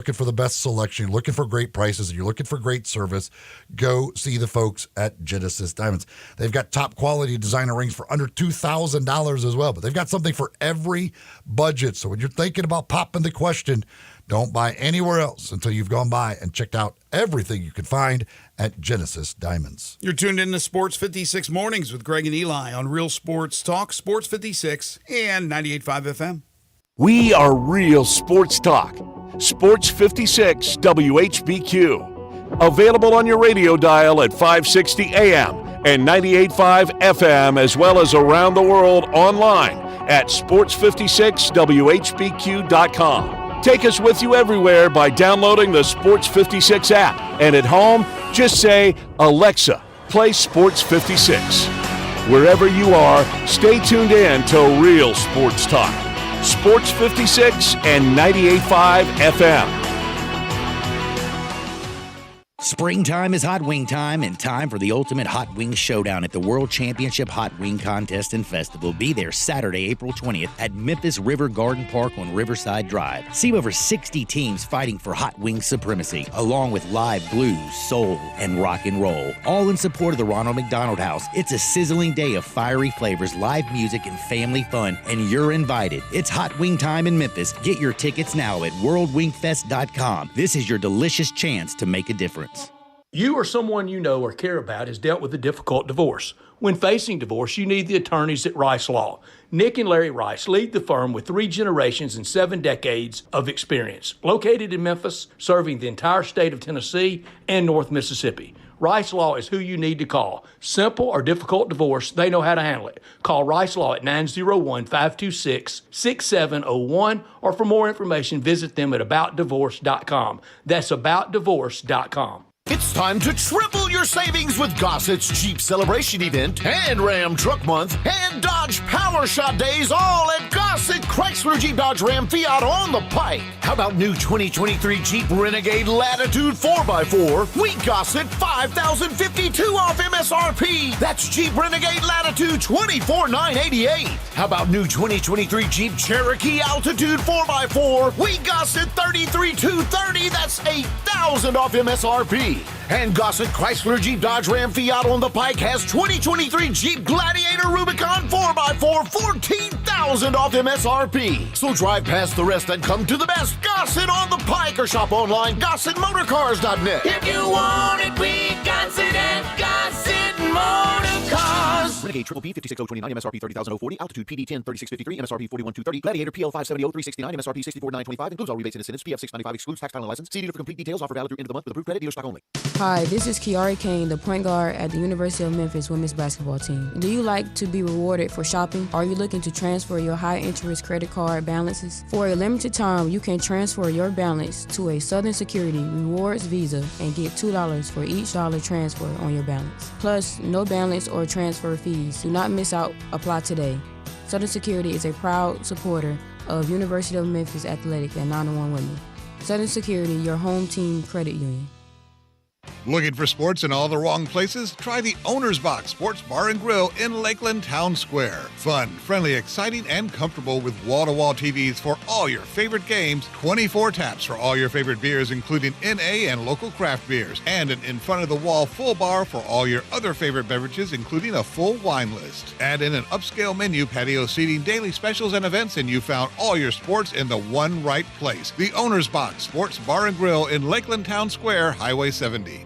Looking for the best selection, you're looking for great prices, and you're looking for great service, go see the folks at Genesis Diamonds. They've got top quality designer rings for under $2,000 as well, but they've got something for every budget. So when you're thinking about popping the question, don't buy anywhere else until you've gone by and checked out everything you can find at Genesis Diamonds. You're tuned in to Sports 56 Mornings with Greg and Eli on Real Sports Talk, Sports 56 and 98.5 FM. We are Real Sports Talk. Sports 56 WHBQ. Available on your radio dial at 560 AM and 98.5 FM, as well as around the world online at sports56whbq.com. Take us with you everywhere by downloading the Sports 56 app. And at home, just say, Alexa, play Sports 56. Wherever you are, stay tuned in to Real Sports Talk. Sports 56 and 98.5 FM. Springtime is hot wing time, and time for the ultimate hot wing showdown at the World Championship Hot Wing Contest and Festival. Be there Saturday, April 20th at Memphis River Garden Park on Riverside Drive. See over 60 teams fighting for hot wing supremacy, along with live blues, soul, and rock and roll. All in support of the Ronald McDonald House. It's a sizzling day of fiery flavors, live music, and family fun, and you're invited. It's hot wing time in Memphis. Get your tickets now at worldwingfest.com. This is your delicious chance to make a difference. You or someone you know or care about has dealt with a difficult divorce. When facing divorce, you need the attorneys at Rice Law. Nick and Larry Rice lead the firm with 3 generations and 7 decades of experience. Located in Memphis, serving the entire state of Tennessee and North Mississippi. Rice Law is who you need to call. Simple or difficult divorce, they know how to handle it. Call Rice Law at 901-526-6701, or for more information, visit them at aboutdivorce.com. That's aboutdivorce.com. It's time to triple your savings with Gossett's Jeep Celebration Event and Ram Truck Month and Dodge Power Shot Days, all at Gossett Chrysler Jeep Dodge Ram Fiat on the Pike. How about new 2023 Jeep Renegade Latitude 4x4? We Gossett $5,052 off MSRP. That's Jeep Renegade Latitude $24,988. How about new 2023 Jeep Cherokee Altitude 4x4? We Gossett $33,230. That's $8,000 off MSRP. And Gossett Chrysler Jeep Dodge Ram Fiat on the Pike has 2023 Jeep Gladiator Rubicon 4x4, $14,000 off MSRP. So drive past the rest and come to the best Gossett on the Pike, or shop online, GossettMotorCars.net. If you want it, we Gossett at Gossett Motorcars. Renegade Triple P 56029, MSRP 30,040, Altitude PD 10 3653, MSRP 41,230, Gladiator PL 570 369, MSRP 64,925, includes all rebates and incentives, PF 695, excludes tax, title, and license. See dealer for complete details. Offer valid through end of the month with approved credit, dealer stock only. Hi, this is Kiari Kane, the point guard at the University of Memphis women's basketball team. Do you like to be rewarded for shopping? Are you looking to transfer your high-interest credit card balances? For a limited time, you can transfer your balance to a Southern Security Rewards Visa and get $2 for each dollar transfer on your balance. Plus, no balance or transfer fees. Do not miss out. Apply today. Southern Security is a proud supporter of University of Memphis Athletics and 901 Women. Southern Security, your home team credit union. Looking for sports in all the wrong places? Try the Owner's Box Sports Bar and Grill in Lakeland Town Square. Fun, friendly, exciting, and comfortable with wall-to-wall TVs for all your favorite games, 24 taps for all your favorite beers, including NA and local craft beers, and an in-front-of-the-wall full bar for all your other favorite beverages, including a full wine list. Add in an upscale menu, patio seating, daily specials, and events, and you found all your sports in the one right place. The Owner's Box Sports Bar and Grill in Lakeland Town Square, Highway 70.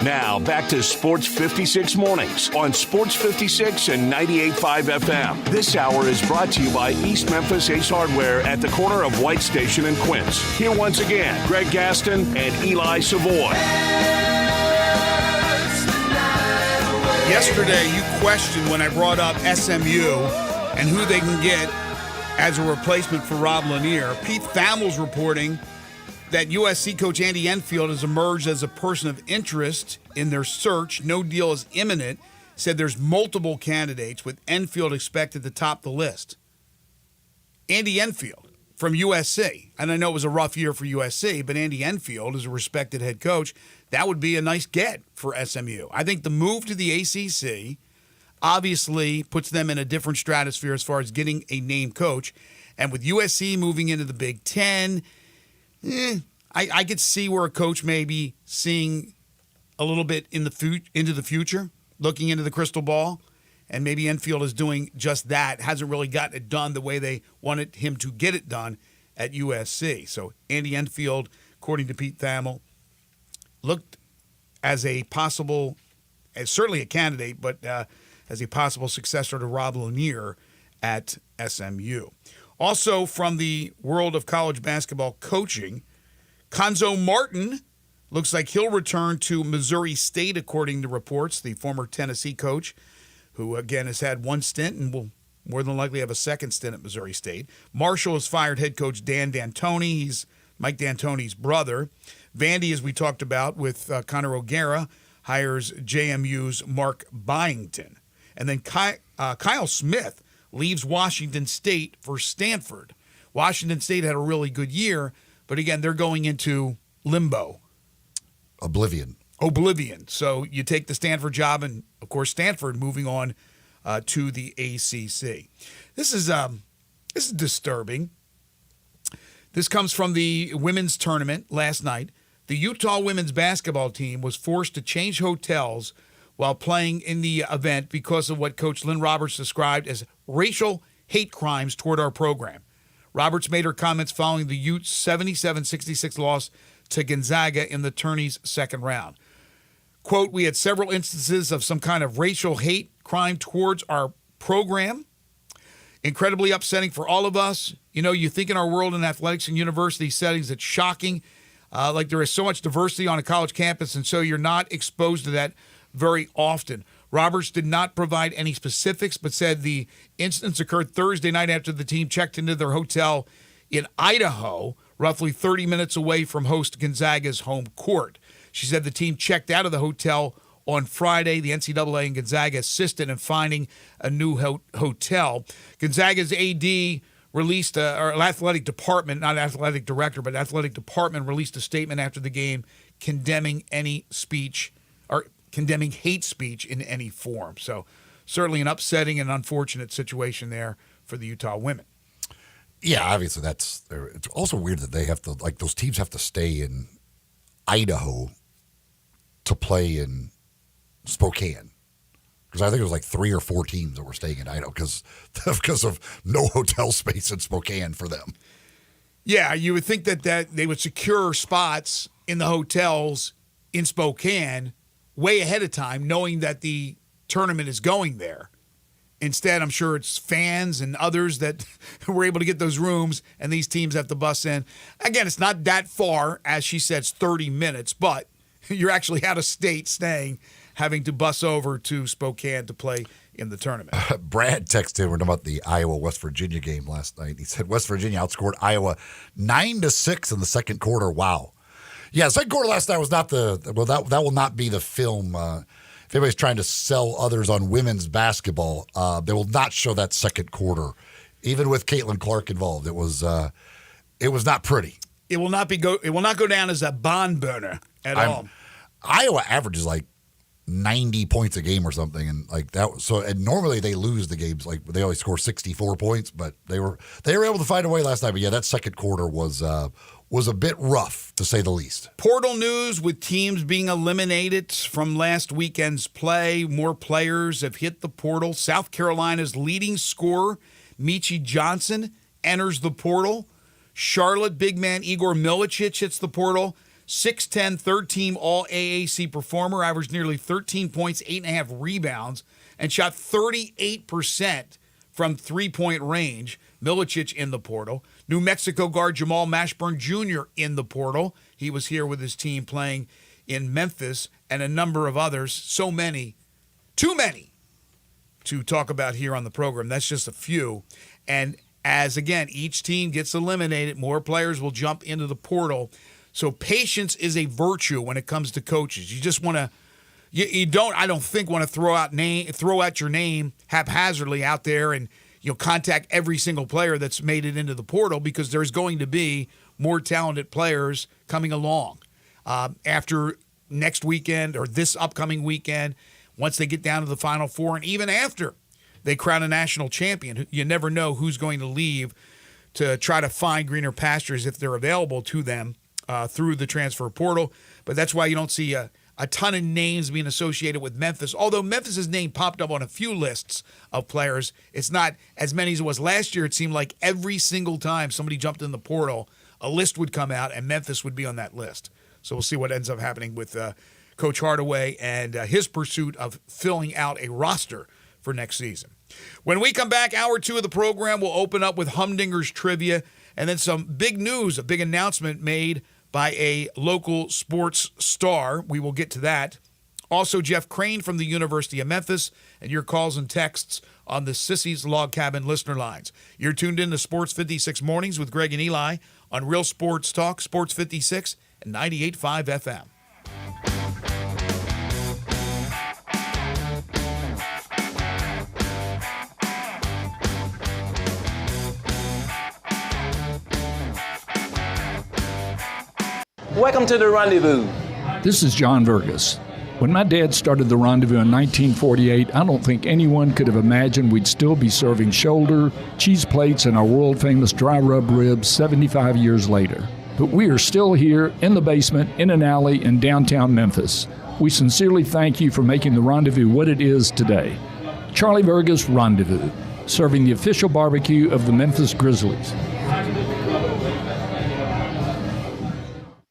Now, back to Sports 56 Mornings on Sports 56 and 98.5 FM. This hour is brought to you by East Memphis Ace Hardware at the corner of White Station and Quince. Here once again, Greg Gaston and Eli Savoy. Yesterday, you questioned when I brought up SMU and who they can get as a replacement for Rob Lanier. Pete Thamel's reporting that USC coach Andy Enfield has emerged as a person of interest in their search. No deal is imminent. Said there's multiple candidates, with Enfield expected to top the list. Andy Enfield from USC. And I know it was a rough year for USC, but Andy Enfield is a respected head coach. That would be a nice get for SMU. I think the move to the ACC obviously puts them in a different stratosphere as far as getting a named coach. And with USC moving into the Big Ten, I could see where a coach may be seeing a little bit into the future, looking into the crystal ball. And maybe Enfield is doing just that. Hasn't really gotten it done the way they wanted him to get it done at USC. So Andy Enfield, according to Pete Thamel, looked as a possible, as certainly a candidate, but as a possible successor to Rob Lanier at SMU. Also from the world of college basketball coaching, Konzo Martin looks like he'll return to Missouri State, according to reports. The former Tennessee coach, who, again, has had one stint and will more than likely have a second stint at Missouri State. Marshall has fired head coach Dan D'Antoni. He's Mike D'Antoni's brother. Vandy, as we talked about with Connor O'Gara, hires JMU's Mark Byington. And then Kyle Smith leaves Washington State for Stanford. Washington State had a really good year, but again, they're going into limbo. Oblivion. So you take the Stanford job, and of course Stanford moving on to the ACC. This is disturbing. This comes from the women's tournament last night. The Utah women's basketball team was forced to change hotels while playing in the event because of what Coach Lynn Roberts described as racial hate crimes toward our program. Roberts made her comments following the Utes' 77-66 loss to Gonzaga in the tourney's second round. Quote, "We had several instances of some kind of racial hate crime towards our program. Incredibly upsetting for all of us. You know, you think in our world in athletics and university settings, it's shocking. Like there is so much diversity on a college campus, and so you're not exposed to that very often." Roberts did not provide any specifics, but said the incidents occurred Thursday night after the team checked into their hotel in Idaho, roughly 30 minutes away from host Gonzaga's home court. She said the team checked out of the hotel on Friday. The NCAA and Gonzaga assisted in finding a new hotel. Gonzaga's AD released, or athletic department, not athletic director, but athletic department released a statement after the game condemning any speech or condemning hate speech in any form. So certainly an upsetting and unfortunate situation there for the Utah women. Yeah, obviously it's also weird that they have to, like, those teams have to stay in Idaho to play in Spokane. Because I think it was like 3 or 4 teams that were staying in Idaho because of no hotel space in Spokane for them. Yeah, you would think that they would secure spots in the hotels in Spokane way ahead of time, knowing that the tournament is going there. Instead, I'm sure it's fans and others that were able to get those rooms, and these teams have to bus in. Again, it's not that far, as she said, it's 30 minutes, but you're actually out of state staying, having to bus over to Spokane to play in the tournament. Brad texted him about the Iowa-West Virginia game last night. He said West Virginia outscored Iowa 9-6 in the second quarter. Wow. Yeah, the second quarter last night was not that will not be the film. If anybody's trying to sell others on women's basketball, they will not show that second quarter, even with Caitlin Clark involved. It was not pretty. It will not go down as a barn burner at all. Iowa averages like 90 points a game or something, and like that. So, and normally they lose the games. Like they always score 64 points, but they were able to find a way last night. But yeah, that second quarter was a bit rough, to say the least. Portal news with teams being eliminated from last weekend's play. More players have hit the portal. South Carolina's leading scorer, Michi Johnson, enters the portal. Charlotte big man Igor Milicic hits the portal. 6'10", third-team All-AAC performer, averaged nearly 13 points, 8.5 rebounds, and shot 38% from three-point range. Milicic in the portal. New Mexico guard Jamal Mashburn Jr. in the portal. He was here with his team playing in Memphis, and a number of others. So many, too many, to talk about here on the program. That's just a few. And as, again, each team gets eliminated, more players will jump into the portal. So patience is a virtue when it comes to coaches. You just want to, you don't, I don't think, want to throw out your name haphazardly out there and contact every single player that's made it into the portal, because there's going to be more talented players coming along after next weekend or this upcoming weekend, once they get down to the Final Four, and even after they crown a national champion. You never know who's going to leave to try to find greener pastures if they're available to them through the transfer portal. But that's why you don't see a ton of names being associated with Memphis. Although Memphis's name popped up on a few lists of players, it's not as many as it was last year. It seemed like every single time somebody jumped in the portal, a list would come out and Memphis would be on that list. So we'll see what ends up happening with Coach Hardaway and his pursuit of filling out a roster for next season. When we come back, hour 2 of the program, we'll open up with Humdinger's Trivia and then some big news, a big announcement made by a local sports star. We will get to that. Also, Jeff Crane from the University of Memphis and your calls and texts on the Sissy's Log Cabin listener lines. You're tuned in to Sports 56 Mornings with Greg and Eli on Real Sports Talk, Sports 56 and 98.5 FM. Welcome to the Rendezvous. This is John Vergas. When my dad started the Rendezvous in 1948, I don't think anyone could have imagined we'd still be serving shoulder, cheese plates, and our world-famous dry rub ribs 75 years later. But we are still here in the basement, in an alley in downtown Memphis. We sincerely thank you for making the Rendezvous what it is today. Charlie Vergas Rendezvous, serving the official barbecue of the Memphis Grizzlies.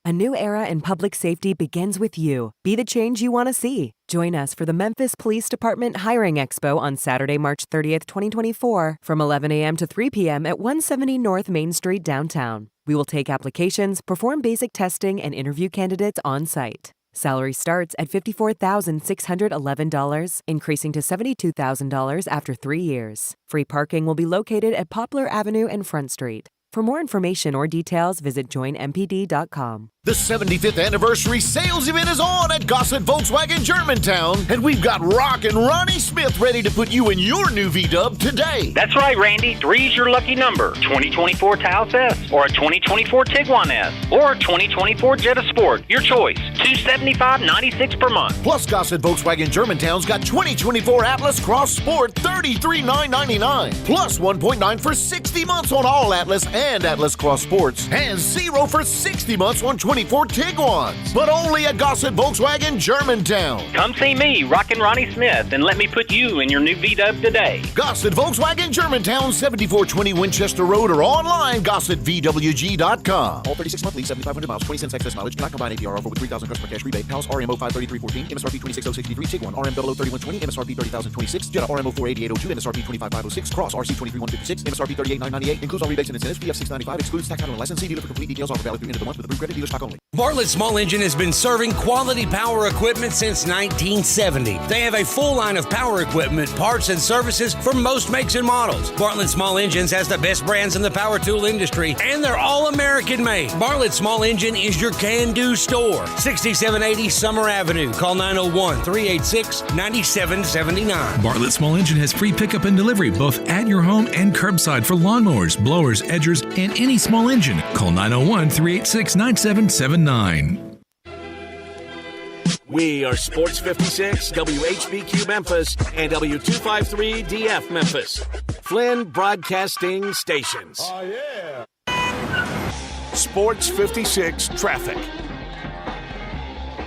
A new era in public safety begins with you. Be the change you want to see. Join us for the Memphis Police Department Hiring Expo on Saturday, March 30th, 2024, from 11 a.m. to 3 p.m. at 170 North Main Street downtown. We will take applications, perform basic testing, and interview candidates on site. Salary starts at $54,611, increasing to $72,000 after 3 years. Free parking will be located at Poplar Avenue and Front Street. For more information or details, visit joinmpd.com. The 75th anniversary sales event is on at Gossett Volkswagen Germantown, and we've got Rock and Ronnie Smith ready to put you in your new V-Dub today. That's right, Randy. 3's your lucky number. 2024 Taos S, or a 2024 Tiguan S, or a 2024 Jetta Sport. Your choice. $275.96 per month. Plus, Gossett Volkswagen Germantown's got 2024 Atlas Cross Sport, $33,999. Plus 1.9 for 60 months on all Atlas and Atlas Cross Sports, and 0 for 60 months on 24 Tiguans. But only at Gossett Volkswagen Germantown. Come see me, Rockin' Ronnie Smith, and let me put you in your new V-Dub today. Gossett Volkswagen Germantown, 7420 Winchester Road, or online, GossettVWG.com. All 36-month lease, 7,500 miles, 20 cents excess mileage. Cannot combine APR offer with 3,000 customer cash rebate. House RMO 53314, MSRP 26063, Tiguan RM 003120, MSRP 30,026, Jetta RMO 48802, MSRP 25506, Cross RC 23156, MSRP 38998. Includes all rebates and incentives. BF 695 excludes tax and license. See dealer for complete details. Offer valid through end of the month with approved credit. Dealer stock only. Bartlett Small Engine has been serving quality power equipment since 1970. They have a full line of power equipment, parts, and services for most makes and models. Bartlett Small Engines has the best brands in the power tool industry, and they're all American made. Bartlett Small Engine is your can-do store. 6780 Summer Avenue. Call 901-386-9779. Bartlett Small Engine has free pickup and delivery both at your home and curbside for lawnmowers, blowers, edgers, and any small engine. Call 901-386-9779. We are Sports 56, WHBQ Memphis, and W253DF Memphis. Flynn Broadcasting Stations. Oh, yeah. Sports 56 Traffic.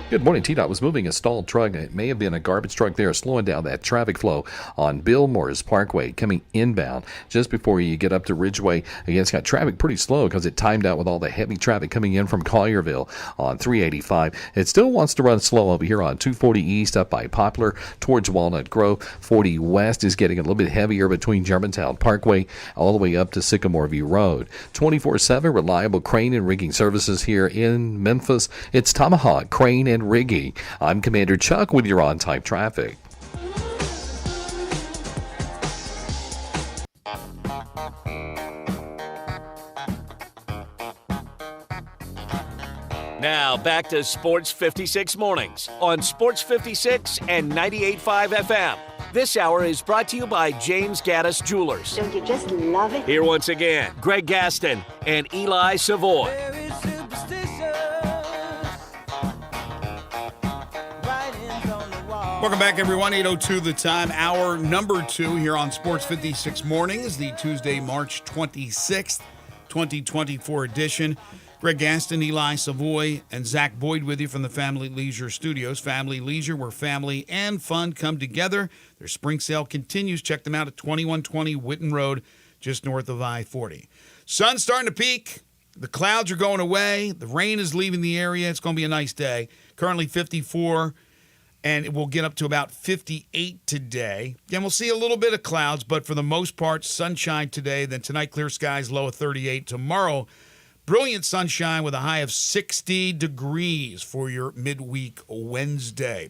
Good morning. TDOT was moving a stalled truck. It may have been a garbage truck there, slowing down that traffic flow on Bill Morris Parkway coming inbound just before you get up to Ridgeway. Again, it's got traffic pretty slow because it timed out with all the heavy traffic coming in from Collierville on 385. It still wants to run slow over here on 240 East up by Poplar towards Walnut Grove. 40 West is getting a little bit heavier between Germantown Parkway all the way up to Sycamore View Road. 24/7 reliable crane and rigging services here in Memphis. It's Tomahawk Crane and Rigging. I'm Commander Chuck with your on-time traffic. Now back to Sports 56 Mornings on Sports 56 and 98.5 FM. This hour is brought to you by James Gaddis Jewelers. Don't you just love it? Here once again, Greg Gaston and Eli Savoy. Welcome back, everyone. 8:02 the time. Hour number 2 here on Sports 56 Mornings, the Tuesday, March 26th. 2024 edition. Greg Gaston, Eli Savoy, and Zach Boyd with you from the Family Leisure Studios. Family Leisure, where family and fun come together. Their spring sale continues. Check them out at 2120 Whitten Road, just north of I-40. Sun's starting to peak. The clouds are going away. The rain is leaving the area. It's going to be a nice day. Currently 54, and it will get up to about 58 today. And we'll see a little bit of clouds, but for the most part, sunshine today. Then tonight, clear skies, low of 38. Tomorrow, brilliant sunshine with a high of 60 degrees for your midweek Wednesday.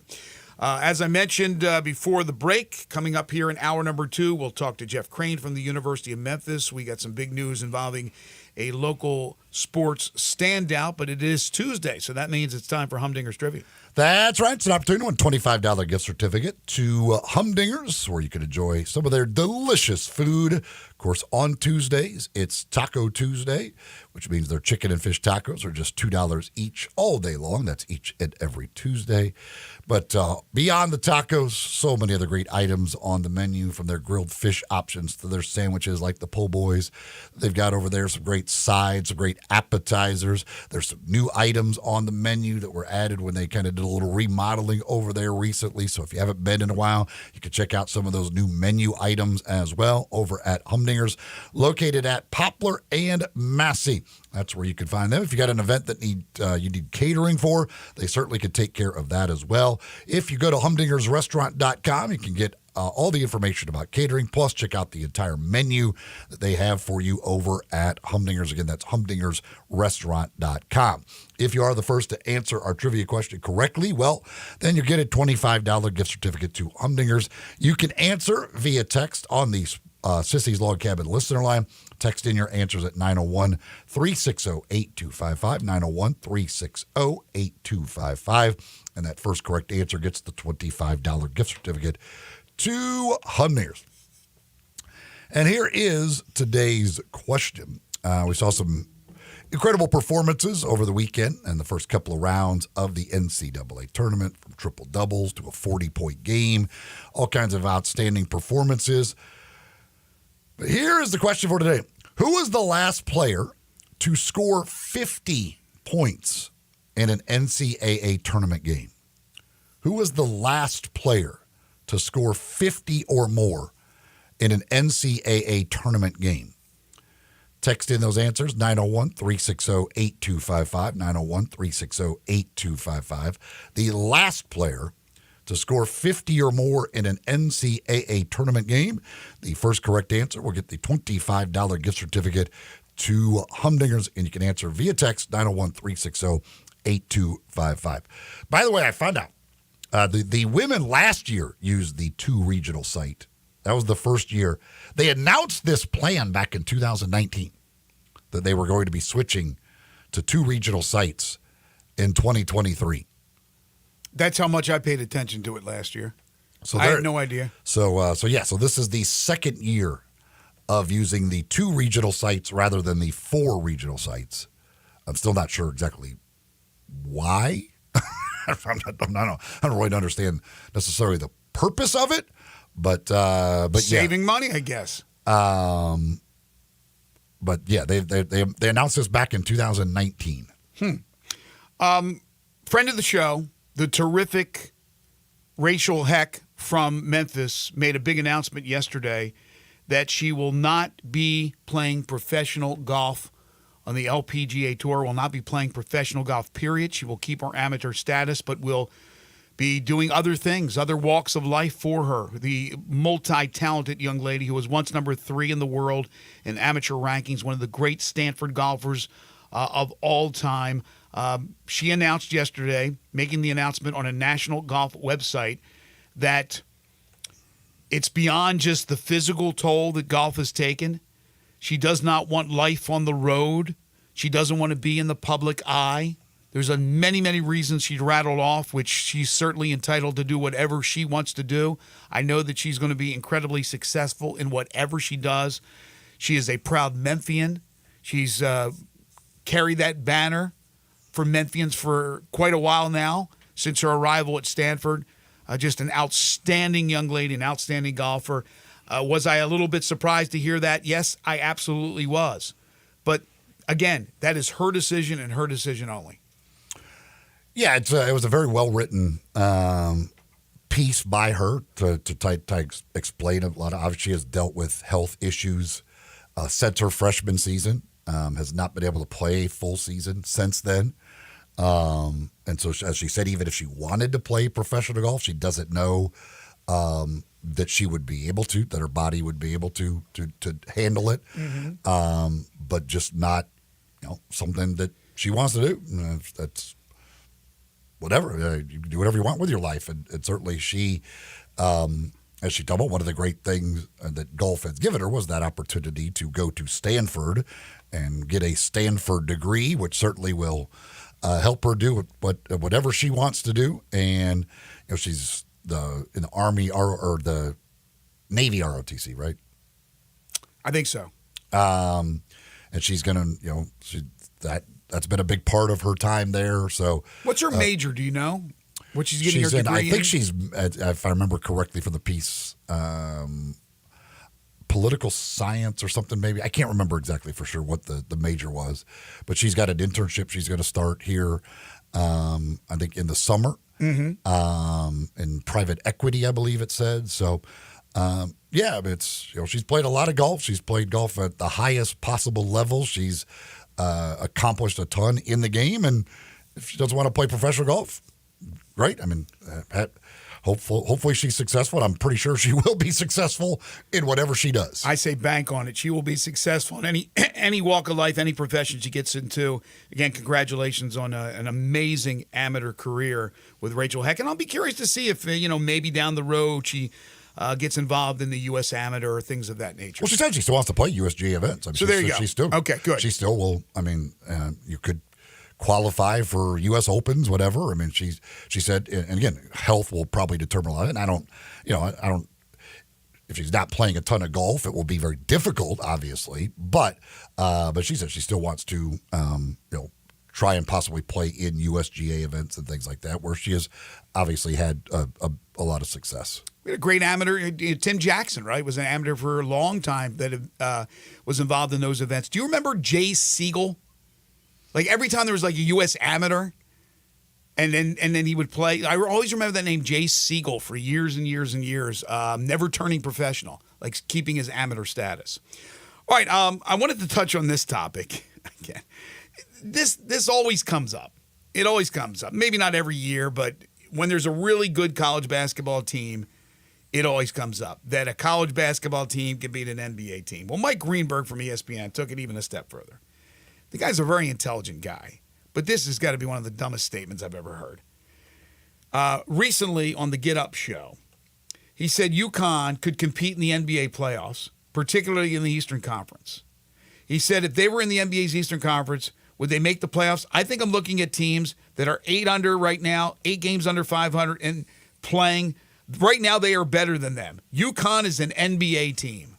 As I mentioned before the break, coming up here in hour number 2, we'll talk to Jeff Crane from the University of Memphis. We got some big news involving a local sports standout, but it is Tuesday, so that means it's time for Humdinger's Trivia. That's right. It's an opportunity to win a $25 gift certificate to Humdinger's, where you can enjoy some of their delicious food. Of course, on Tuesdays, it's Taco Tuesday, which means their chicken and fish tacos are just $2 each all day long. That's each and every Tuesday. But beyond the tacos, so many other great items on the menu, from their grilled fish options to their sandwiches like the po' boys. They've got over there some great sides, some great appetizers. There's some new items on the menu that were added when they kind of did a little remodeling over there recently. So if you haven't been in a while, you can check out some of those new menu items as well over at Humdinger's, located at Poplar and Massey. That's where you can find them. If you got an event that you need catering for, they certainly could take care of that as well. If you go to humdingersrestaurant.com, you can get all the information about catering, plus check out the entire menu that they have for you over at Humdinger's. Again, that's humdingersrestaurant.com. If you are the first to answer our trivia question correctly, well, then you get a $25 gift certificate to Humdinger's. You can answer via text on the Sissy's Log Cabin listener line. Text in your answers at 901-360-8255, 901-360-8255. And that first correct answer gets the $25 gift certificate to Humdinger's. And here is today's question. We saw some incredible performances over the weekend and the first couple of rounds of the NCAA tournament, from triple doubles to a 40-point game, all kinds of outstanding performances. But here is the question for today. Who was the last player to score 50 points in an NCAA tournament game? Who was the last player to score 50 or more in an NCAA tournament game? Text in those answers, 901-360-8255, 901-360-8255. The last player to score 50 or more in an NCAA tournament game. The first correct answer will get the $25 gift certificate to Humdinger's, and you can answer via text, 901-360-8255. By the way, I found out the women last year used the 2 regional site. That was the first year. They announced this plan back in 2019 that they were going to be switching to 2 regional sites in 2023. That's how much I paid attention to it last year. So I had no idea. So this is the second year of using the 2 regional sites rather than the 4 regional sites. I'm still not sure exactly why. I don't really understand necessarily the purpose of it, but saving money, I guess. But yeah, they announced this back in 2019. Friend of the show, the terrific Rachel Heck from Memphis, made a big announcement yesterday that she will not be playing professional golf on the LPGA Tour, will not be playing professional golf, period. She will keep her amateur status, but will be doing other things, other walks of life for her. The multi-talented young lady who was once number 3 in the world in amateur rankings, one of the great Stanford golfers of all time. She announced yesterday, making the announcement on a national golf website, that it's beyond just the physical toll that golf has taken. She does not want life on the road. She doesn't want to be in the public eye. There's many, many reasons she rattled off, which she's certainly entitled to do whatever she wants to do. I know that she's going to be incredibly successful in whatever she does. She is a proud Memphian. She's carried that banner for Memphians for quite a while now, since her arrival at Stanford. Just an outstanding young lady, an outstanding golfer. Was I a little bit surprised to hear that? Yes, I absolutely was. But again, that is her decision and her decision only. Yeah, it was a very well written piece by her to explain a lot of. Obviously, she has dealt with health issues since her freshman season. Has not been able to play a full season since then. And so, as she said, even if she wanted to play professional golf, she doesn't know that she would be able to, that her body would be able to handle it. Mm-hmm. But just not, something that she wants to do. That's whatever. You can do whatever you want with your life. And certainly she, as she told me, one of the great things that golf has given her was that opportunity to go to Stanford and get a Stanford degree, which certainly will help her do whatever she wants to do. And she's in the Army or the Navy ROTC, right? I think so. And she's gonna, that's been a big part of her time there. So, what's her major? Do you know? What she's getting her degree I think she's, if I remember correctly from the piece, political science or something, maybe. I can't remember exactly for sure what the major was, but she's got an internship she's going to start here, I think in the summer, in private equity, I believe it said. So, it's, she's played a lot of golf. She's played golf at the highest possible level. She's accomplished a ton in the game. And if she doesn't want to play professional golf, great. I mean, hopefully she's successful. And I'm pretty sure she will be successful in whatever she does. I say bank on it. She will be successful in any walk of life, any profession she gets into. Again, congratulations on an amazing amateur career with Rachel Heck. And I'll be curious to see if, maybe down the road she gets involved in the U.S. Amateur or things of that nature. Well, she said she still wants to play USGA events. I mean, so there you go. She still, okay, good. She still will. I mean, you could qualify for U.S. Opens, whatever. I mean, she said, and again, health will probably determine a lot. And I don't. If she's not playing a ton of golf, it will be very difficult, obviously. But she said she still wants to, try and possibly play in USGA events and things like that, where she has obviously had a lot of success. We had a great amateur. Tim Jackson, right, was an amateur for a long time that was involved in those events. Do you remember Jay Siegel? Like every time there was like a U.S. amateur, and then he would play. I always remember that name, Jay Siegel, for years and years and years. Never turning professional, like keeping his amateur status. All right, I wanted to touch on this topic again. This always comes up. It always comes up. Maybe not every year, but when there's a really good college basketball team, it always comes up that a college basketball team can beat an NBA team. Well, Mike Greenberg from ESPN took it even a step further. The guy's a very intelligent guy, but this has got to be one of the dumbest statements I've ever heard. Recently on the Get Up show, he said UConn could compete in the NBA playoffs, particularly in the Eastern Conference. He said if they were in the NBA's Eastern Conference, would they make the playoffs? I think I'm looking at teams that are 8 under right now, 8 games under 500, and playing. Right now, they are better than them. UConn is an NBA team.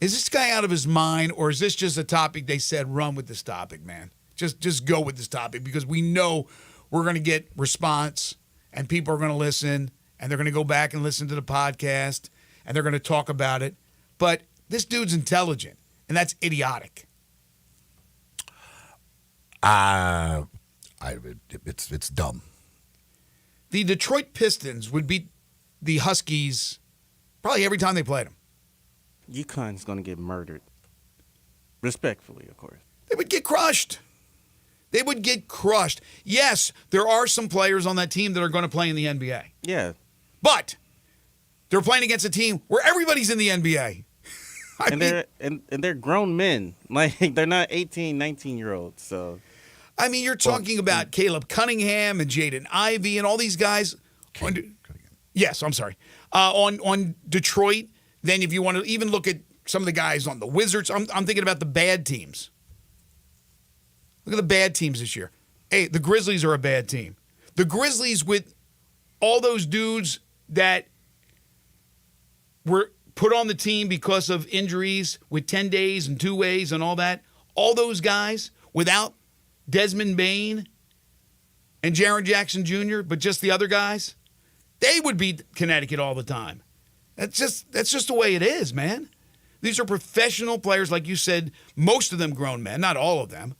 Is this guy out of his mind, or is this just a topic they said, run with this topic, man? Just go with this topic, because we know we're going to get response, and people are going to listen, and they're going to go back and listen to the podcast, and they're going to talk about it. But this dude's intelligent, and that's idiotic. It's dumb. The Detroit Pistons would beat the Huskies probably every time they played them. UConn's going to get murdered. Respectfully, of course. They would get crushed. They would get crushed. Yes, there are some players on that team that are going to play in the NBA. Yeah. But they're playing against a team where everybody's in the NBA. They're grown men. Like, they're not 18, 19-year-olds, so... I mean, you're talking about Caleb Cunningham and Jaden Ivey and all these guys. Yes, I'm sorry. On Detroit, then if you want to even look at some of the guys on the Wizards, I'm thinking about the bad teams. Look at the bad teams this year. Hey, the Grizzlies are a bad team. The Grizzlies with all those dudes that were put on the team because of injuries with 10 days and 2 ways and all that, all those guys without Desmond Bain and Jaren Jackson Jr., but just the other guys, they would beat Connecticut all the time. That's just the way it is, man. These are professional players, like you said, most of them grown men, not all of them.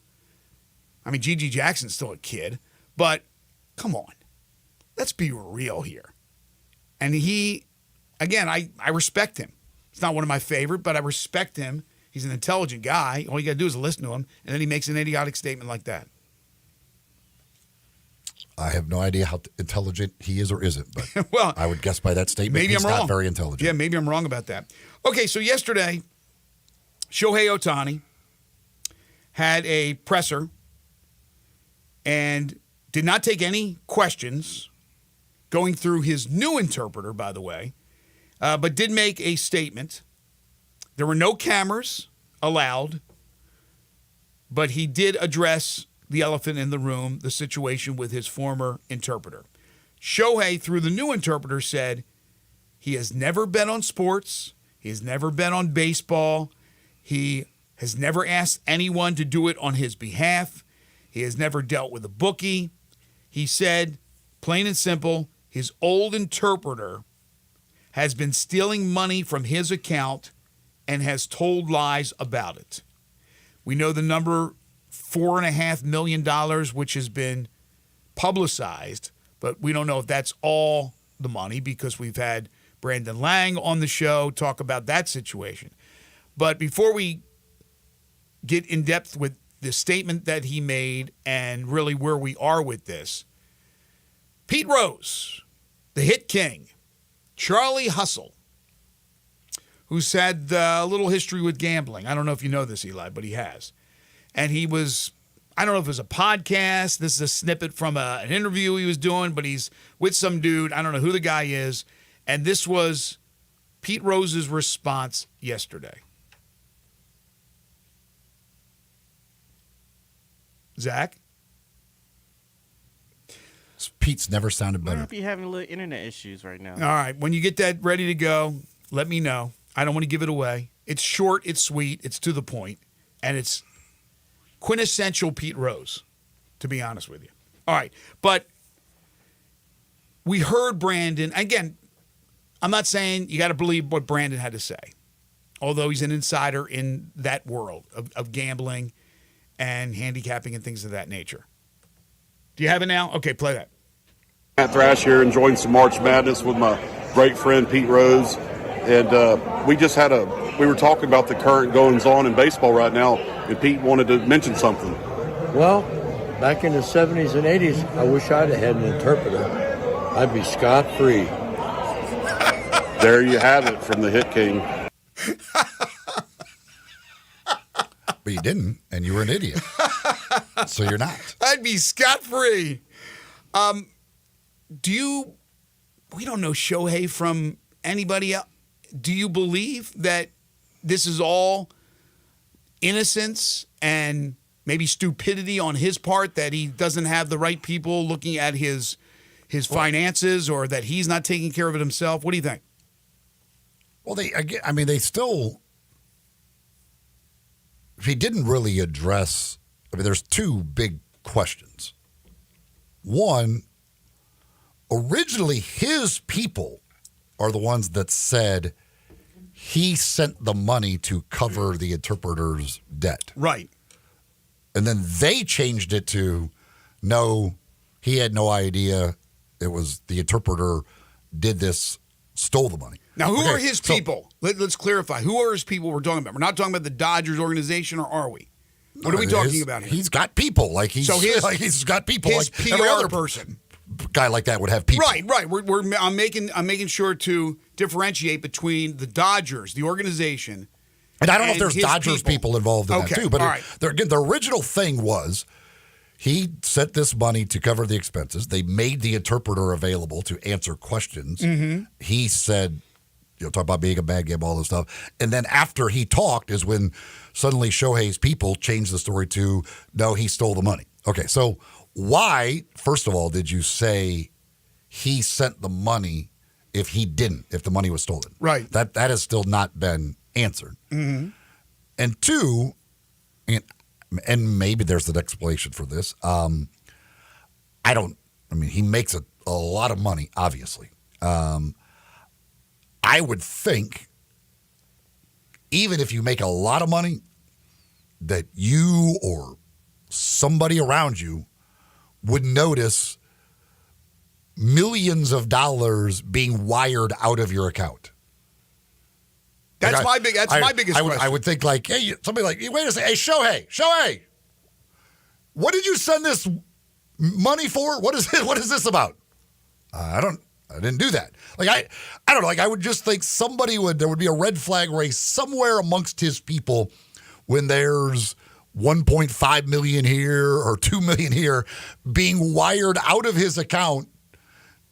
I mean, Gigi Jackson's still a kid, but come on. Let's be real here. And he, again, I respect him. He's not one of my favorite, but I respect him. He's an intelligent guy. All you got to do is listen to him, and then he makes an idiotic statement like that. I have no idea how intelligent he is or isn't, but well, I would guess by that statement maybe he's I'm wrong. not very intelligent. Yeah, maybe I'm wrong about that. Okay, so yesterday, Shohei Ohtani had a presser and did not take any questions going through his new interpreter, by the way, but did make a statement. There were no cameras allowed, but he did address the elephant in the room, the situation with his former interpreter. Shohei, through the new interpreter, said he has never bet on sports. He has never bet on baseball. He has never asked anyone to do it on his behalf. He has never dealt with a bookie. He said, plain and simple, his old interpreter has been stealing money from his account and has told lies about it. We know the number $4.5 million, which has been publicized, but we don't know if that's all the money because we've had Brandon Lang on the show talk about that situation. But before we get in depth with the statement that he made and really where we are with this, Pete Rose, the hit king, Charlie Hustle, who's had a little history with gambling. I don't know if you know this, Eli, but he has. And he was, I don't know if it was a podcast. This is a snippet from an interview he was doing, but he's with some dude. I don't know who the guy is. And this was Pete Rose's response yesterday. Zach? Pete's never sounded I better. might be having a little internet issues right now. All right. When you get that ready to go, let me know. I don't want to give it away. It's short, it's sweet, it's to the point, and it's quintessential Pete Rose, to be honest with you. All right. But we heard Brandon. Again, I'm not saying you got to believe what Brandon had to say, although he's an insider in that world of gambling and handicapping and things of that nature. Do you have it now? Okay, play that. Matt Thrash here, enjoying some March Madness with my great friend Pete Rose. And we were talking about the current goings-on in baseball right now, and Pete wanted to mention something. Well, back in the 70s and 80s, I wish I'd have had an interpreter. I'd be scot-free. There you have it from the Hit King. But you didn't, and you were an idiot. So you're not. I'd be scot-free. We don't know Shohei from anybody else. Do you believe that this is all innocence and maybe stupidity on his part, that he doesn't have the right people looking at his finances, or that he's not taking care of it himself? What do you think? Well, he didn't really address, there's two big questions. One, originally his people are the ones that said he sent the money to cover the interpreter's debt. Right. And then they changed it to, no, he had no idea. It was the interpreter did this, stole the money. Now, who are his people? Let's clarify. Who are his people we're talking about? We're not talking about the Dodgers organization, or are we? What are we talking about here? He's got people. He's got people. His like PR every other person. Guy like that would have people. Right. I'm making sure to differentiate between the Dodgers, the organization, and I don't know if there's Dodgers people involved in that too. But the original thing was he sent this money to cover the expenses. They made the interpreter available to answer questions. Mm-hmm. He said, talk about being a bad game, all this stuff. And then after he talked is when suddenly Shohei's people changed the story to, no, he stole the money. Okay, so why, first of all, did you say he sent the money if the money was stolen? Right. That has still not been answered. Mm-hmm. And two, and maybe there's an explanation for this. He makes a lot of money, obviously. I would think even if you make a lot of money, that you or somebody around you would notice millions of dollars being wired out of your account. That's my biggest question. I would think like, hey, somebody like, wait a second, hey, Shohei, what did you send this money for? What is it? What is this about? I didn't do that. Like I don't know. Like I would just think there would be a red flag raised somewhere amongst his people when there's 1.5 million here or 2 million here being wired out of his account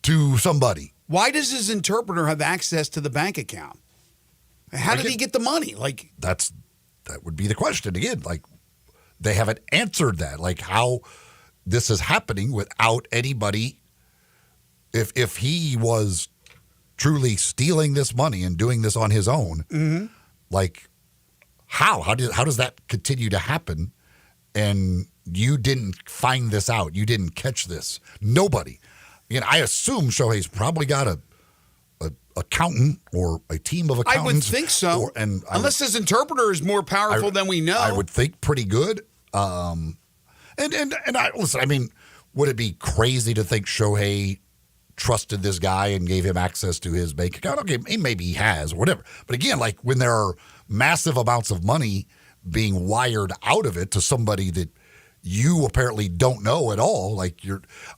to somebody. Why does his interpreter have access to the bank account? How did he get the money? Like that would be the question again. Like they haven't answered that. Like how this is happening without anybody. If he was truly stealing this money and doing this on his own, like how does that continue to happen? And you didn't find this out. You didn't catch this. Nobody. I assume Shohei's probably got a accountant or a team of accountants. I would think so. Unless his interpreter is more powerful than we know. I would think pretty good. Listen, I mean, would it be crazy to think Shohei trusted this guy and gave him access to his bank account? Okay, maybe he has or whatever. But again, like when there are massive amounts of money being wired out of it to somebody that you apparently don't know at all, like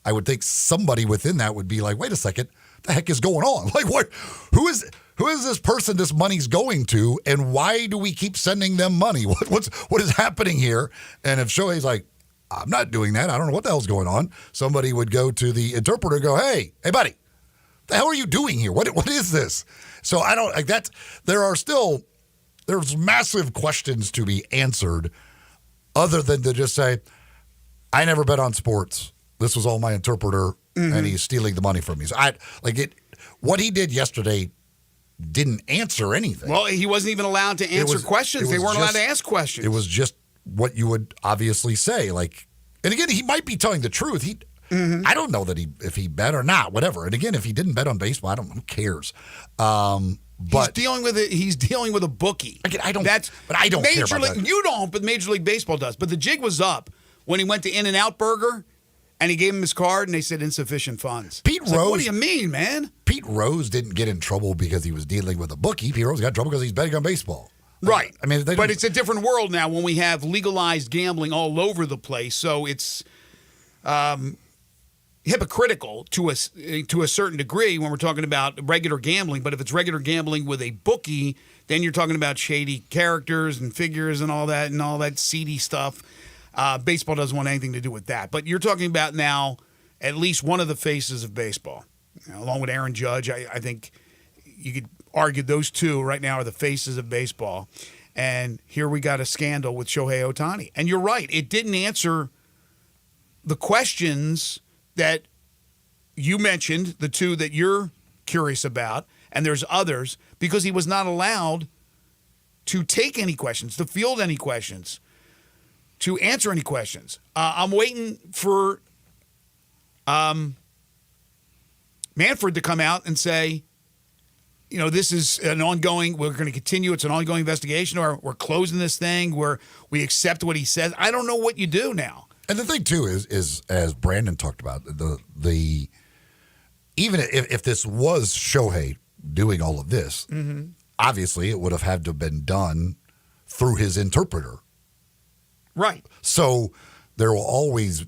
I would think somebody within that would be like, wait a second, the heck is going on? Like what? Who is this person this money's going to, and why do we keep sending them money? What is happening here? And if Shohei's like, I'm not doing that, I don't know what the hell's going on, somebody would go to the interpreter and go, hey buddy, the hell are you doing here? What is this? So I don't like that. There's massive questions to be answered other than to just say, I never bet on sports. This was all my interpreter, and he's stealing the money from me. So what he did yesterday didn't answer anything. Well, he wasn't even allowed to answer questions. They weren't allowed to ask questions. It was just what you would obviously say. Like, and again, he might be telling the truth. I don't know that if he bet or not, whatever. And again, if he didn't bet on baseball, who cares? But he's dealing with a bookie. Again, I don't care about that. You don't, but Major League Baseball does. But the jig was up when he went to In-N-Out Burger and he gave him his card and they said insufficient funds. Rose, what do you mean, man? Pete Rose didn't get in trouble because he was dealing with a bookie. Pete Rose got in trouble because he's betting on baseball. Right. I mean, but it's a different world now when we have legalized gambling all over the place. So it's hypocritical to a certain degree when we're talking about regular gambling. But if it's regular gambling with a bookie, then you're talking about shady characters and figures and all that seedy stuff. Baseball doesn't want anything to do with that. But you're talking about now at least one of the faces of baseball, along with Aaron Judge. I think you could argue those two right now are the faces of baseball. And here we got a scandal with Shohei Ohtani. And you're right. It didn't answer the questions that you mentioned, the two that you're curious about, and there's others, because he was not allowed to take any questions, to field any questions, to answer any questions. I'm waiting for Manfred to come out and say, this is an ongoing, we're going to continue, it's an ongoing investigation, or we're closing this thing, where we accept what he says. I don't know what you do now. And the thing, too, is as Brandon talked about, the even if this was Shohei doing all of this, obviously it would have had to have been done through his interpreter. Right. So there will always,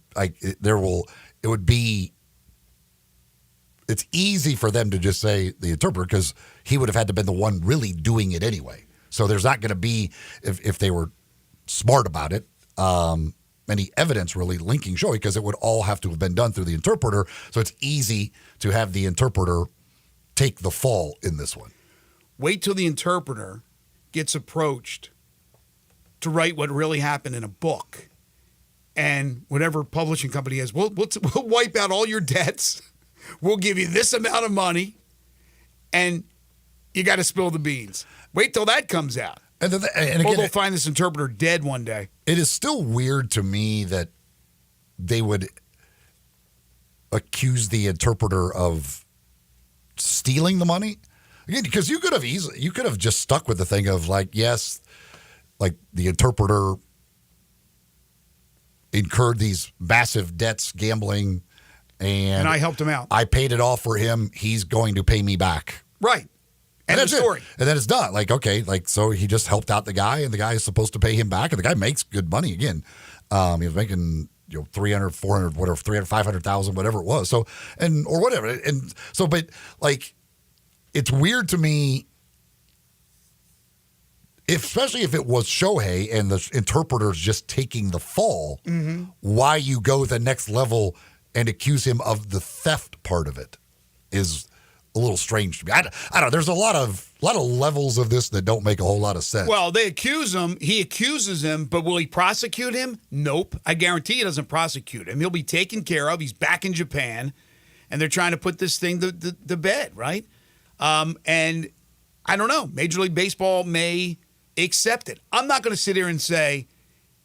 it's easy for them to just say the interpreter because he would have had to have been the one really doing it anyway. So there's not going to be, if they were smart about it, any evidence really linking Shohei because it would all have to have been done through the interpreter. So it's easy to have the interpreter take the fall in this one. Wait till the interpreter gets approached to write what really happened in a book. And whatever publishing company is, we'll wipe out all your debts. We'll give you this amount of money. And you got to spill the beans. Wait till that comes out. And again, or they'll find this interpreter dead one day. It is still weird to me that they would accuse the interpreter of stealing the money. Again, because you could have just stuck with the thing of like, yes, like the interpreter incurred these massive debts gambling, and I helped him out. I paid it off for him. He's going to pay me back. Right. And that's the story. And then it's done. Like, okay, like, so he just helped out the guy, and the guy is supposed to pay him back, and the guy makes good money again. He was making, 300, 400, whatever, 300, 500,000, whatever it was. So, or whatever. And so, but like, it's weird to me, especially if it was Shohei and the interpreter's just taking the fall, why you go the next level and accuse him of the theft part of it is a little strange to me. I don't know. There's a lot of levels of this that don't make a whole lot of sense. Well, they accuse him. He accuses him, but will he prosecute him? Nope. I guarantee he doesn't prosecute him. He'll be taken care of. He's back in Japan, and they're trying to put this thing to bed, right? And I don't know. Major League Baseball may accept it. I'm not going to sit here and say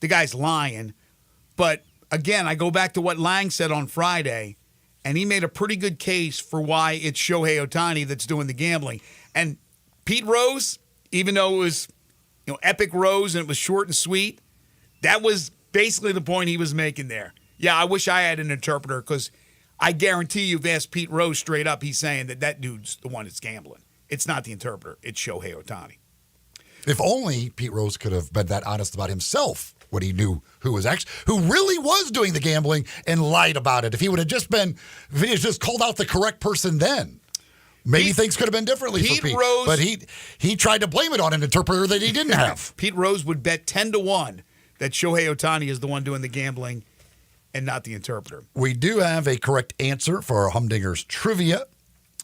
the guy's lying, but again, I go back to what Lang said on Friday, and he made a pretty good case for why it's Shohei Ohtani that's doing the gambling. And Pete Rose, even though it was, Epic Rose and it was short and sweet, that was basically the point he was making there. Yeah, I wish I had an interpreter, because I guarantee you've asked Pete Rose straight up, he's saying that dude's the one that's gambling. It's not the interpreter. It's Shohei Ohtani. If only Pete Rose could have been that honest about himself when he knew who really was doing the gambling and lied about it. If he had just called out the correct person then, maybe things could have been differently for Pete. Rose, but he tried to blame it on an interpreter that he didn't have. Pete Rose would bet 10-1 that Shohei Ohtani is the one doing the gambling and not the interpreter. We do have a correct answer for our Humdingers trivia.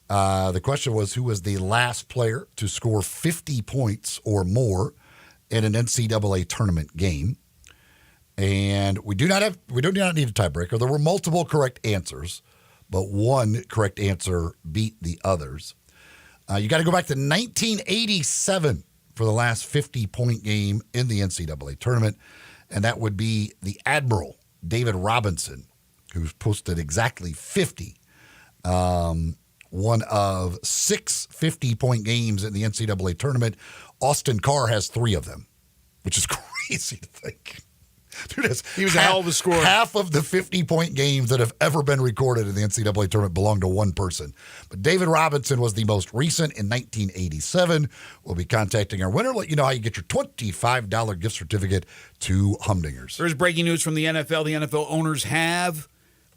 The question was, who was the last player to score 50 points or more in an NCAA tournament game? And we do not need a tiebreaker. There were multiple correct answers, but one correct answer beat the others. You got to go back to 1987 for the last 50-point game in the NCAA tournament, and that would be the Admiral, David Robinson, who posted exactly 50. One of 6 50-point games in the NCAA tournament. Austin Carr has 3 of them, which is crazy to think. Dude, he was a hell of a scorer. Half of the 50-point games that have ever been recorded in the NCAA tournament belong to one person. But David Robinson was the most recent in 1987. We'll be contacting our winner, let you know how you get your $25 gift certificate to Humdingers. There's breaking news from the NFL. The NFL owners have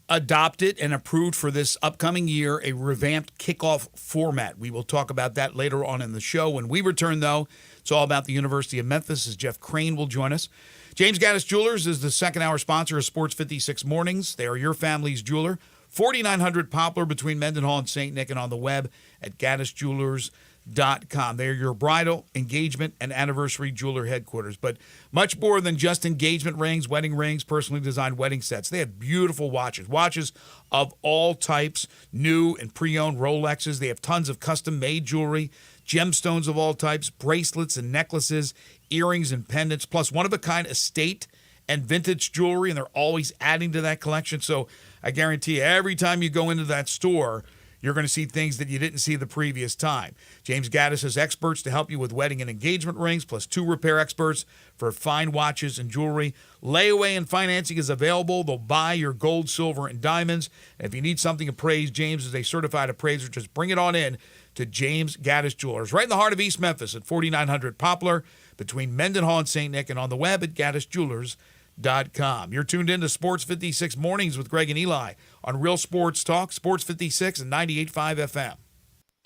adopted and approved for this upcoming year a revamped kickoff format. We will talk about that later on in the show. When we return, though, it's all about the University of Memphis, as Jeff Crane will join us. James Gaddis Jewelers is the second-hour sponsor of Sports 56 Mornings. They are your family's jeweler. 4900 Poplar between Mendenhall and St. Nick, and on the web at GaddisJewelers.com. They're your bridal, engagement, and anniversary jeweler headquarters. But much more than just engagement rings, wedding rings, personally designed wedding sets. They have beautiful watches of all types, new and pre-owned Rolexes. They have tons of custom-made jewelry, gemstones of all types, bracelets and necklaces, earrings and pendants, plus one-of-a-kind estate and vintage jewelry, and they're always adding to that collection. So I guarantee you, every time you go into that store, you're going to see things that you didn't see the previous time. James Gaddis has experts to help you with wedding and engagement rings, plus 2 repair experts for fine watches and jewelry. Layaway and financing is available. They'll buy your gold, silver, and diamonds. And if you need something appraised, James is a certified appraiser. Just bring it on in to James Gaddis Jewelers, right in the heart of East Memphis at 4900 Poplar, between Mendenhall and St. Nick, and on the web at GaddisJewelers.com. You're tuned in to Sports 56 Mornings with Greg and Eli on Real Sports Talk, Sports 56 and 98.5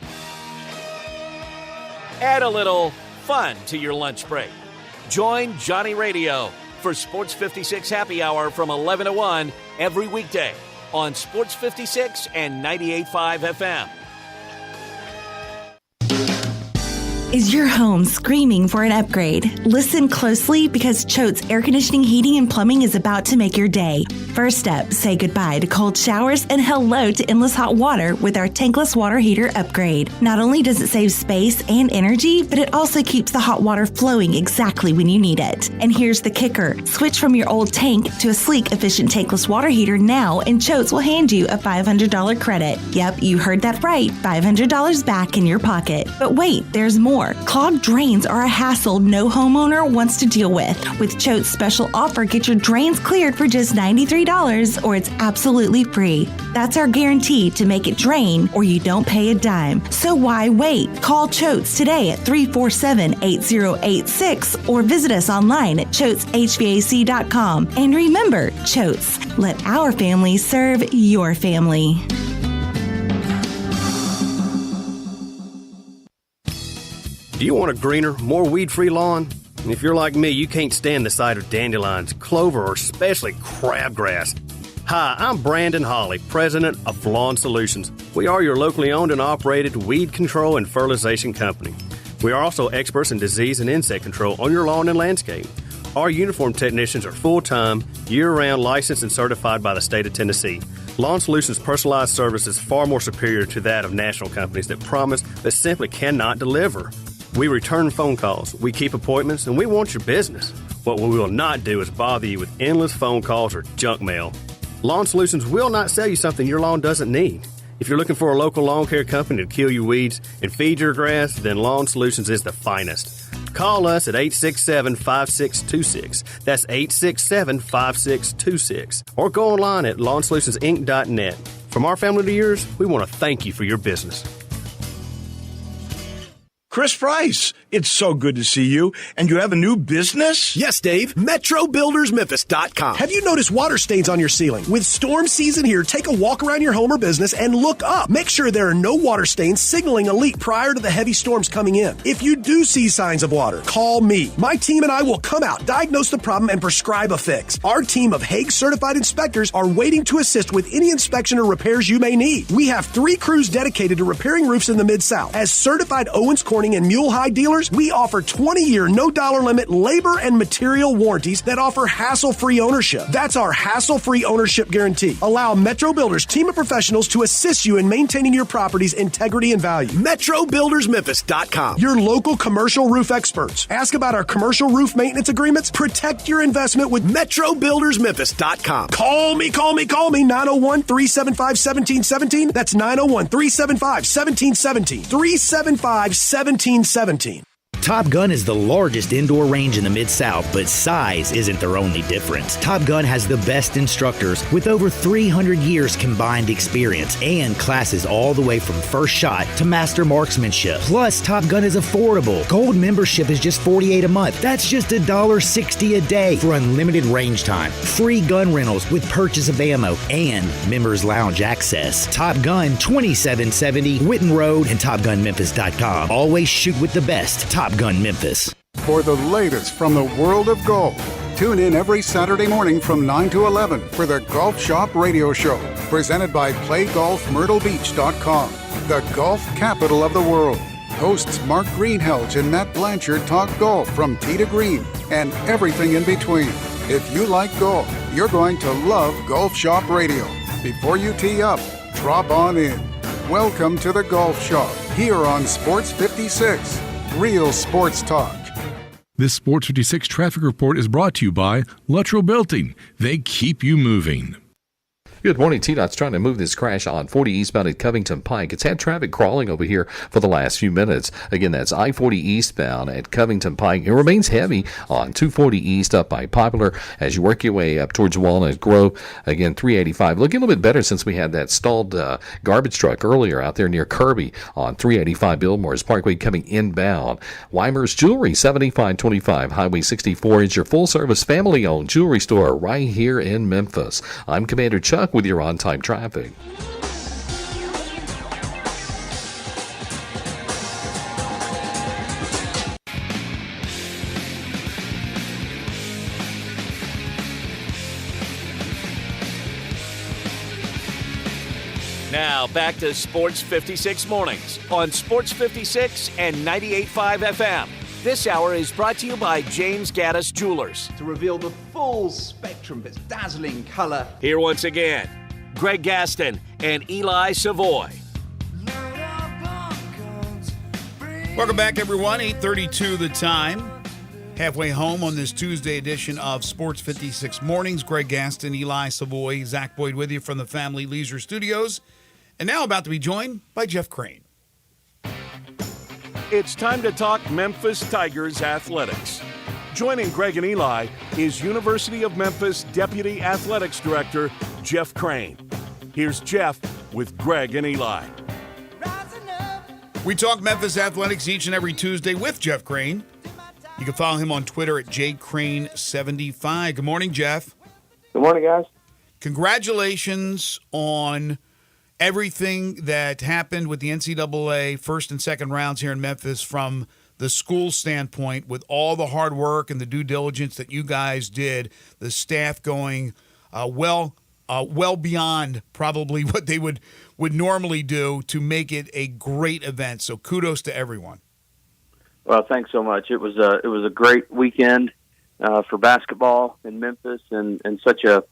FM. Add a little fun to your lunch break. Join Johnny Radio for Sports 56 Happy Hour from 11 to 1 every weekday on Sports 56 and 98.5 FM. Is your home screaming for an upgrade? Listen closely because Choate's Air Conditioning, Heating, and Plumbing is about to make your day. First up, say goodbye to cold showers and hello to endless hot water with our tankless water heater upgrade. Not only does it save space and energy, but it also keeps the hot water flowing exactly when you need it. And here's the kicker. Switch from your old tank to a sleek, efficient tankless water heater now, and Choate's will hand you a $500 credit. Yep, you heard that right. $500 back in your pocket. But wait, there's more. Clogged drains are a hassle no homeowner wants to deal with. With Choate's special offer, get your drains cleared for just $93 or it's absolutely free. That's our guarantee to make it drain or you don't pay a dime. So why wait? Call Choate's today at 347-8086 or visit us online at choateshvac.com. And remember, Choate's, let our family serve your family. Do you want a greener, more weed-free lawn? If you're like me, you can't stand the sight of dandelions, clover, or especially crabgrass. Hi, I'm Brandon Hawley, president of Lawn Solutions. We are your locally owned and operated weed control and fertilization company. We are also experts in disease and insect control on your lawn and landscape. Our uniformed technicians are full-time, year-round licensed and certified by the state of Tennessee. Lawn Solutions' personalized service is far more superior to that of national companies that promise but simply cannot deliver. We return phone calls, we keep appointments, and we want your business. What we will not do is bother you with endless phone calls or junk mail. Lawn Solutions will not sell you something your lawn doesn't need. If you're looking for a local lawn care company to kill your weeds and feed your grass, then Lawn Solutions is the finest. Call us at 867-5626. That's 867-5626. Or go online at lawnsolutionsinc.net. From our family to yours, we want to thank you for your business. Chris Price, it's so good to see you. And you have a new business? Yes, Dave. MetroBuildersMemphis.com. Have you noticed water stains on your ceiling? With storm season here, take a walk around your home or business and look up. Make sure there are no water stains signaling a leak prior to the heavy storms coming in. If you do see signs of water, call me. My team and I will come out, diagnose the problem, and prescribe a fix. Our team of Hague-certified inspectors are waiting to assist with any inspection or repairs you may need. We have 3 crews dedicated to repairing roofs in the Mid-South. As certified Owens Corning and Mule High dealers, we offer 20-year no-dollar limit labor and material warranties that offer hassle-free ownership. That's our hassle-free ownership guarantee. Allow Metro Builders team of professionals to assist you in maintaining your property's integrity and value. MetroBuildersMemphis.com. Your local commercial roof experts. Ask about our commercial roof maintenance agreements. Protect your investment with MetroBuildersMemphis.com. Call me, 901-375-1717. That's 901-375-1717. 375-1717. Top Gun is the largest indoor range in the Mid-South, but size isn't their only difference. Top Gun has the best instructors with over 300 years combined experience and classes all the way from first shot to master marksmanship. Plus, Top Gun is affordable. Gold membership is just $48 a month. That's just $1.60 a day for unlimited range time, free gun rentals with purchase of ammo, and members lounge access. Top Gun, 2770 Witten Road and TopGunMemphis.com. Always shoot with the best. Top Gun Memphis. For the latest from the world of golf, tune in every Saturday morning from 9 to 11 for the Golf Shop Radio Show, presented by PlayGolfMyrtleBeach.com, the golf capital of the world. Hosts Mark Greenhelge and Matt Blanchard talk golf from tee to green and everything in between. If you like golf, you're going to love Golf Shop Radio. Before you tee up, drop on in. Welcome to the Golf Shop here on Sports 56. Real sports talk. This Sports 56 traffic report is brought to you by Luttrell Belting. They keep you moving. Good morning. TDOT's trying to move this crash on 40 eastbound at Covington Pike. It's had traffic crawling over here for the last few minutes. Again, that's I-40 eastbound at Covington Pike. It remains heavy on 240 east up by Poplar as you work your way up towards Walnut Grove. Again, 385. Looking a little bit better since we had that stalled garbage truck earlier out there near Kirby on 385 Billmores Parkway coming inbound. Weimer's Jewelry, 7525 Highway 64 is your full-service family-owned jewelry store right here in Memphis. I'm Commander Chuck with your on-time traffic. Now back to Sports 56 Mornings on Sports 56 and 98.5 FM. This hour is brought to you by James Gaddis Jewelers. To reveal the full spectrum of its dazzling color. Here once again, Greg Gaston and Eli Savoy. Welcome back, everyone. 8:32 the time. Halfway home on this Tuesday edition of Sports 56 Mornings. Greg Gaston, Eli Savoy, Zach Boyd with you from the Family Leisure Studios. And now about to be joined by Jeff Crane. It's time to talk Memphis Tigers athletics. Joining Greg and Eli is University of Memphis Deputy Athletics Director Jeff Crane. Here's Jeff with Greg and Eli. We talk Memphis athletics each and every Tuesday with Jeff Crane. You can follow him on Twitter at jcrane75. Good morning, Jeff. Good morning, guys. Congratulations on everything that happened with the NCAA first and second rounds here in Memphis from the school standpoint, with all the hard work and the due diligence that you guys did, the staff going well beyond probably what they would normally do to make it a great event. So kudos to everyone. Well, thanks so much. It was a great weekend for basketball in Memphis, and such a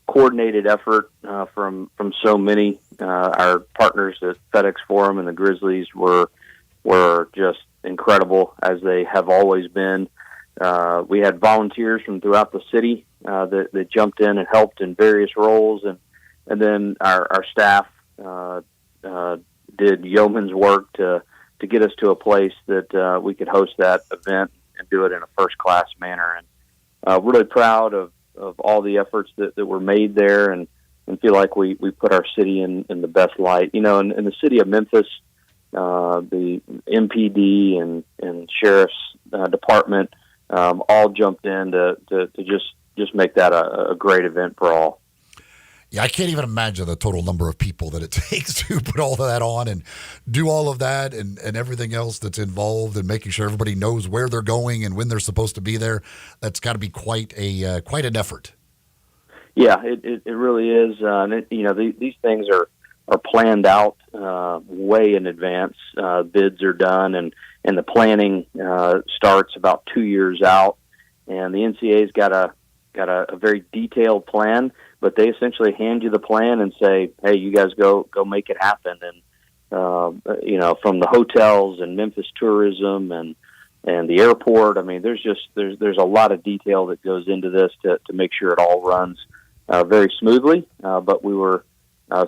coordinated effort from so many. Our partners at FedEx Forum and the Grizzlies were just incredible, as they have always been. We had volunteers from throughout the city that jumped in and helped in various roles, and then our staff did yeoman's work to get us to a place that we could host that event and do it in a first-class manner. And really proud of all the efforts that were made there, and feel like we put our city in the best light. You know, in the city of Memphis, the MPD and Sheriff's Department all jumped in to just make that a great event for all. Yeah, I can't even imagine the total number of people that it takes to put all of that on and do all of that and everything else that's involved, and making sure everybody knows where they're going and when they're supposed to be there. That's got to be quite an effort. Yeah, it really is. These things are planned out way in advance. Bids are done, and the planning starts about 2 years out. And the NCAA's got a very detailed plan, but they essentially hand you the plan and say, "Hey, you guys go make it happen." And from the hotels and Memphis tourism and the airport, I mean, there's a lot of detail that goes into this to make sure it all runs very smoothly. But we were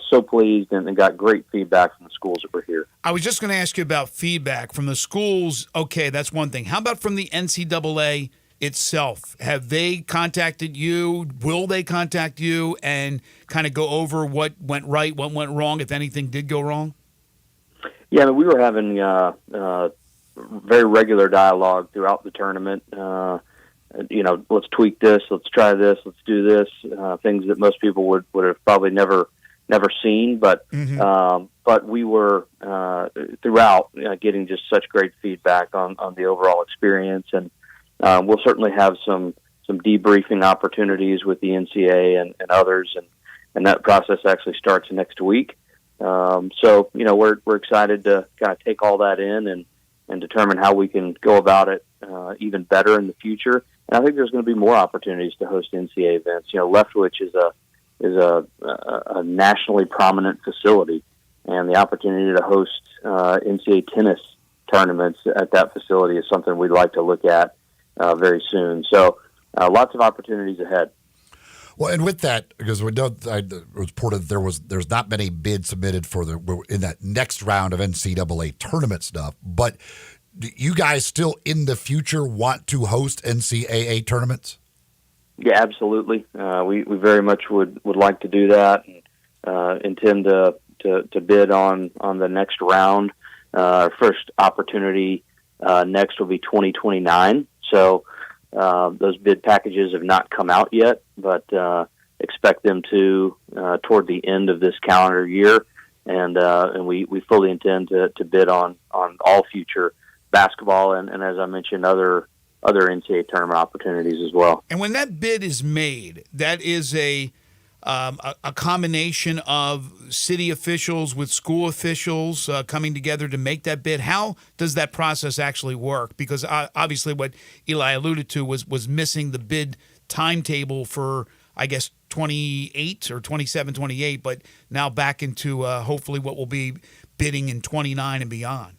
so pleased and got great feedback from the schools that were here. I was just going to ask you about feedback from the schools. Okay, that's one thing. How about from the NCAA itself? Have they contacted you? Will they contact you and kind of go over what went right, what went wrong, if anything did go wrong? Yeah, we were having very regular dialogue throughout the tournament. Let's tweak this, let's try this, let's do this. Things that most people would have probably never seen, but we were throughout getting just such great feedback on the overall experience, and we'll certainly have some debriefing opportunities with the NCAA and others, and that process actually starts next week. We're excited to kind of take all that in and determine how we can go about it even better in the future. And I think there's going to be more opportunities to host NCAA events. Leftwich is a nationally prominent facility, and the opportunity to host NCAA tennis tournaments at that facility is something we'd like to look at very soon. So lots of opportunities ahead. Well, and with that, because we know it was reported there's not many bids submitted in that next round of NCAA tournament stuff, but do you guys still in the future want to host NCAA tournaments? Yeah, absolutely. We very much would like to do that, and intend to bid on the next round. Our first opportunity next will be 2029. So those bid packages have not come out yet, but expect them to toward the end of this calendar year, and we fully intend to bid on all future basketball and as I mentioned, other NCAA tournament opportunities as well. And when that bid is made, that is a a combination of city officials with school officials coming together to make that bid? How does that process actually work? Because obviously what Eli alluded to was missing the bid timetable for, I guess, 28 or 27, 28, but now back into hopefully what will be bidding in 29 and beyond.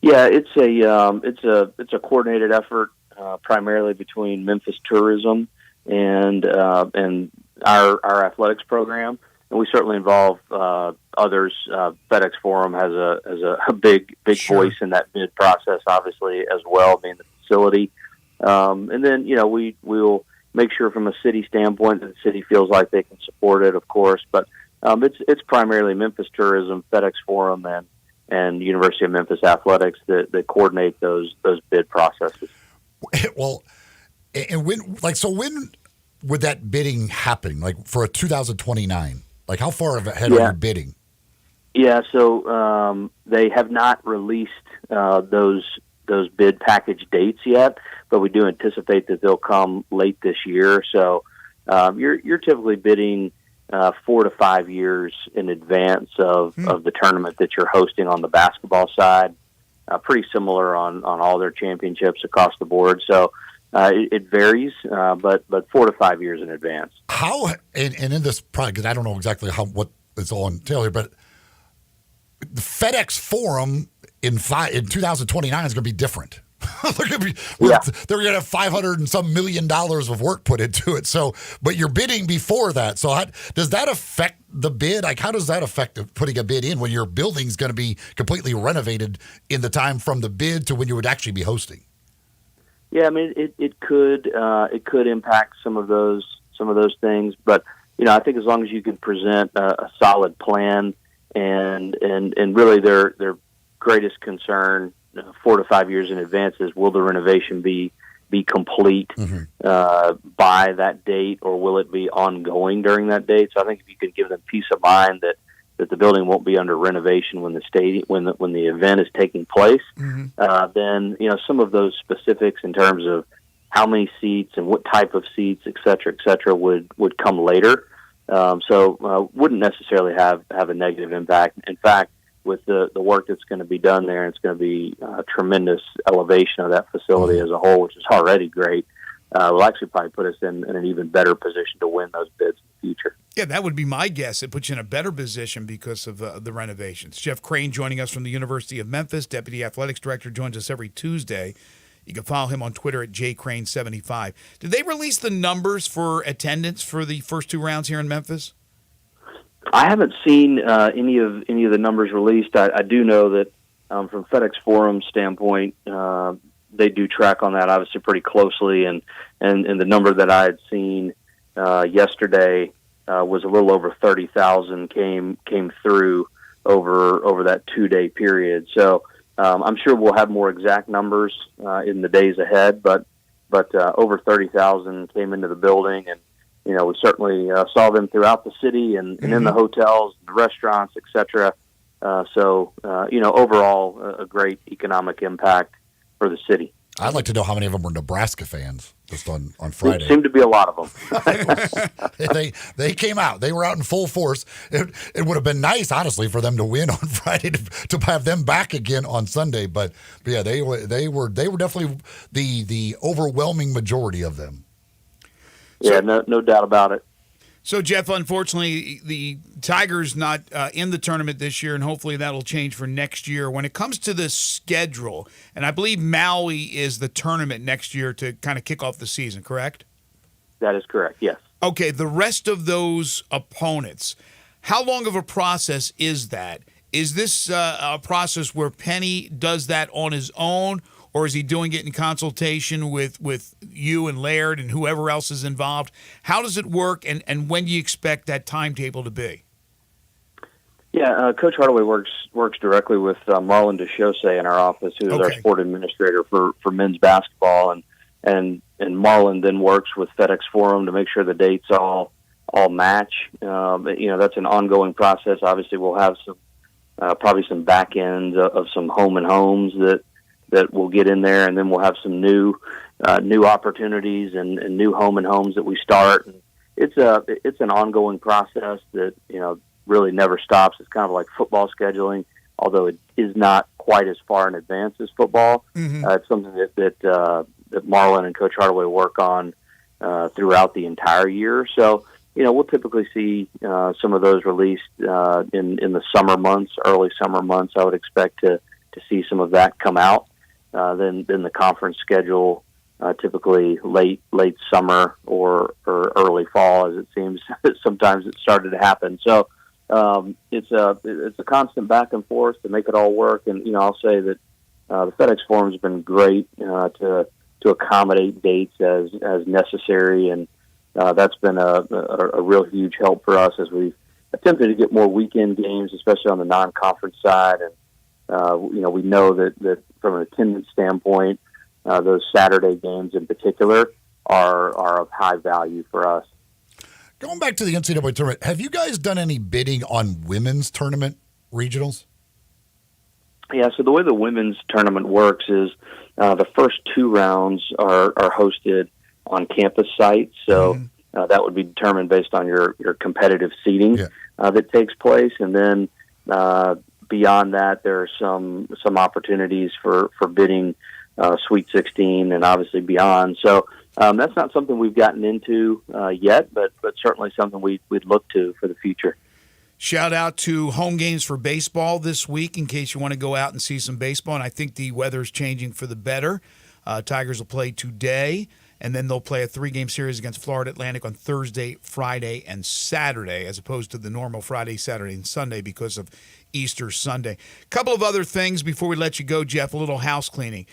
Yeah, it's a coordinated effort primarily between Memphis Tourism and our athletics program, and we certainly involve others. FedEx Forum has a big voice in that bid process, obviously, as well, being the facility. And then we'll make sure from a city standpoint that the city feels like they can support it, of course. But it's primarily Memphis Tourism, FedEx Forum, and University of Memphis Athletics that coordinate those bid processes. Well, and when would that bidding happen? Like for a 2029? Like how far ahead are you bidding? Yeah, so they have not released those bid package dates yet, but we do anticipate that they'll come late this year. So you're typically bidding 4 to 5 years in advance of the tournament that you're hosting on the basketball side. Pretty similar on all their championships across the board. So it varies, but 4 to 5 years in advance. How and in this project, because I don't know exactly what it's all entailed here, but the FedEx Forum in 2029 is going to be different. They're going to have $500 and some million of work put into it. So, but you're bidding before that. So, does that affect the bid? Like, how does that affect putting a bid in when your building's going to be completely renovated in the time from the bid to when you would actually be hosting? Yeah, I mean, it could impact some of those things, but I think as long as you can present a solid plan and really their greatest concern 4 to 5 years in advance is, will the renovation be complete by that date, or will it be ongoing during that date? So I think if you could give them peace of mind that the building won't be under renovation when the event is taking place, then some of those specifics in terms of how many seats and what type of seats, et cetera, would come later. So wouldn't necessarily have a negative impact. In fact, with the work that's going to be done there, it's going to be a tremendous elevation of that facility as a whole, which is already great. Will actually probably put us in an even better position to win those bids in the future. Yeah, that would be my guess. It puts you in a better position because of the renovations. Jeff Crane joining us from the University of Memphis, Deputy Athletics Director, joins us every Tuesday. You can follow him on Twitter at jcrane75. Did they release the numbers for attendance for the first 2 rounds here in Memphis? I haven't seen any of the numbers released. I do know that from FedEx Forum standpoint, they do track on that obviously pretty closely, and the number that I had seen yesterday was a little over 30,000 came through over that 2-day period. So I'm sure we'll have more exact numbers in the days ahead, but over 30,000 came into the building, and we certainly saw them throughout the city and in the hotels, the restaurants, et cetera. So overall, a great economic impact for the city. I'd like to know how many of them were Nebraska fans just on Friday. It seemed to be a lot of them. They came out. They were out in full force. It would have been nice, honestly, for them to win on Friday to have them back again on Sunday. But yeah, they were definitely the overwhelming majority of them. Yeah, no doubt about it. So, Jeff, unfortunately, the Tigers not in the tournament this year, and hopefully that'll change for next year. When it comes to the schedule, and I believe Maui is the tournament next year to kind of kick off the season, correct? That is correct, yes. Okay, the rest of those opponents, how long of a process is that? Is this a process where Penny does that on his own, or is he doing it in consultation with you and Laird and whoever else is involved? How does it work, and when do you expect that timetable to be? Yeah, Coach Hardaway works directly with Marlon DeChaussee in our office, who is our sport administrator for men's basketball, and Marlon then works with FedEx Forum to make sure the dates all match. That's an ongoing process. Obviously, we'll have some probably some back ends of some home and homes that we'll get in there, and then we'll have some new opportunities and new home and homes that we start. And it's an ongoing process that really never stops. It's kind of like football scheduling, although it is not quite as far in advance as football. It's something that Marlon and Coach Hardaway work on throughout the entire year. So, we'll typically see some of those released in the summer months, early summer months. I would expect to see some of that come out. Then the conference schedule, typically late summer or early fall, as it seems sometimes it started to happen. So it's a constant back and forth to make it all work. And I'll say that the FedEx Forum has been great to accommodate dates as necessary, and that's been a real huge help for us as we've attempted to get more weekend games, especially on the non-conference side. And we know that from an attendance standpoint, those Saturday games in particular are of high value for us. Going back to the NCAA tournament, have you guys done any bidding on women's tournament regionals? Yeah, so the way the women's tournament works is the first 2 rounds are hosted on campus sites. So that would be determined based on your competitive seating that takes place. And then beyond that, there are some opportunities for bidding Sweet 16 and obviously beyond. So that's not something we've gotten into yet, but certainly something we'd look to for the future. Shout out to home games for baseball this week in case you want to go out and see some baseball. And I think the weather's changing for the better. Tigers will play today, and then they'll play a 3-game series against Florida Atlantic on Thursday, Friday, and Saturday, as opposed to the normal Friday, Saturday, and Sunday because of Easter Sunday. A couple of other things before we let you go, Jeff, a little house cleaning.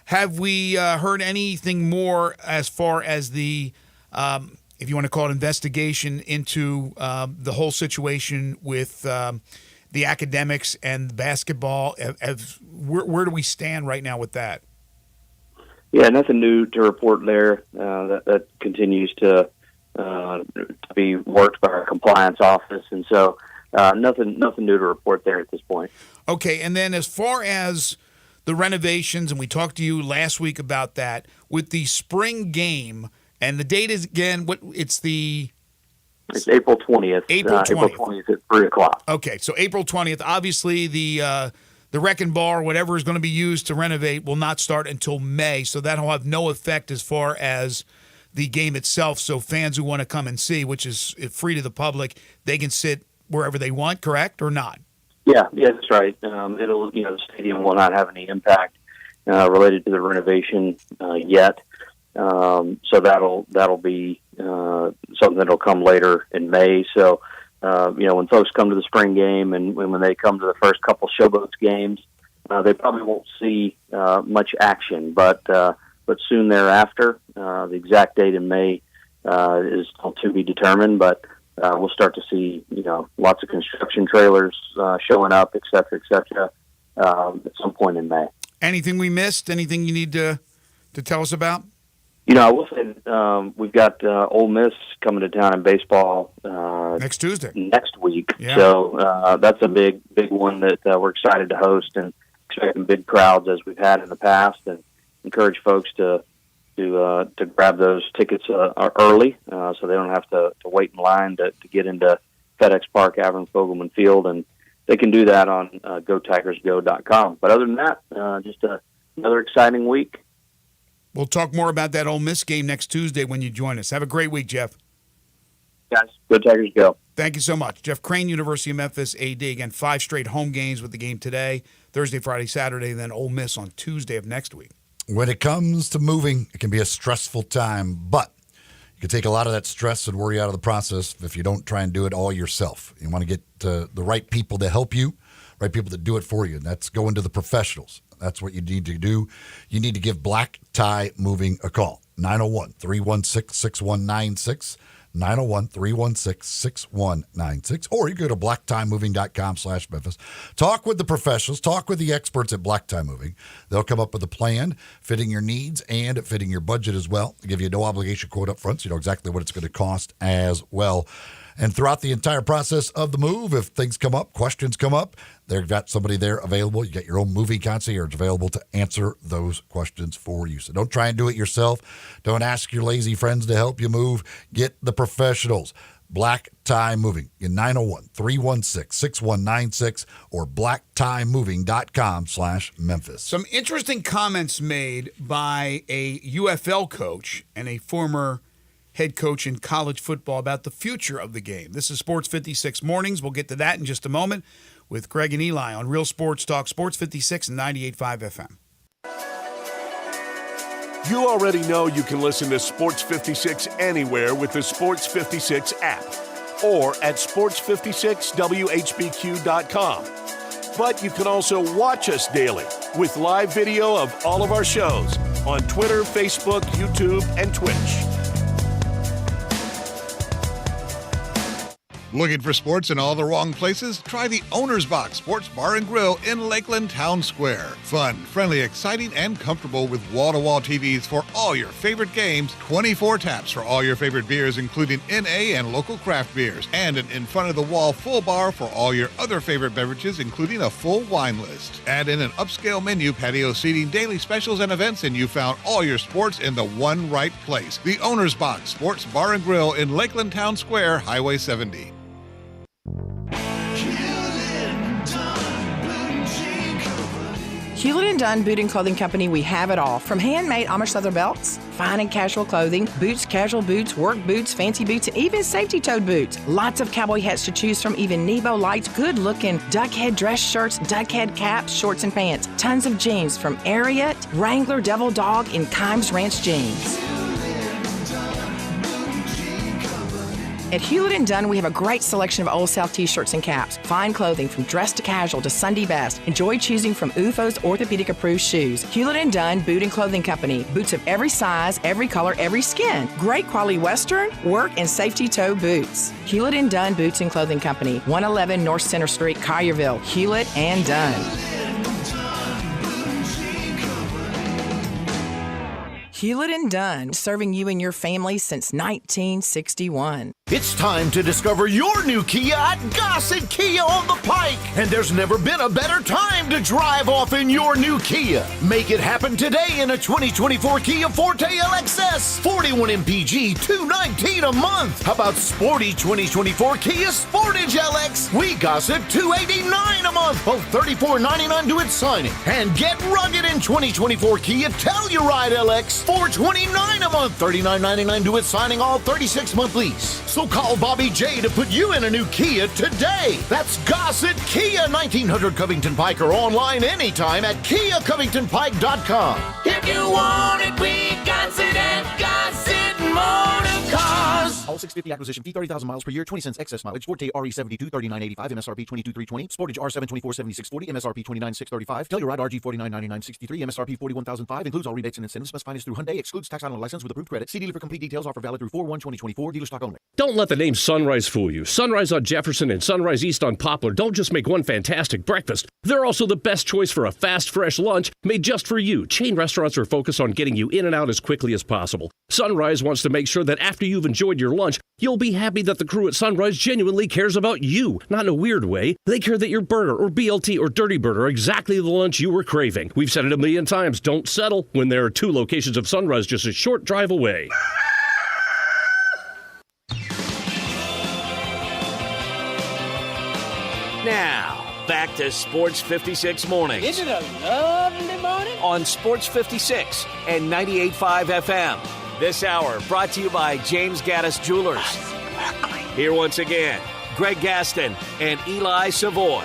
Have we heard anything more as far as the, if you want to call it, investigation into the whole situation with the academics and basketball? Where do we stand right now with that? Yeah, nothing new to report there. That continues to be worked by our compliance office, and so nothing new to report there at this point. Okay, and then as far as the renovations, and we talked to you last week about that, with the spring game, and the date is, again, it's April 20th. April 20th. April 20th at 3 o'clock. Okay, so April 20th. Obviously, the wrecking bar, whatever is going to be used to renovate, will not start until May, so that'll have no effect as far as the game itself. So fans who want to come and see, which is free to the public, they can sit wherever they want, correct, or not? Yeah, that's right. It'll, the stadium will not have any impact related to the renovation yet. So that'll be something that'll come later in May. So, when folks come to the spring game and when they come to the first couple Showboats games, they probably won't see much action. But soon thereafter, the exact date in May is still to be determined. But we'll start to see, lots of construction trailers showing up, et cetera, at some point in May. Anything we missed? Anything you need to tell us about? I will say that, we've got Ole Miss coming to town in baseball next Tuesday, next week. Yeah. So that's a big one that we're excited to host and expecting big crowds as we've had in the past, and encourage folks to grab those tickets early so they don't have to wait in line to get into FedEx Park, Avern Fogelman Field, and they can do that on GoTigersGo.com. But other than that, just another exciting week. We'll talk more about that Ole Miss game next Tuesday when you join us. Have a great week, Jeff. Guys, go Tigers, go. Thank you so much. Jeff Crane, University of Memphis AD. Again, 5 straight home games with the game today, Thursday, Friday, Saturday, and then Ole Miss on Tuesday of next week. When it comes to moving, it can be a stressful time, but you can take a lot of that stress and worry out of the process if you don't try and do it all yourself. You want to get the right people to help you, right people that do it for you, and that's going to the professionals. That's what you need to do. You need to give Black Tie Moving a call. 901-316-6196. 901-316-6196. Or you go to blacktiemoving.com/Memphis. Talk with the professionals. Talk with the experts at Black Tie Moving. They'll come up with a plan fitting your needs and fitting your budget as well. They'll give you a no-obligation quote up front so you know exactly what it's going to cost as well. And throughout the entire process of the move, if things come up, questions come up, they've got somebody there available. You got your own moving concierge available to answer those questions for you. So don't try and do it yourself. Don't ask your lazy friends to help you move. Get the professionals. Black Tie Moving in 901-316-6196 or blacktiemoving.com/Memphis. Some interesting comments made by a UFL coach and a former head coach in college football about the future of the game. This is Sports 56 Mornings. We'll get to that in just a moment with Greg and Eli on Real Sports Talk, Sports 56 and 98.5 FM. You already know you can listen to Sports 56 anywhere with the Sports 56 app or at sports56whbq.com. But you can also watch us daily with live video of all of our shows on Twitter, Facebook, YouTube, and Twitch. Looking for sports in all the wrong places? Try the Owner's Box Sports Bar and Grill in Lakeland Town Square. Fun, friendly, exciting, and comfortable with wall-to-wall TVs for all your favorite games, 24 taps for all your favorite beers, including NA and local craft beers, and an in-front-of-the-wall full bar for all your other favorite beverages, including a full wine list. Add in an upscale menu, patio seating, daily specials, and events, and you found all your sports in the one right place. The Owner's Box Sports Bar and Grill in Lakeland Town Square, Highway 70. Hewlett & Dunn Boot and Clothing Company, we have it all. From handmade Amish leather belts, fine and casual clothing, boots, casual boots, work boots, fancy boots, and even safety-toed boots. Lots of cowboy hats to choose from, even Nebo lights, good-looking duck head dress shirts, duck head caps, shorts, and pants. Tons of jeans from Ariat, Wrangler, Devil Dog, and Kimes Ranch jeans. At Hewlett & Dunn, we have a great selection of Old South t-shirts and caps. Fine clothing from dress to casual to Sunday best. Enjoy choosing from UFO's orthopedic-approved shoes. Hewlett & Dunn Boot and Clothing Company. Boots of every size, every color, every skin. Great quality Western, work, and safety toe boots. Hewlett & Dunn Boots and Clothing Company. 111 North Center Street, Collierville. Hewlett & Dunn. Hewlett & Dunn, serving you and your family since 1961. It's time to discover your new Kia at Gossett Kia on the Pike. And there's never been a better time to drive off in your new Kia. Make it happen today in a 2024 Kia Forte LXS. 41 MPG, $219 a month. How about sporty 2024 Kia Sportage LX? We gossip $289 a month, both $34.99 to its signing. And get rugged in 2024 Kia Telluride LX. $429 a month, $39.99 to its signing, all 36-month lease. So call Bobby J to put you in a new Kia today. That's Gossett Kia, 1900 Covington Pike, or online anytime at KiaCovingtonPike.com. If you want it, we got it at Gossett Motor Cars. All 650 acquisition fee, 30,000 miles per year, 20 cents excess mileage. Forte RE72, $39.85, MSRP $22,320. Sportage R7, $24,7640, MSRP $29,635. Telluride RG $49,9963, MSRP $41,005. Includes all rebates and incentives. Must finance through Hyundai. Excludes tax on a license with approved credit. See dealer for complete details. Offer valid through 4/1/2024. Dealer stock only. Don't let the name Sunrise fool you. Sunrise on Jefferson and Sunrise East on Poplar don't just make one fantastic breakfast. They're also the best choice for a fast, fresh lunch made just for you. Chain restaurants are focused on getting you in and out as quickly as possible. Sunrise wants to make sure that after you've enjoyed your lunch, you'll be happy that the crew at Sunrise genuinely cares about you. Not in a weird way. They care that your burger or BLT or Dirty Bird are exactly the lunch you were craving. We've said it a million times. Don't settle when there are 2 locations of Sunrise just a short drive away. Now, back to Sports 56 Mornings. Isn't it a lovely morning? On Sports 56 and 98.5 FM. This hour brought to you by James Gaddis Jewelers. Here once again, Greg Gaston and Eli Savoy.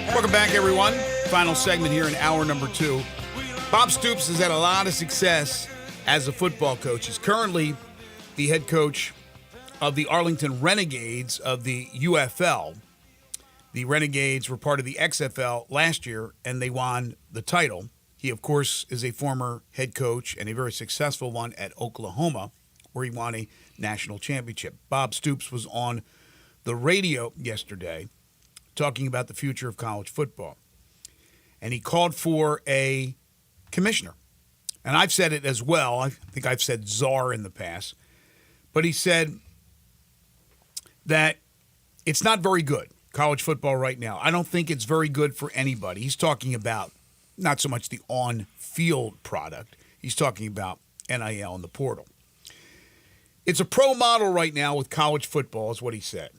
Welcome back, everyone. Final segment here in hour number 2. Bob Stoops has had a lot of success as a football coach. He's currently the head coach of the Arlington Renegades of the UFL. The Renegades were part of the XFL last year, and they won the title. He, of course, is a former head coach and a very successful one at Oklahoma, where he won a national championship. Bob Stoops was on the radio yesterday talking about the future of college football. And he called for a commissioner. And I've said it as well. I think I've said czar in the past. But he said that it's not very good, college football right now. I don't think it's very good for anybody. He's talking about not so much the on-field product. He's talking about NIL and the portal. It's a pro model right now with college football, is what he said.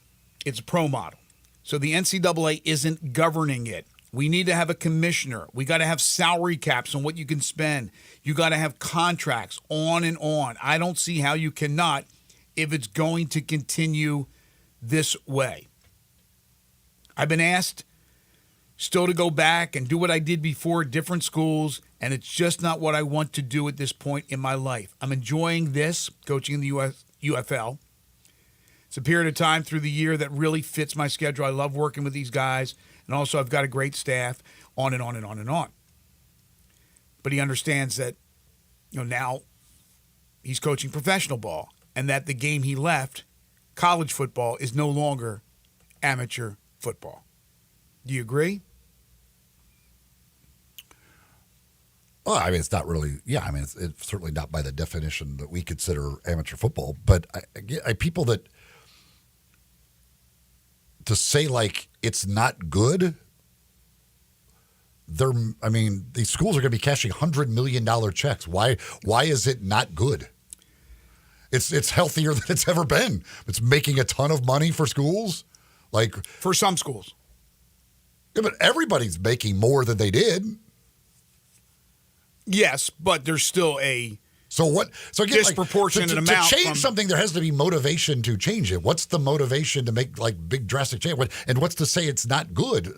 It's a pro model. So the NCAA isn't governing it. We need to have a commissioner. We got to have salary caps on what you can spend. You got to have contracts, on and on. I don't see how you cannot if it's going to continue this way. I've been asked still to go back and do what I did before at different schools, and it's just not what I want to do at this point in my life. I'm enjoying this, coaching in the UFL. It's a period of time through the year that really fits my schedule. I love working with these guys, and also I've got a great staff, on and on and on and on. But he understands that, now he's coaching professional ball, and that the game he left, college football, is no longer amateur football. Do you agree? Well, I mean, it's not really, it's certainly not by the definition that we consider amateur football. But people that, to say like it's not good, these schools are going to be cashing $100 million checks. Why is it not good? It's healthier than it's ever been. It's making a ton of money for schools. Like for some schools. Yeah, but everybody's making more than they did. Yes, but there's still a disproportionate amount. To change something, there has to be motivation to change it. What's the motivation to make big drastic change? And what's to say it's not good?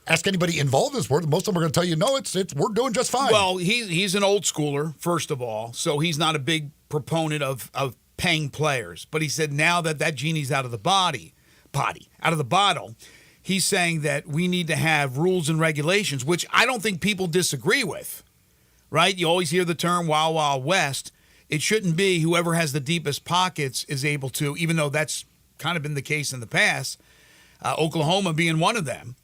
Ask anybody involved in sport. Most of them are going to tell you, no, it's we're doing just fine. Well, he's an old schooler, first of all, so he's not a big proponent of paying players. But he said now that genie's out of the out of the bottle, he's saying that we need to have rules and regulations, which I don't think people disagree with, right? You always hear the term Wild Wild West. It shouldn't be whoever has the deepest pockets is able to, even though that's kind of been the case in the past, Oklahoma being one of them.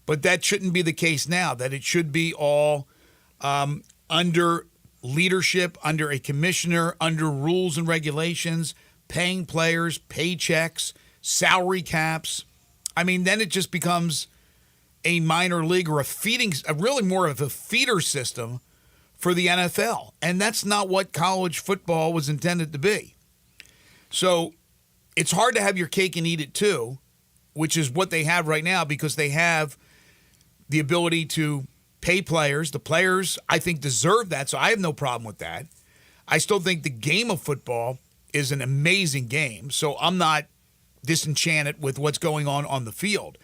But that shouldn't be the case now, that it should be all under leadership, under a commissioner, under rules and regulations, paying players, paychecks, salary caps. I mean, then it just becomes a minor league or really more of a feeder system for the NFL. And that's not what college football was intended to be. So it's hard to have your cake and eat it too, which is what they have right now, because they have the ability to pay players. The players, I think, deserve that, so I have no problem with that. I still think the game of football is an amazing game, so I'm not disenchanted with what's going on the field.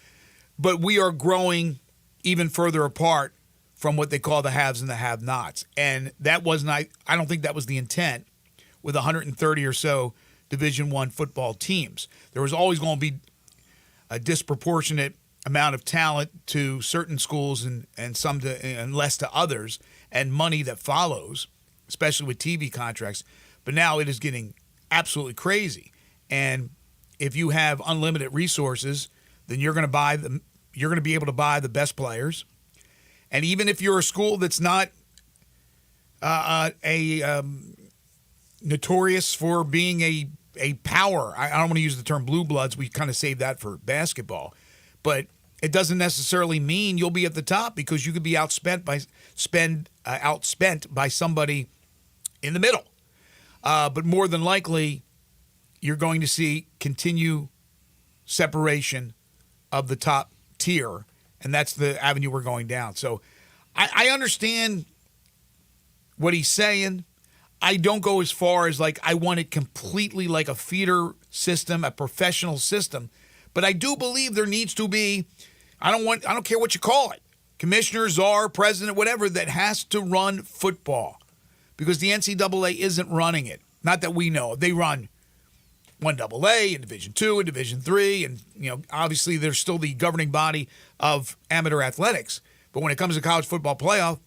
But we are growing even further apart from what they call the haves and the have-nots. And that wasn't, I don't think that was the intent with 130 or so Division I football teams. There was always going to be a disproportionate amount of talent to certain schools and some and less to others, and money that follows, especially with TV contracts. But now it is getting absolutely crazy. And if you have unlimited resources, then you're going to be able to buy the best players. And even if you're a school that's not notorious for being a power, I don't want to use the term blue bloods. We kind of save that for basketball. But it doesn't necessarily mean you'll be at the top, because you could be outspent by somebody in the middle. But more than likely, you're going to see continued separation of the top tier, and that's the avenue we're going down. So I understand what he's saying. I don't go as far as I want it completely like a feeder system, a professional system. But I do believe there needs to be, I don't care what you call it, commissioner, czar, president, whatever, that has to run football, because the NCAA isn't running it. Not that we know. They run 1AA and Division II and Division III, and obviously they're still the governing body of amateur athletics. But when it comes to college football playoff,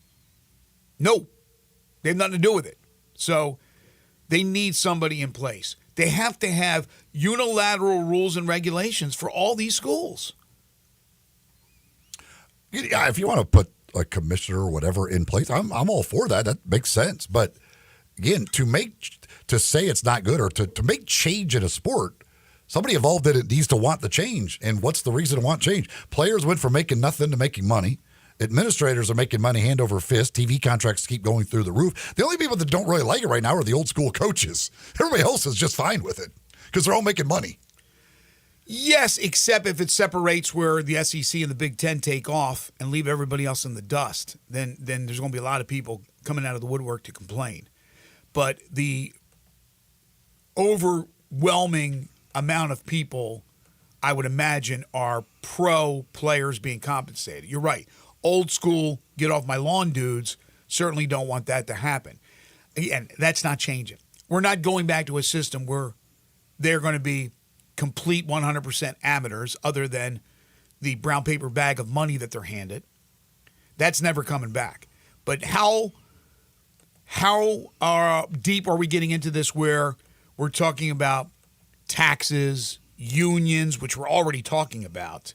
no, they have nothing to do with it. So they need somebody in place. They have to have unilateral rules and regulations for all these schools. Yeah, if you want to put a commissioner or whatever in place. I'm all for that. That makes sense. But again, to say it's not good or to make change in a sport, somebody involved in it needs to want the change. And what's the reason to want change? Players went from making nothing to making money. Administrators are making money hand over fist. TV contracts keep going through the roof. The only people that don't really like it right now are the old school coaches. Everybody else is just fine with it because they're all making money. Yes, except if it separates where the SEC and the Big Ten take off and leave everybody else in the dust, then there's going to be a lot of people coming out of the woodwork to complain. But the overwhelming amount of people, I would imagine, are pro players being compensated. You're right. Old school, get off my lawn dudes certainly don't want that to happen. And that's not changing. We're not going back to a system where they're going to be complete 100% amateurs other than the brown paper bag of money that they're handed. That's never coming back. But how deep are we getting into this where we're talking about taxes, unions, which we're already talking about,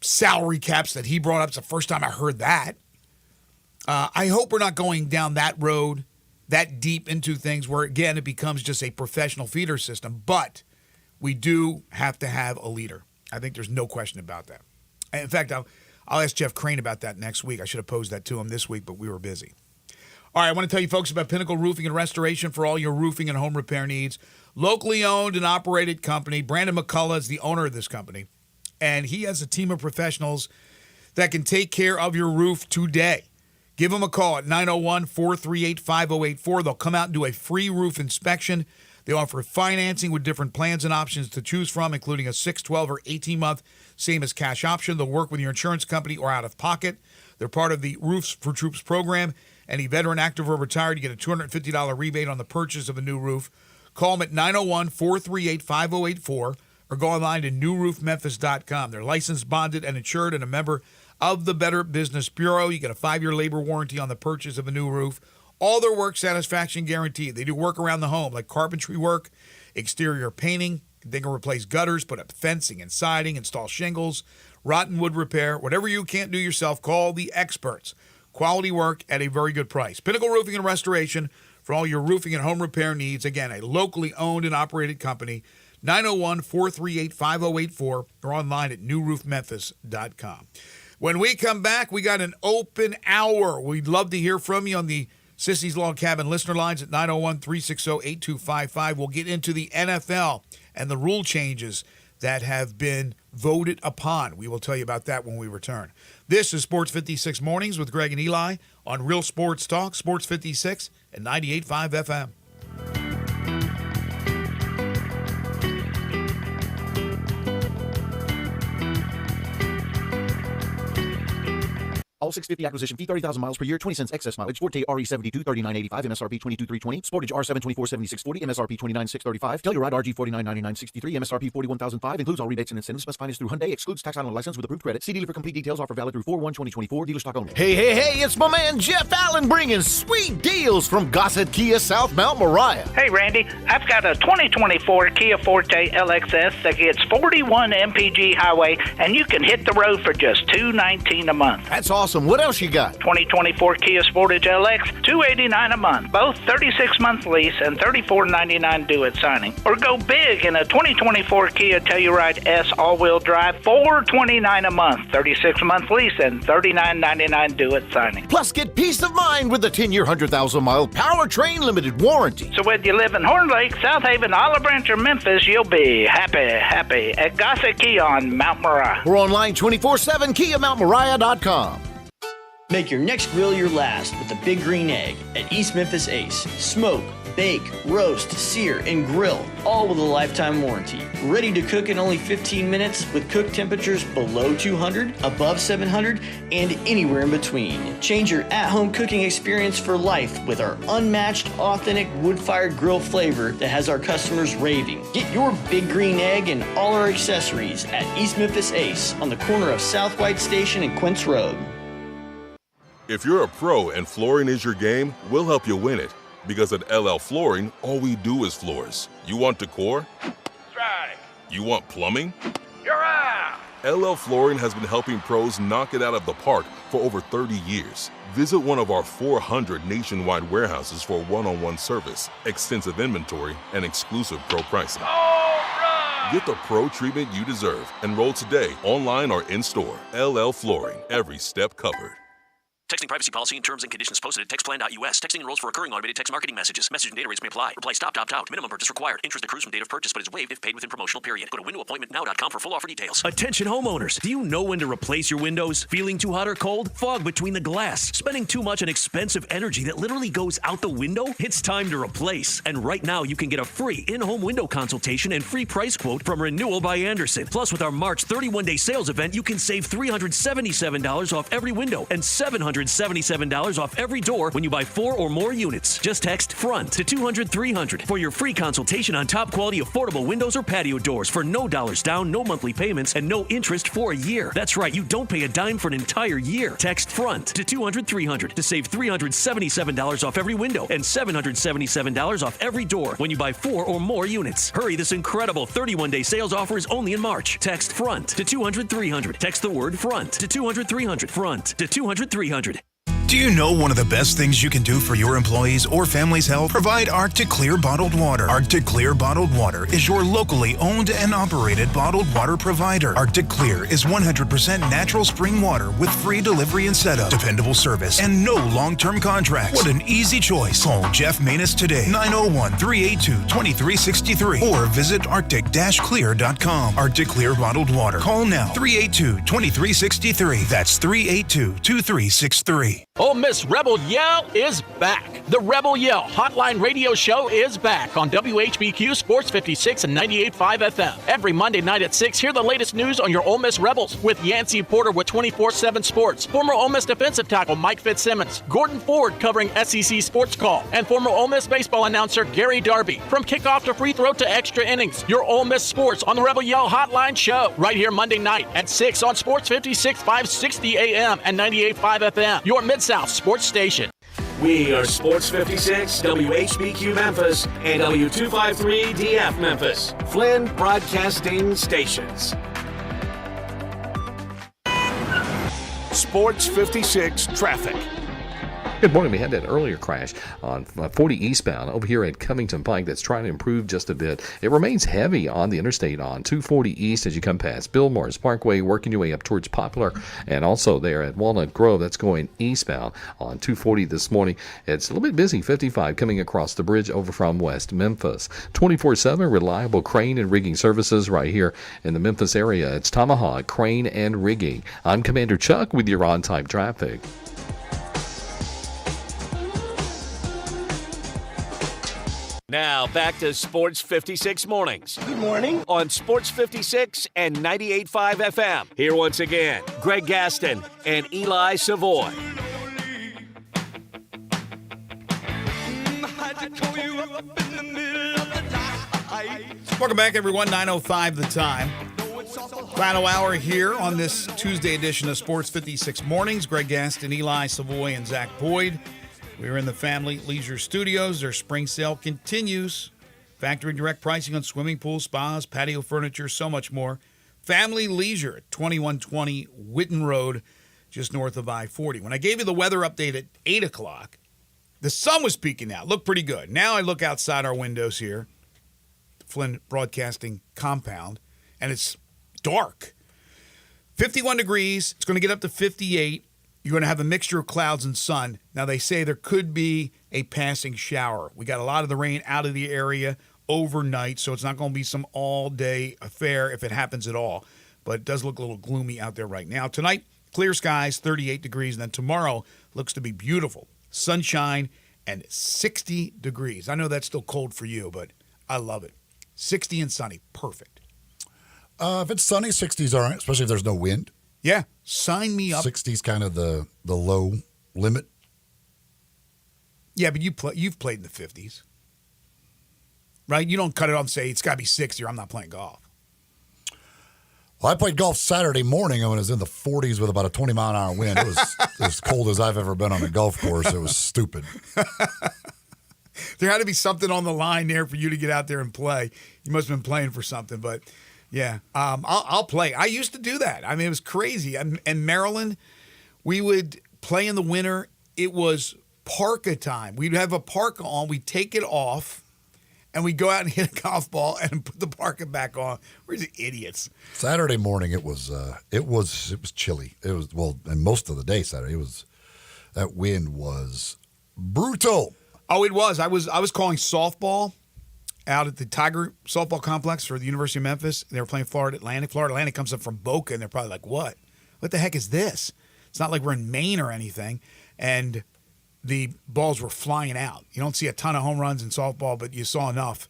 salary caps that he brought up? It's the first time I heard that. I hope we're not going down that road that deep into things where, again, it becomes just a professional feeder system. But we do have to have a leader. I think there's no question about that. In fact, I'll ask Jeff Crane about that next week. I should have posed that to him this week, but we were busy. All right, I want to tell you folks about Pinnacle Roofing and Restoration for all your roofing and home repair needs. Locally owned and operated company. Brandon McCullough is the owner of this company. And he has a team of professionals that can take care of your roof today. Give them a call at 901-438-5084. They'll come out and do a free roof inspection. They offer financing with different plans and options to choose from, including a 6, 12, or 18-month, same as cash option. They'll work with your insurance company or out of pocket. They're part of the Roofs for Troops program. Any veteran, active, or retired, you get a $250 rebate on the purchase of a new roof. Call them at 901-438-5084. Or go online to newroofmemphis.com. They're licensed, bonded, and insured, and a member of the Better Business Bureau. You get a 5-year labor warranty on the purchase of a new roof. All their work satisfaction guaranteed. They do work around the home, like carpentry work, exterior painting. They can replace gutters, put up fencing and siding, install shingles, rotten wood repair. Whatever you can't do yourself, call the experts. Quality work at a very good price. Pinnacle Roofing and Restoration for all your roofing and home repair needs. Again, a locally owned and operated company. 901-438-5084 or online at newroofmemphis.com. When we come back, we got an open hour. We'd love to hear from you on the Sissy's Log Cabin listener lines at 901-360-8255. We'll get into the NFL and the rule changes that have been voted upon. We will tell you about that when we return. This is Sports 56 Mornings with Greg and Eli on Real Sports Talk, Sports 56 and 98.5 FM. All 650 acquisition fee, 30,000 miles per year, 20 cents excess mileage. Forte RE72, 39.85, MSRP 22,320. Sportage R724, 7640, MSRP 29,635. Telluride RG 49.9963, MSRP 41,005. Includes all rebates and incentives. Must finance through Hyundai. Excludes tax on license with approved credit. See dealer for complete details. Offer valid through 4/1/2024. Dealer stock only. Hey, it's my man Jeff Allen bringing sweet deals from Gossett Kia South Mount Moriah. Hey, Randy, I've got a 2024 Kia Forte LXS that gets 41 mpg highway, and you can hit the road for just $219 a month. That's awesome. What else you got? 2024 Kia Sportage LX, $289 a month. Both 36-month lease and $34.99 due at signing. Or go big in a 2024 Kia Telluride S all-wheel drive, $429 a month. 36-month lease and $39.99 due at signing. Plus, get peace of mind with the 10-year, 100,000-mile powertrain limited warranty. So whether you live in Horn Lake, South Haven, Olive Branch, or Memphis, you'll be happy at Gossett Kia on Mount Moriah. We're online 24/7, KiaMountMoriah.com. Make your next grill your last with the Big Green Egg at East Memphis Ace. Smoke, bake, roast, sear, and grill, all with a lifetime warranty. Ready to cook in only 15 minutes with cook temperatures below 200, above 700, and anywhere in between. Change your at-home cooking experience for life with our unmatched, authentic wood-fired grill flavor that has our customers raving. Get your Big Green Egg and all our accessories at East Memphis Ace on the corner of South White Station and Quince Road. If you're a pro and flooring is your game, we'll help you win it. Because at LL Flooring, all we do is floors. You want decor? Strike. You want plumbing? You're out. LL Flooring has been helping pros knock it out of the park for over 30 years. Visit one of our 400 nationwide warehouses for one-on-one service, extensive inventory, and exclusive pro pricing. Get the pro treatment you deserve. Enroll today, online or in-store. LL Flooring, every step covered. Texting privacy policy and terms and conditions posted at textplan.us. Texting enrolls for recurring automated text marketing messages. Message and data rates may apply. Reply stop, opt out. Minimum purchase required. Interest accrues from date of purchase but is waived if paid within promotional period. Go to windowappointmentnow.com for full offer details. Attention homeowners. Do you know when to replace your windows? Feeling too hot or cold? Fog between the glass? Spending too much on expensive energy that literally goes out the window? It's time to replace. And right now you can get a free in-home window consultation and free price quote from Renewal by Andersen. Plus with our March 31-day sales event, you can save $377 off every window and $777 off every door when you buy 4 or more units. Just text FRONT to 200-300 for your free consultation on top quality affordable windows or patio doors for no dollars down, no monthly payments, and no interest for a year. That's right, you don't pay a dime for an entire year. Text FRONT to 200-300 to save $377 off every window and $777 off every door when you buy 4 or more units. Hurry, this incredible 31-day sales offer is only in March. Text FRONT to 200-300. Text the word FRONT to 200-300. FRONT to 200-300. Do you know one of the best things you can do for your employees or family's health? Provide Arctic Clear bottled water. Arctic Clear bottled water is your locally owned and operated bottled water provider. Arctic Clear is 100% natural spring water with free delivery and setup, dependable service, and no long-term contracts. What an easy choice. Call Jeff Manus today, 901-382-2363, or visit arctic-clear.com. Arctic Clear bottled water. Call now, 382-2363. That's 382-2363. Ole Miss Rebel Yell is back. The Rebel Yell Hotline Radio Show is back on WHBQ Sports 56 and 98.5 FM. Every Monday night at 6, hear the latest news on your Ole Miss Rebels with Yancey Porter with 24/7 Sports, former Ole Miss defensive tackle Mike Fitzsimmons, Gordon Ford covering SEC Sports Call, and former Ole Miss baseball announcer Gary Darby. From kickoff to free throw to extra innings, your Ole Miss sports on the Rebel Yell Hotline Show right here Monday night at 6 on Sports 56, 560 AM and 98.5 FM. Your Mid-South Sports Station. We are Sports 56, WHBQ Memphis, and W253 DF Memphis. Flynn Broadcasting Stations. Sports 56 traffic. Good morning. We had that earlier crash on 40 eastbound over here at Covington Pike that's trying to improve just a bit. It remains heavy on the interstate on 240 east as you come past Bill Morris Parkway, working your way up towards Poplar, and also there at Walnut Grove. That's going eastbound on 240 this morning. It's a little bit busy, 55 coming across the bridge over from West Memphis. 24/7 reliable crane and rigging services right here in the Memphis area. It's Tomahawk Crane and Rigging. I'm Commander Chuck with your on-time traffic. Now, back to Sports 56 Mornings. Good morning. On Sports 56 and 98.5 FM. Here once again, Greg Gaston and Eli Savoy. Welcome back, everyone. 9:05 the time. Final hour here on this Tuesday edition of Sports 56 Mornings. Greg Gaston, Eli Savoy, and Zach Boyd. We're in the Family Leisure Studios. Their spring sale continues. Factory direct pricing on swimming pools, spas, patio furniture, so much more. Family Leisure at 2120 Whitten Road, just north of I-40. When I gave you the weather update at 8 o'clock, the sun was peeking out. Looked pretty good. Now I look outside our windows here, the Flynn Broadcasting compound, and it's dark. 51 degrees. It's going to get up to 58. You're going to have a mixture of clouds and sun. Now, they say there could be a passing shower. We got a lot of the rain out of the area overnight, so it's not going to be some all-day affair if it happens at all. But it does look a little gloomy out there right now. Tonight, clear skies, 38 degrees. And then tomorrow looks to be beautiful. Sunshine and 60 degrees. I know that's still cold for you, but I love it. 60 and sunny. Perfect. If it's sunny, 60's all right, especially if there's no wind. Yeah, sign me up. 60's kind of the low limit. Yeah, but you've played in the 50s, right? You don't cut it off and say it's got to be 60 or I'm not playing golf. Well, I played golf Saturday morning and when it was in the 40s with about a 20-mile-an-hour wind. It was as cold as I've ever been on a golf course. It was stupid. There had to be something on the line there for you to get out there and play. You must have been playing for something, but Yeah, I'll play. I used to do that. I mean, it was crazy. In Maryland, we would play in the winter. It was parka time. We'd have a parka on. We'd take it off, and we'd go out and hit a golf ball and put the parka back on. We're just idiots. Saturday morning, it was chilly. It was, and most of the day Saturday, that wind was brutal. Oh, it was. I was calling softball out at the Tiger softball complex for the University of Memphis. They were playing Florida Atlantic. Florida Atlantic comes up from Boca, and they're probably like, what? What the heck is this? It's not like we're in Maine or anything. And the balls were flying out. You don't see a ton of home runs in softball, but you saw enough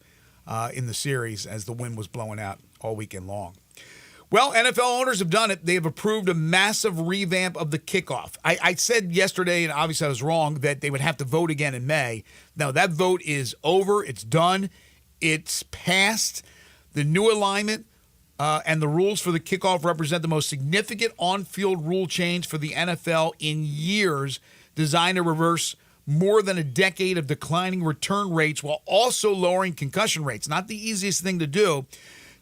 in the series as the wind was blowing out all weekend long. Well, NFL owners have done it. They have approved a massive revamp of the kickoff. I said yesterday, and obviously I was wrong, that they would have to vote again in May. Now, that vote is over. It's done. It's passed. The new alignment and the rules for the kickoff represent the most significant on-field rule change for the NFL in years, designed to reverse more than a decade of declining return rates while also lowering concussion rates. Not the easiest thing to do,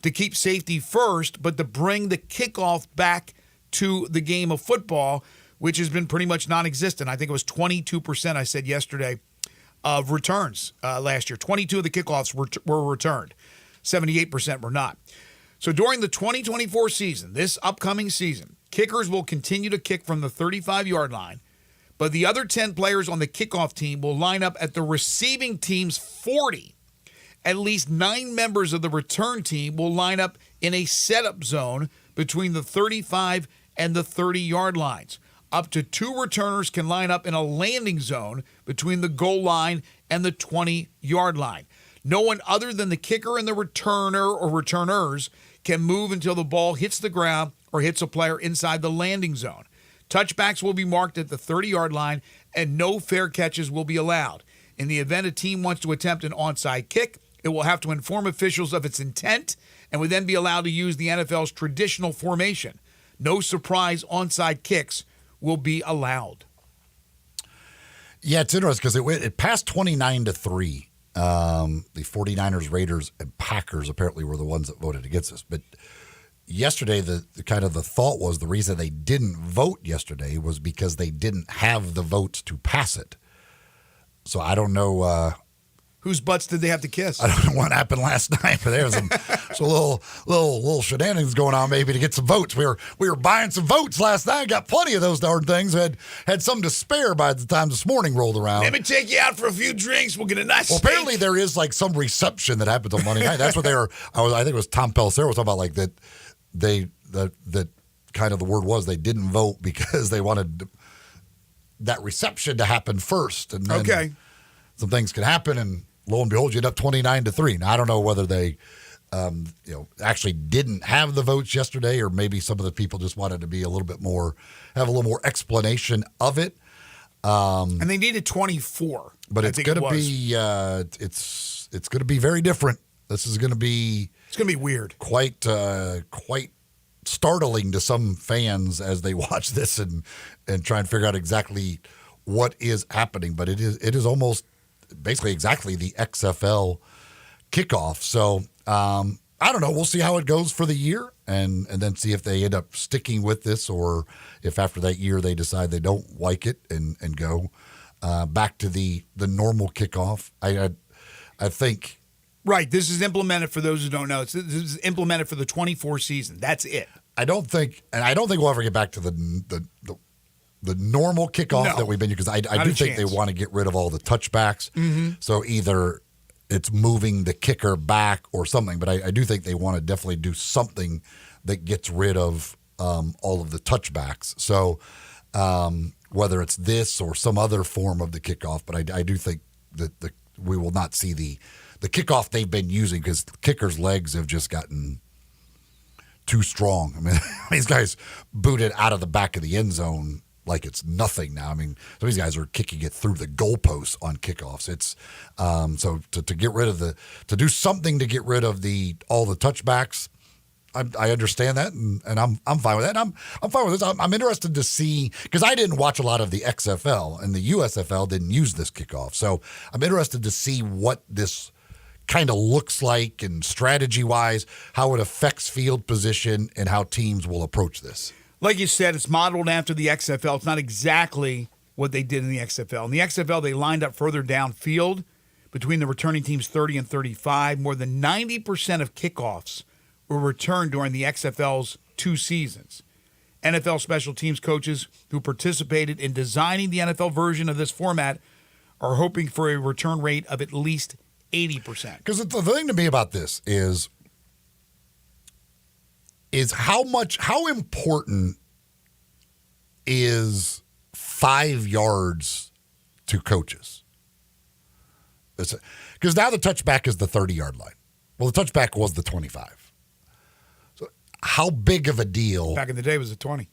to keep safety first, but to bring the kickoff back to the game of football, which has been pretty much non-existent. I think it was 22%, I said yesterday, of returns last year. 22 of the kickoffs were returned. 78% were not. So during the 2024 season, this upcoming season, kickers will continue to kick from the 35-yard line, but the other 10 players on the kickoff team will line up at the receiving team's 40. At least 9 members of the return team will line up in a setup zone between the 35 and the 30-yard lines. Up to 2 returners can line up in a landing zone between the goal line and the 20-yard line. No one other than the kicker and the returner or returners can move until the ball hits the ground or hits a player inside the landing zone. Touchbacks will be marked at the 30-yard line, and no fair catches will be allowed. In the event a team wants to attempt an onside kick, it will have to inform officials of its intent and would then be allowed to use the NFL's traditional formation. No surprise onside kicks will be allowed. Yeah, it's interesting because it passed 29-3. The 49ers, Raiders, and Packers apparently were the ones that voted against this. But yesterday, the thought was the reason they didn't vote yesterday was because they didn't have the votes to pass it. So I don't know. Whose butts did they have to kiss? I don't know what happened last night, but there was some little shenanigans going on maybe to get some votes. We were buying some votes last night. Got plenty of those darn things. Had some to spare by the time this morning rolled around. Let me take you out for a few drinks. We'll get a nice steak. Apparently there is like some reception that happens on Monday night. That's what they were. I think it was Tom Pelissero was talking about like that. That kind of the word was they didn't vote because they wanted that reception to happen first, and then some things could happen and. Lo and behold, you end up 29-3. Now, I don't know whether they, actually didn't have the votes yesterday, or maybe some of the people just wanted to be have a little more explanation of it. And they needed 24. But it's going to be, it's going to be very different. This is going to be. It's going to be weird. Quite startling to some fans as they watch this and try and figure out exactly what is happening. But it is almost. Basically exactly the XFL kickoff. So I don't know. We'll see how it goes for the year and then see if they end up sticking with this or if after that year they decide they don't like it and go back to the normal kickoff. I think. Right. This is implemented for those who don't know. This is implemented for the 24 season. That's it. I don't think we'll ever get back to the normal kickoff that we've been because I do think they want to get rid of all the touchbacks. Mm-hmm. So either it's moving the kicker back or something, but I do think they want to definitely do something that gets rid of all of the touchbacks. So whether it's this or some other form of the kickoff, but I do think that we will not see the kickoff they've been using because the kicker's legs have just gotten too strong. I mean, these guys booted out of the back of the end zone like it's nothing now. I mean, some of these guys are kicking it through the goalposts on kickoffs. It's so to get rid of to do something to get rid of all the touchbacks. I understand that, and I'm fine with that. And I'm fine with this. I'm interested to see because I didn't watch a lot of the XFL and the USFL didn't use this kickoff, so I'm interested to see what this kind of looks like and strategy-wise, how it affects field position and how teams will approach this? Like you said, it's modeled after the XFL. It's not exactly what they did in the XFL. In the XFL, they lined up further downfield between the returning teams 30 and 35. More than 90% of kickoffs were returned during the XFL's 2 seasons. NFL special teams coaches who participated in designing the NFL version of this format are hoping for a return rate of at least 80%. Because the thing to me about this is how important is 5 yards to coaches? Because now the touchback is the 30-yard line. Well, the touchback was the 25. So how big of a deal Back in the day, it was a 20.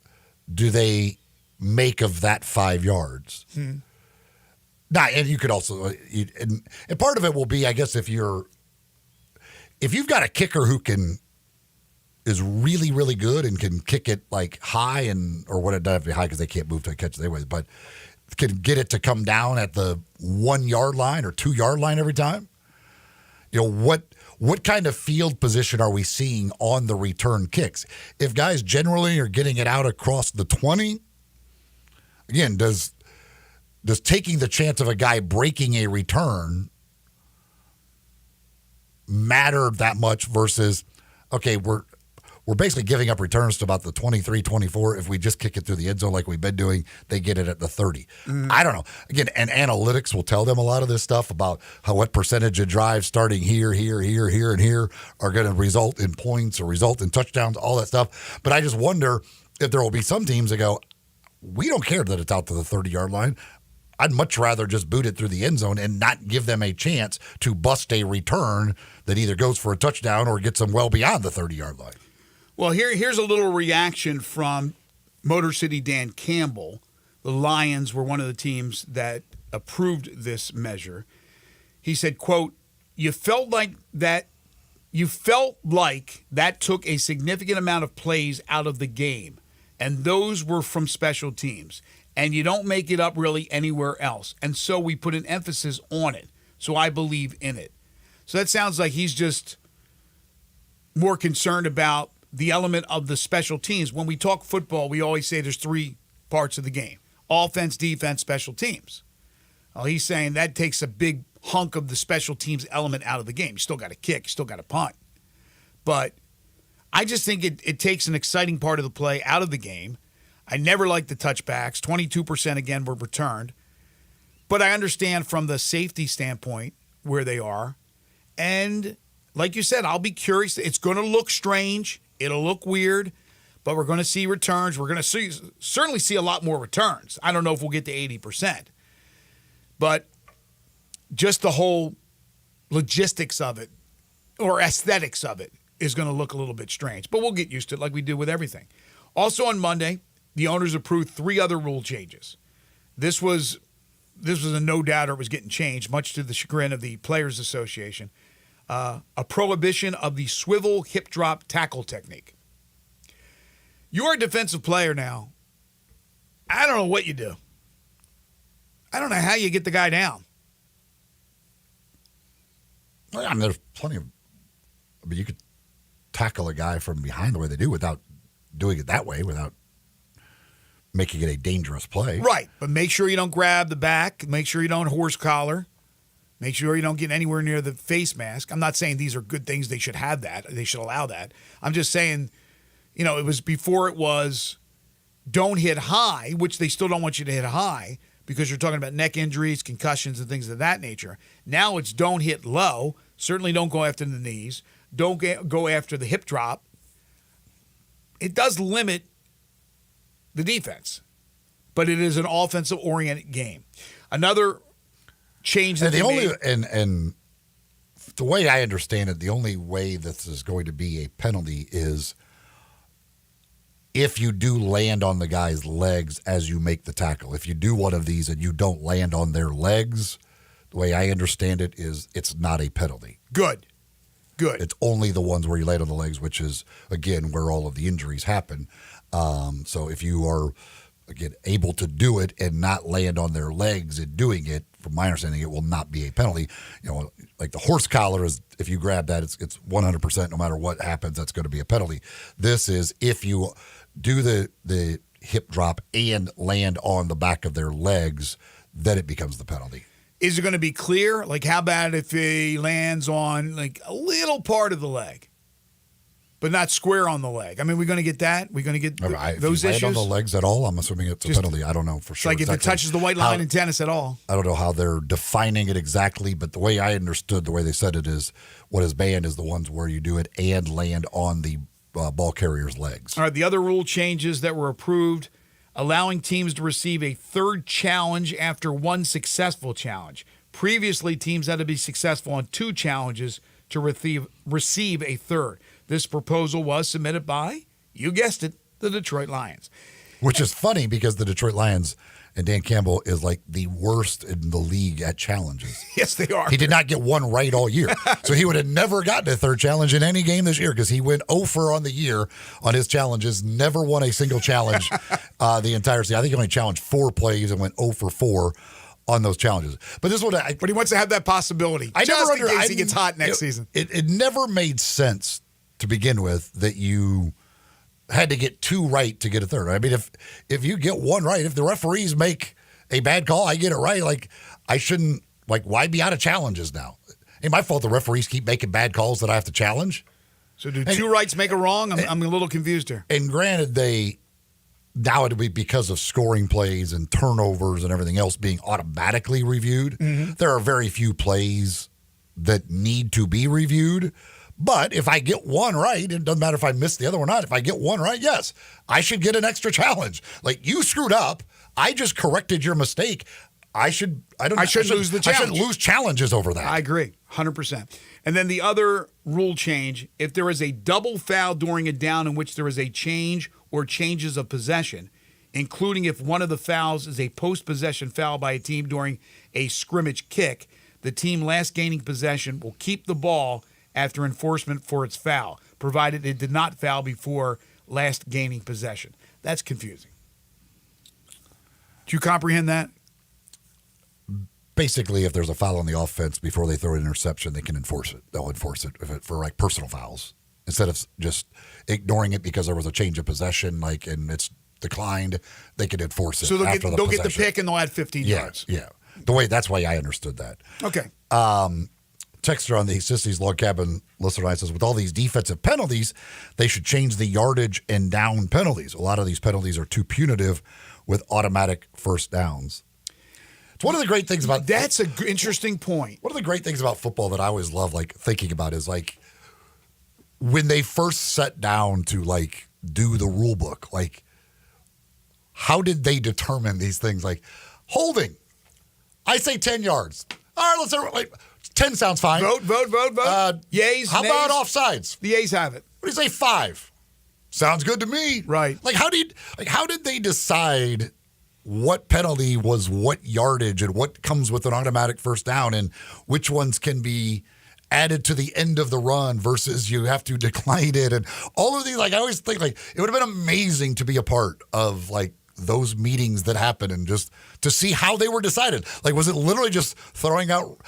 do they make of that 5 yards? Now, and you could also, and part of it will be, I guess, if you've got a kicker who is really, really good and can kick it like high or what it doesn't have to be high because they can't move to catch it anyway, but can get it to come down at the 1 yard line or 2 yard line every time. What kind of field position are we seeing on the return kicks? If guys generally are getting it out across the 20, again, does taking the chance of a guy breaking a return matter that much versus, okay, we're basically giving up returns to about the 23, 24. If we just kick it through the end zone like we've been doing, they get it at the 30. I don't know. Again, and analytics will tell them a lot of this stuff about what percentage of drives starting here, and here are going to result in points or result in touchdowns, all that stuff. But I just wonder if there will be some teams that go, we don't care that it's out to the 30-yard line. I'd much rather just boot it through the end zone and not give them a chance to bust a return that either goes for a touchdown or gets them well beyond the 30-yard line. Well, here's a little reaction from Motor City Dan Campbell. The Lions were one of the teams that approved this measure. He said, quote, you felt like that took a significant amount of plays out of the game, and those were from special teams. And you don't make it up really anywhere else. And so we put an emphasis on it. So I believe in it. So that sounds like he's just more concerned about the element of the special teams. When we talk football, we always say there's 3 parts of the game: offense, defense, special teams. Well, he's saying that takes a big hunk of the special teams element out of the game. You still got to kick, you still got to punt. But I just think it takes an exciting part of the play out of the game. I never liked the touchbacks. 22% again were returned. But I understand from the safety standpoint where they are. And like you said, I'll be curious. It's going to look strange. It'll look weird. But we're going to see returns. We're going to certainly see a lot more returns. I don't know if we'll get to 80%. But just the whole logistics of it or aesthetics of it is going to look a little bit strange. But we'll get used to it like we do with everything. Also on Monday, the owners approved 3 other rule changes. This was a no-doubter it was getting changed, much to the chagrin of the Players Association. A prohibition of the swivel hip drop tackle technique. You're a defensive player now. I don't know what you do. I don't know how you get the guy down. Well, I mean, there's plenty of. I mean, you could tackle a guy from behind the way they do without doing it that way, without making it a dangerous play. Right, but make sure you don't grab the back. Make sure you don't horse collar. Make sure you don't get anywhere near the face mask. I'm not saying these are good things. They should have that. They should allow that. I'm just saying, it was before it was don't hit high, which they still don't want you to hit high because you're talking about neck injuries, concussions, and things of that nature. Now it's don't hit low. Certainly don't go after the knees. Don't go after the hip drop. It does limit the defense, but it is an offensive-oriented game. Another change that and the way I understand it, the only way this is going to be a penalty is if you do land on the guy's legs as you make the tackle. If you do one of these and you don't land on their legs, the way I understand it is it's not a penalty. Good. It's only the ones where you land on the legs, which is, again, where all of the injuries happen. So if you are, again, able to do it and not land on their legs in doing it, from my understanding, it will not be a penalty. Like the horse collar is, if you grab that, it's 100%. No matter what happens, that's going to be a penalty. This is if you do the hip drop and land on the back of their legs, then it becomes the penalty. Is it going to be clear? Like, how about if he lands on like a little part of the leg, but not square on the leg? I mean, we're going to get that. We're going to get those if issues. you land on the legs at all, I'm assuming it's a penalty. I don't know for sure. Like if it touches the white line in tennis at all. I don't know how they're defining it exactly, but the way I understood, the way they said it is, what is banned is the ones where you do it and land on the ball carrier's legs. All right, the other rule changes that were approved, allowing teams to receive a third challenge after one successful challenge. Previously, teams had to be successful on 2 challenges to receive a third. This proposal was submitted by, you guessed it, the Detroit Lions. Which is funny because the Detroit Lions and Dan Campbell is like the worst in the league at challenges. Yes, they are. He did not get one right all year. So he would have never gotten a third challenge in any game this year because he went 0 on the year on his challenges, never won a single challenge the entire season. I think he only challenged 4 plays and went 0 for 4 on those challenges. But this one, but he wants to have that possibility. In case he gets hot next season. It never made sense to begin with that you had to get 2 right to get a third. I mean, if you get 1 right, if the referees make a bad call, I get it right. Like, I shouldn't, like, why be out of challenges now? Ain't my fault the referees keep making bad calls that I have to challenge. So do 2 rights make a wrong? I'm a little confused here. And granted, now it'll be because of scoring plays and turnovers and everything else being automatically reviewed. Mm-hmm. There are very few plays that need to be reviewed. But if I get 1 right, it doesn't matter if I miss the other one or not. If I get 1 right, yes, I should get an extra challenge. Like, you screwed up. I just corrected your mistake. I shouldn't lose the challenge. I shouldn't lose challenges over that. I agree, 100%. And then the other rule change, if there is a double foul during a down in which there is a change or changes of possession, including if one of the fouls is a post-possession foul by a team during a scrimmage kick, the team last gaining possession will keep the ball after enforcement for its foul, provided it did not foul before last gaining possession. That's confusing. Do you comprehend that? Basically, if there's a foul on the offense before they throw an interception, they can enforce it. They'll enforce it for like personal fouls instead of just ignoring it because there was a change of possession, and it's declined. They can enforce it. So they'll after get the pick and they'll add 15 yards. Yeah. That's why I understood that. Okay. Texter on the Sissy's Log Cabin listener line says, with all these defensive penalties, they should change the yardage and down penalties. A lot of these penalties are too punitive with automatic first downs. It's one of the great things about... That's an interesting point. One of the great things about football that I always love, thinking about is, when they first sat down to, do the rule book, how did they determine these things? Holding. I say 10 yards. All right, let's... 10 sounds fine. Vote. Yays, how nays? about offsides? The A's have it. What do you say, 5? Sounds good to me. Right. How did they decide what penalty was what yardage and what comes with an automatic first down and which ones can be added to the end of the run versus you have to decline it and all of these? I always think it would have been amazing to be a part of those meetings that happen and just to see how they were decided. Was it literally just throwing out...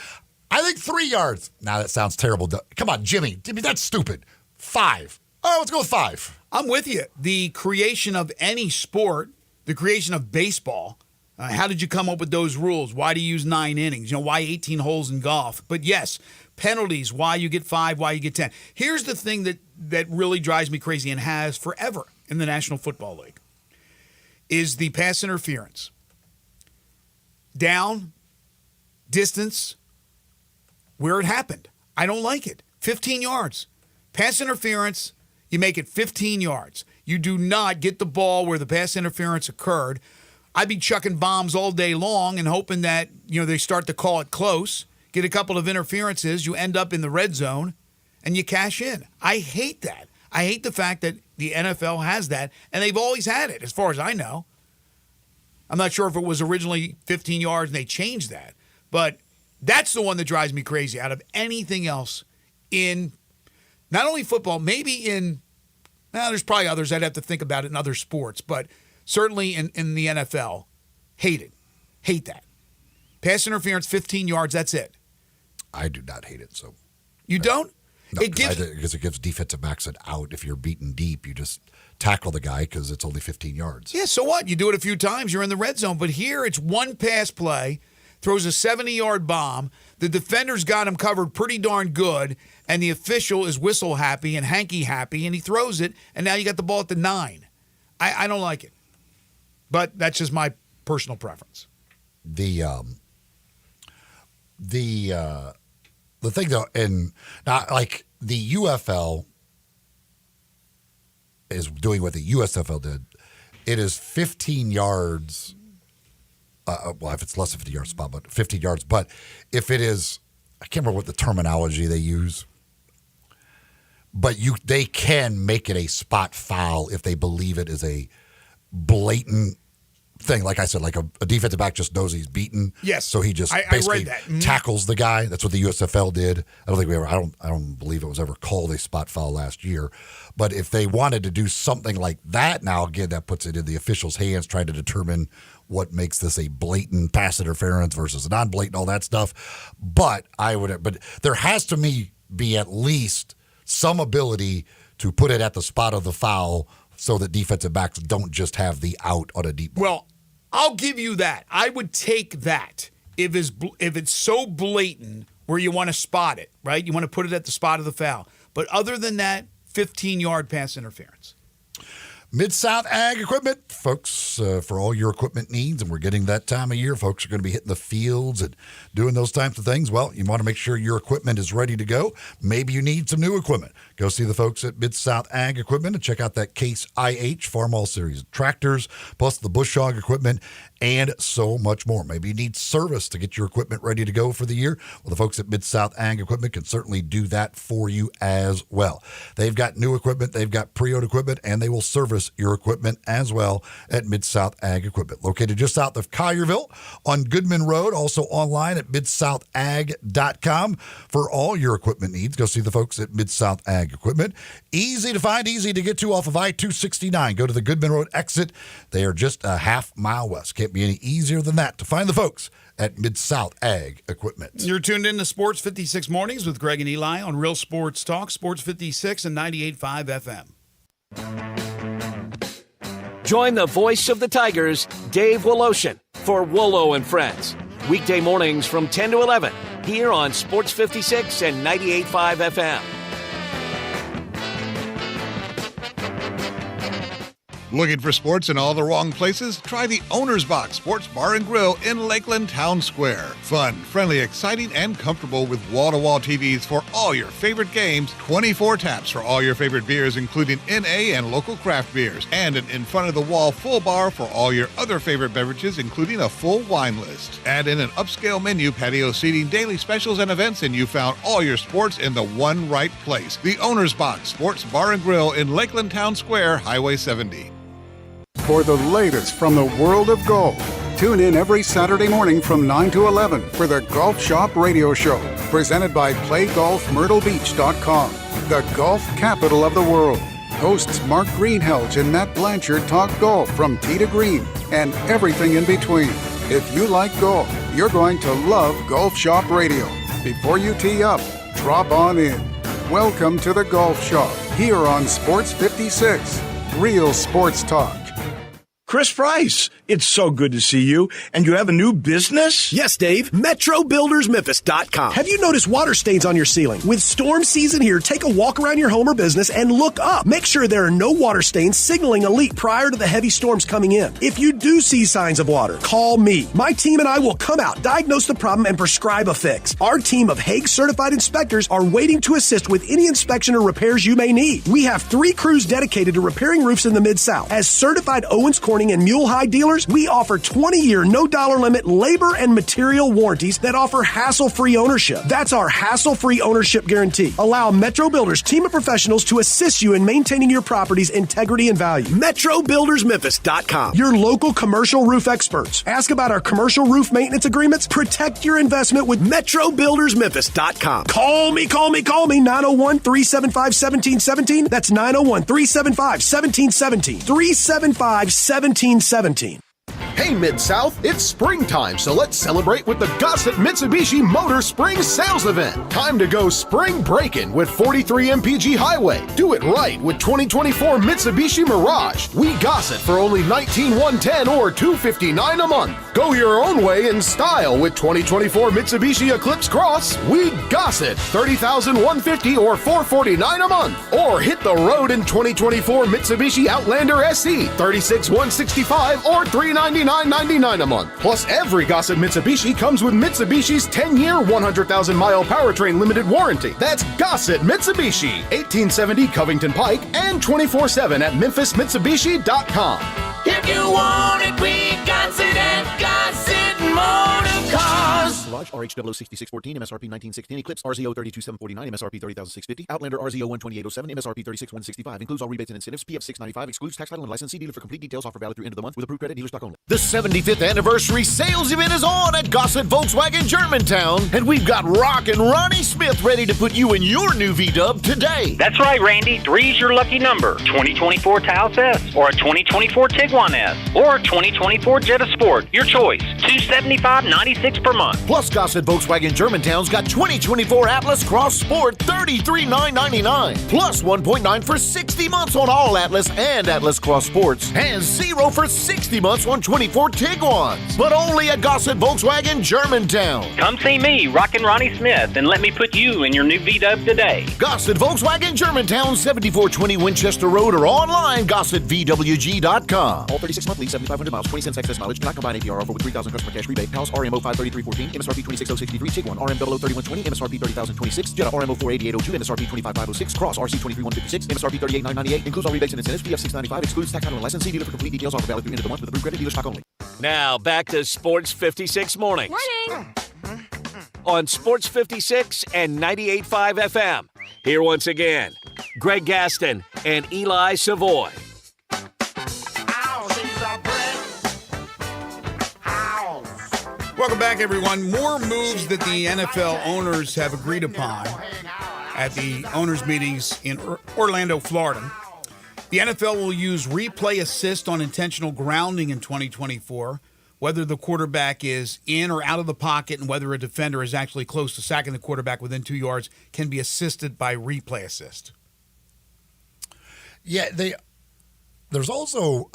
I think 3 yards. Now that sounds terrible. Come on, Jimmy, that's stupid. 5. All right, let's go with 5. I'm with you. The creation of any sport, the creation of baseball, how did you come up with those rules? Why do you use 9 innings? Why 18 holes in golf? But yes, penalties, why you get 5, why you get 10. Here's the thing that really drives me crazy and has forever in the National Football League is the pass interference. Down, distance, where it happened. I don't like it. 15 yards. Pass interference, you make it 15 yards. You do not get the ball where the pass interference occurred. I'd be chucking bombs all day long and hoping that, they start to call it close, get a couple of interferences, you end up in the red zone, and you cash in. I hate that. I hate the fact that the NFL has that, and they've always had it, as far as I know. I'm not sure if it was originally 15 yards and they changed that, but that's the one that drives me crazy out of anything else in not only football, maybe in, there's probably others. I'd have to think about it in other sports, but certainly in the NFL. Hate it. Hate that. Pass interference, 15 yards, that's it. I do not hate it. So you don't? No, because it gives defensive backs an out. If you're beaten deep, you just tackle the guy because it's only 15 yards. Yeah, so what? You do it a few times, you're in the red zone. But here it's one pass play, throws a 70-yard bomb. The defender's got him covered pretty darn good, and the official is whistle happy and hanky happy, and he throws it, and now you got the ball at the 9. I don't like it. But that's just my personal preference. The thing though, and not like the UFL is doing what the USFL did. It is 15 yards. Well, if it's less than 50 yards, spot, but 15 yards. But if it is, I can't remember what the terminology they use. But they can make it a spot foul if they believe it is a blatant thing. Like I said, like a defensive back just knows he's beaten. Yes. So he just basically tackles the guy. That's what the USFL did. I don't think I don't believe it was ever called a spot foul last year. But if they wanted to do something like that now, again, that puts it in the officials' hands trying to determine what makes this a blatant pass interference versus a non-blatant, all that stuff. But there has to be at least some ability to put it at the spot of the foul so that defensive backs don't just have the out on a deep ball. Well, I'll give you that. I would take that if it's so blatant where you want to spot it, right? You want to put it at the spot of the foul. But other than that, 15-yard pass interference. Mid-South Ag Equipment, folks, for all your equipment needs, and we're getting that time of year. Folks are going to be hitting the fields and doing those types of things. Well, you want to make sure your equipment is ready to go. Maybe you need some new equipment. Go see the folks at Mid-South Ag Equipment and check out that Case IH Farm All Series tractors, plus the Bush Hog equipment, and so much more. Maybe you need service to get your equipment ready to go for the year. Well, the folks at Mid-South Ag Equipment can certainly do that for you as well. They've got new equipment, they've got pre-owned equipment, and they will service your equipment as well at Mid-South Ag Equipment. Located just south of Collierville on Goodman Road, also online at midsouthag.com for all your equipment needs. Go see the folks at Mid-South Ag Equipment. Easy to find, easy to get to off of I-269. Go to the Goodman Road exit. They are just a half mile west. Can't be any easier than that to find the folks at Mid-South Ag Equipment. You're tuned in to Sports 56 Mornings with Greg and Eli on Real Sports Talk, Sports 56 and 98.5 FM. Join the voice of the Tigers, Dave Woloshin, for Wolo and Friends. Weekday mornings from 10 to 11 here on Sports 56 and 98.5 FM. Looking for sports in all the wrong places? Try the Owner's Box Sports Bar and Grill in Lakeland Town Square. Fun, friendly, exciting, and comfortable with wall-to-wall TVs for all your favorite games, 24 taps for all your favorite beers, including NA and local craft beers, and an in-front-of-the-wall full bar for all your other favorite beverages, including a full wine list. Add in an upscale menu, patio seating, daily specials, and events, and you found all your sports in the one right place. The Owner's Box Sports Bar and Grill in Lakeland Town Square, Highway 70. For the latest from the world of golf, tune in every Saturday morning from 9 to 11 for the Golf Shop Radio Show, presented by PlayGolfMyrtleBeach.com, the golf capital of the world. Hosts Mark Greenhelge and Matt Blanchard talk golf from tee to green and everything in between. If you like golf, you're going to love Golf Shop Radio. Before you tee up, drop on in. Welcome to the Golf Shop here on Sports 56, Real Sports Talk. Chris Price, it's so good to see you. And you have a new business? Yes, Dave. MetroBuildersMemphis.com. Have you noticed water stains on your ceiling? With storm season here, take a walk around your home or business and look up. Make sure there are no water stains signaling a leak prior to the heavy storms coming in. If you do see signs of water, call me. My team and I will come out, diagnose the problem, and prescribe a fix. Our team of Hague-certified inspectors are waiting to assist with any inspection or repairs you may need. We have 3 crews dedicated to repairing roofs in the Mid-South. As certified Owens Corning and Mule High dealers, we offer 20-year, no-dollar limit labor and material warranties that offer hassle-free ownership. That's our hassle-free ownership guarantee. Allow Metro Builders team of professionals to assist you in maintaining your property's integrity and value. MetroBuildersMemphis.com. Your local commercial roof experts. Ask about our commercial roof maintenance agreements. Protect your investment with MetroBuildersMemphis.com. Call me, 901-375-1717. That's 901-375-1717. 375-1717. Hey, Mid-South, it's springtime, so let's celebrate with the Gossett Mitsubishi Motor Spring Sales Event. Time to go spring breaking with 43 MPG Highway. Do it right with 2024 Mitsubishi Mirage. We Gossett for only $19,110 or $259 a month. Go your own way in style with 2024 Mitsubishi Eclipse Cross. We Gossett $30,150 or $449 a month. Or hit the road in 2024 Mitsubishi Outlander SE $36,165 or $399.99 a month. Plus, every Gossett Mitsubishi comes with Mitsubishi's 10-year, 100,000-mile powertrain limited warranty. That's Gossett Mitsubishi, 1870 Covington Pike, and 24/7 at MemphisMitsubishi.com. If you want it, we got it at Gossett Motor Cars. Mirage RH 006614 MSRP 1916 Eclipse RZO 32749 MSRP 30650 Outlander RZO 12807 MSRP 36165 includes all rebates and incentives. PF 695 excludes tax title and licensee dealer for complete details. Offer valid through end of the month with approved credit dealer stock only. The 75th anniversary sales event is on at Gossett Volkswagen Germantown, and we've got Rockin' Ronnie Smith ready to put you in your new V-Dub today. That's right, Randy. 3's your lucky number. 2024 Taos S, or a 2024 Tiguan S, or a 2024 Jetta Sport. Your choice. $275.96 per month. Plus, Gossett Volkswagen Germantown's got 2024 Atlas Cross Sport $33,999. Plus 1.9 for 60 months on all Atlas and Atlas Cross Sports. And 0 for 60 months on 24 Tiguans. But only at Gossett Volkswagen Germantown. Come see me, Rockin' Ronnie Smith, and let me put you in your new V-Dub today. Gossett Volkswagen Germantown, 7420 Winchester Road, or online, GossettVWG.com. All 36-month lease, 7,500 miles, 20 cents excess mileage. Do not combine APR offer with 3,000 customer cash rebate. Pals RMO 53314, MSRP 26063, Tiguan RM 003120, MSRP 30,026, Jetta RMO 48802, MSRP 25506, Cross RC 23156, MSRP 38998, includes all rebates and incentives. PF 695 excludes tax title and licensee dealer for complete details. Offer valid through end of the month with approved credit dealer stock only. Now back to Sports 56 Mornings. Morning. On Sports 56 and 98.5 FM. Here once again, Greg Gaston and Eli Savoy. Welcome back, everyone. More moves that the NFL owners have agreed upon at the owners' meetings in Orlando, Florida. The NFL will use replay assist on intentional grounding in 2024, whether the quarterback is in or out of the pocket and whether a defender is actually close to sacking the quarterback within 2 yards can be assisted by replay assist. Yeah, there's also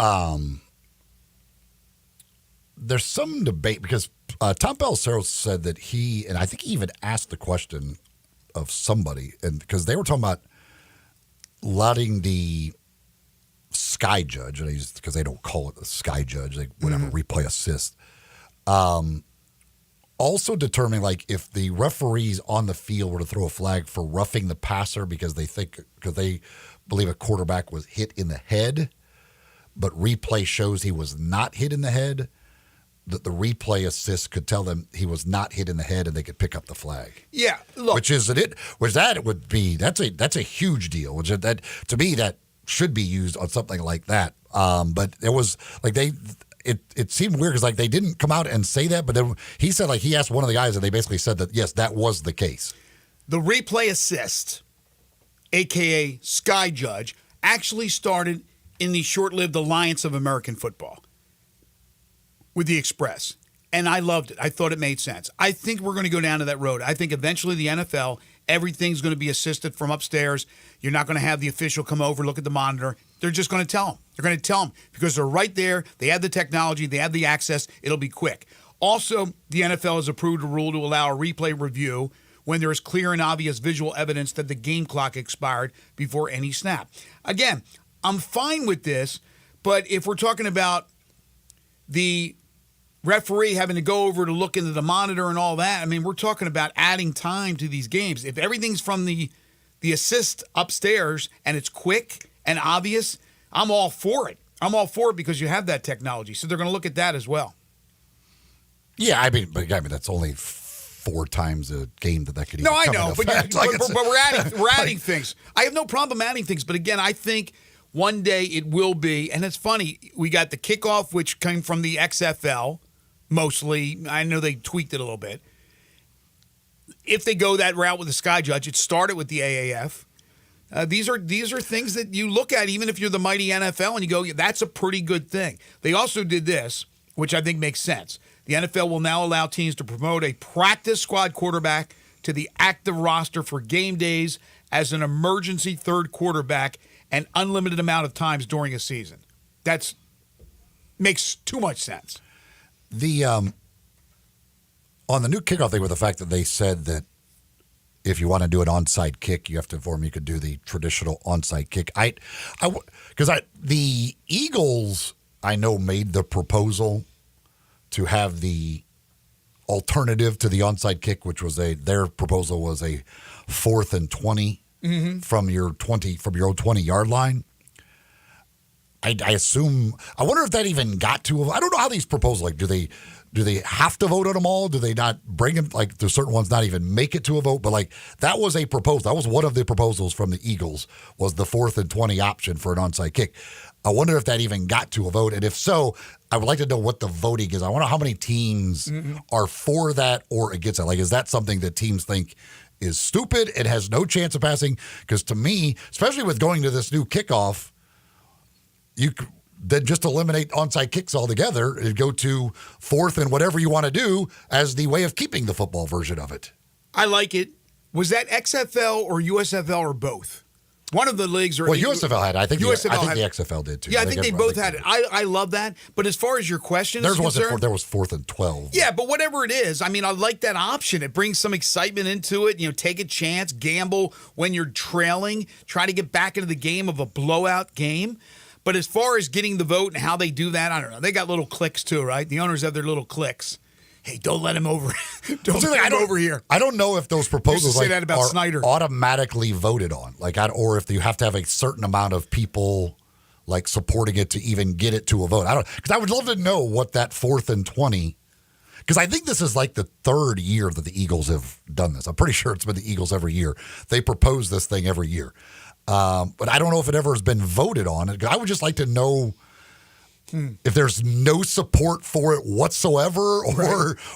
there's some debate because Tom Pelissero said that he, and I think he even asked the question of somebody, and because they were talking about letting the sky judge, because they don't call it the sky judge, they whatever replay assist, also determining like if the referees on the field were to throw a flag for roughing the passer because they believe a quarterback was hit in the head, but replay shows he was not hit in the head, that the replay assist could tell them he was not hit in the head and they could pick up the flag. Yeah, look, that's a huge deal. Which that to me that should be used on something like that. But it was like it seemed weird because like they didn't come out and say that, but then he said like he asked one of the guys and they basically said that yes, that was the case. The replay assist, aka Sky Judge, actually started in the short-lived Alliance of American Football with the Express. And I loved it. I thought it made sense. I think we're going to go down to that road. I think eventually the NFL, everything's going to be assisted from upstairs. You're not going to have the official come over, look at the monitor. They're just going to tell them. They're going to tell them because they're right there. They have the technology. They have the access. It'll be quick. Also, the NFL has approved a rule to allow a replay review when there is clear and obvious visual evidence that the game clock expired before any snap. Again, I'm fine with this, but if we're talking about the referee having to go over to look into the monitor and all that, I mean, we're talking about adding time to these games. If everything's from the assist upstairs and it's quick and obvious, I'm all for it. I'm all for it because you have that technology. So they're going to look at that as well. Yeah, I mean, that's only 4 times a game that could even No, I come know, into but effect. we're adding things. I have no problem adding things, but again, I think one day it will be, and it's funny, we got the kickoff, which came from the XFL, mostly. I know they tweaked it a little bit. If they go that route with the Sky Judge, it started with the AAF. These are things that you look at, even if you're the mighty NFL, and you go, yeah, that's a pretty good thing. They also did this, which I think makes sense. The NFL will now allow teams to promote a practice squad quarterback to the active roster for game days as an emergency third quarterback an unlimited amount of times during a season. That's makes too much sense. The on the new kickoff thing with the fact that they said that if you want to do an onside kick, you have to inform you could do the traditional onside kick. The Eagles, I know, made the proposal to have the alternative to the onside kick, which was their proposal was a 4th and 20 from your own 20-yard line. I assume. I wonder if that even got to. I don't know how these proposals. Like, do they have to vote on them all? Do they not bring them? Like, there's certain ones not even make it to a vote. But like, that was a proposal. That was one of the proposals from the Eagles. Was the 4th and 20 option for an onside kick. I wonder if that even got to a vote, and if so, I would like to know what the voting is. I wonder how many teams are for that or against it. Like, is that something that teams think is stupid and has no chance of passing? Because to me, especially with going to this new kickoff, you then just eliminate onside kicks altogether and go to 4th and whatever you want to do as the way of keeping the football version of it. I like it. Was that XFL or USFL or both? One of the leagues are. Well, USFL had it. I think the XFL did too. Yeah, I think they both had it. I love that. But as far as your question is concerned, there was 4th and 12. Yeah, but whatever it is, I mean, I like that option. It brings some excitement into it. You know, take a chance, gamble when you're trailing, try to get back into the game of a blowout game. But as far as getting the vote and how they do that, I don't know. They got little cliques too, right? The owners have their little cliques. Hey, don't let him over. Don't let him over here. I don't know if those proposals say that about are Snyder. Automatically voted on, or if you have to have a certain amount of people like supporting it to even get it to a vote. Because I would love to know what that 4th and 20. Because I think this is like the 3rd year that the Eagles have done this. I'm pretty sure it's been the Eagles every year. They propose this thing every year. But I don't know if it ever has been voted on. I would just like to know if there's no support for it whatsoever,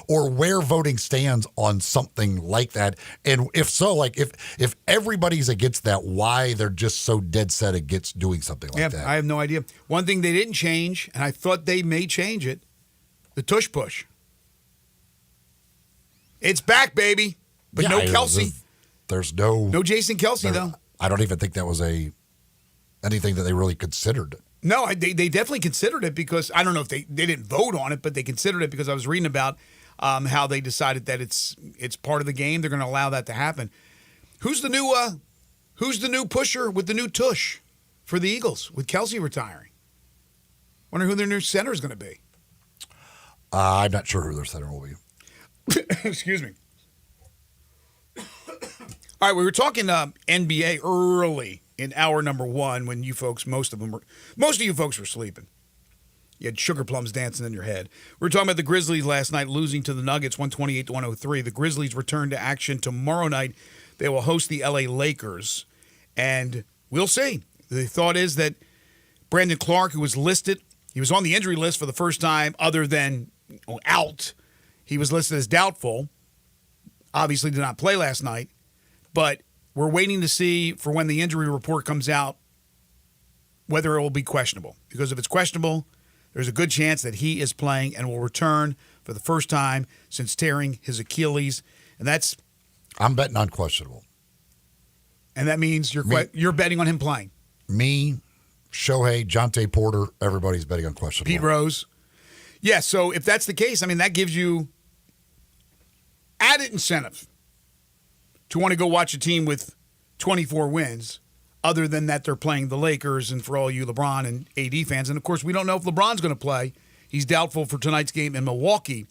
or where voting stands on something like that. And if so, like if everybody's against that, why they're just so dead set against doing something like that. I have no idea. One thing they didn't change, and I thought they may change it, the tush push. It's back, baby. But no Kelsey. There's no Jason Kelsey, though. I don't even think that was anything that they really considered. No, they definitely considered it because I don't know if they didn't vote on it, but they considered it because I was reading about how they decided that it's part of the game. They're going to allow that to happen. Who's the new pusher with the new tush for the Eagles with Kelsey retiring? Wonder who their new center is going to be. I'm not sure who their center will be. Excuse me. All right, we were talking NBA early in hour number 1 when most of you folks were sleeping. You had sugar plums dancing in your head. We were talking about the Grizzlies last night losing to the Nuggets 128-103. The Grizzlies return to action tomorrow night. They will host the LA Lakers, and we'll see. The thought is that Brandon Clark, who was listed, he was on the injury list for the first time other than out. He was listed as doubtful. Obviously did not play last night. But we're waiting to see for when the injury report comes out whether it will be questionable. Because if it's questionable, there's a good chance that he is playing and will return for the first time since tearing his Achilles. And that's... I'm betting on questionable. And that means you're betting on him playing. Me, Shohei, Jonte Porter, everybody's betting on questionable. Pete Rose. Yeah, so if that's the case, I mean, that gives you added incentive to want to go watch a team with 24 wins, other than that they're playing the Lakers, and for all you LeBron and AD fans. And, of course, we don't know if LeBron's going to play. He's doubtful for tonight's game in Milwaukee.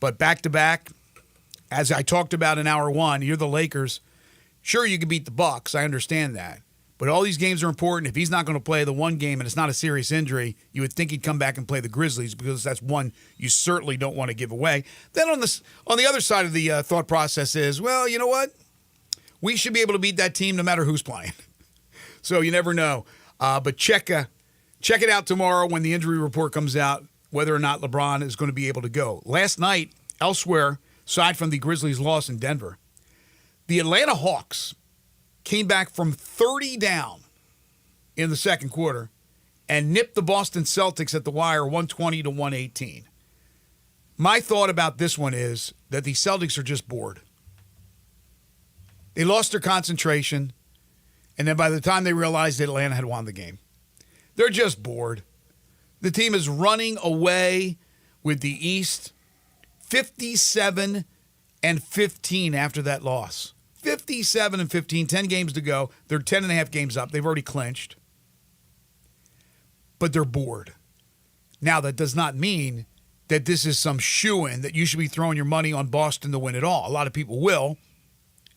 But back-to-back, as I talked about in hour 1, you're the Lakers. Sure, you can beat the Bucks. I understand that. But all these games are important. If he's not going to play the one game and it's not a serious injury, you would think he'd come back and play the Grizzlies because that's one you certainly don't want to give away. Then on the other side of the thought process is, well, you know what? We should be able to beat that team no matter who's playing. So you never know. But check it out tomorrow when the injury report comes out, whether or not LeBron is going to be able to go. Last night, elsewhere, aside from the Grizzlies' loss in Denver, the Atlanta Hawks came back from 30 down in the second quarter and nipped the Boston Celtics at the wire 120-118. My thought about this one is that the Celtics are just bored. They lost their concentration, and then by the time they realized Atlanta had won the game, they're just bored. The team is running away with the East 57-15 after that loss. 57-15, 10 games to go. They're 10.5 games up. They've already clinched. But they're bored. Now, that does not mean that this is some shoo-in that you should be throwing your money on Boston to win it all. A lot of people will,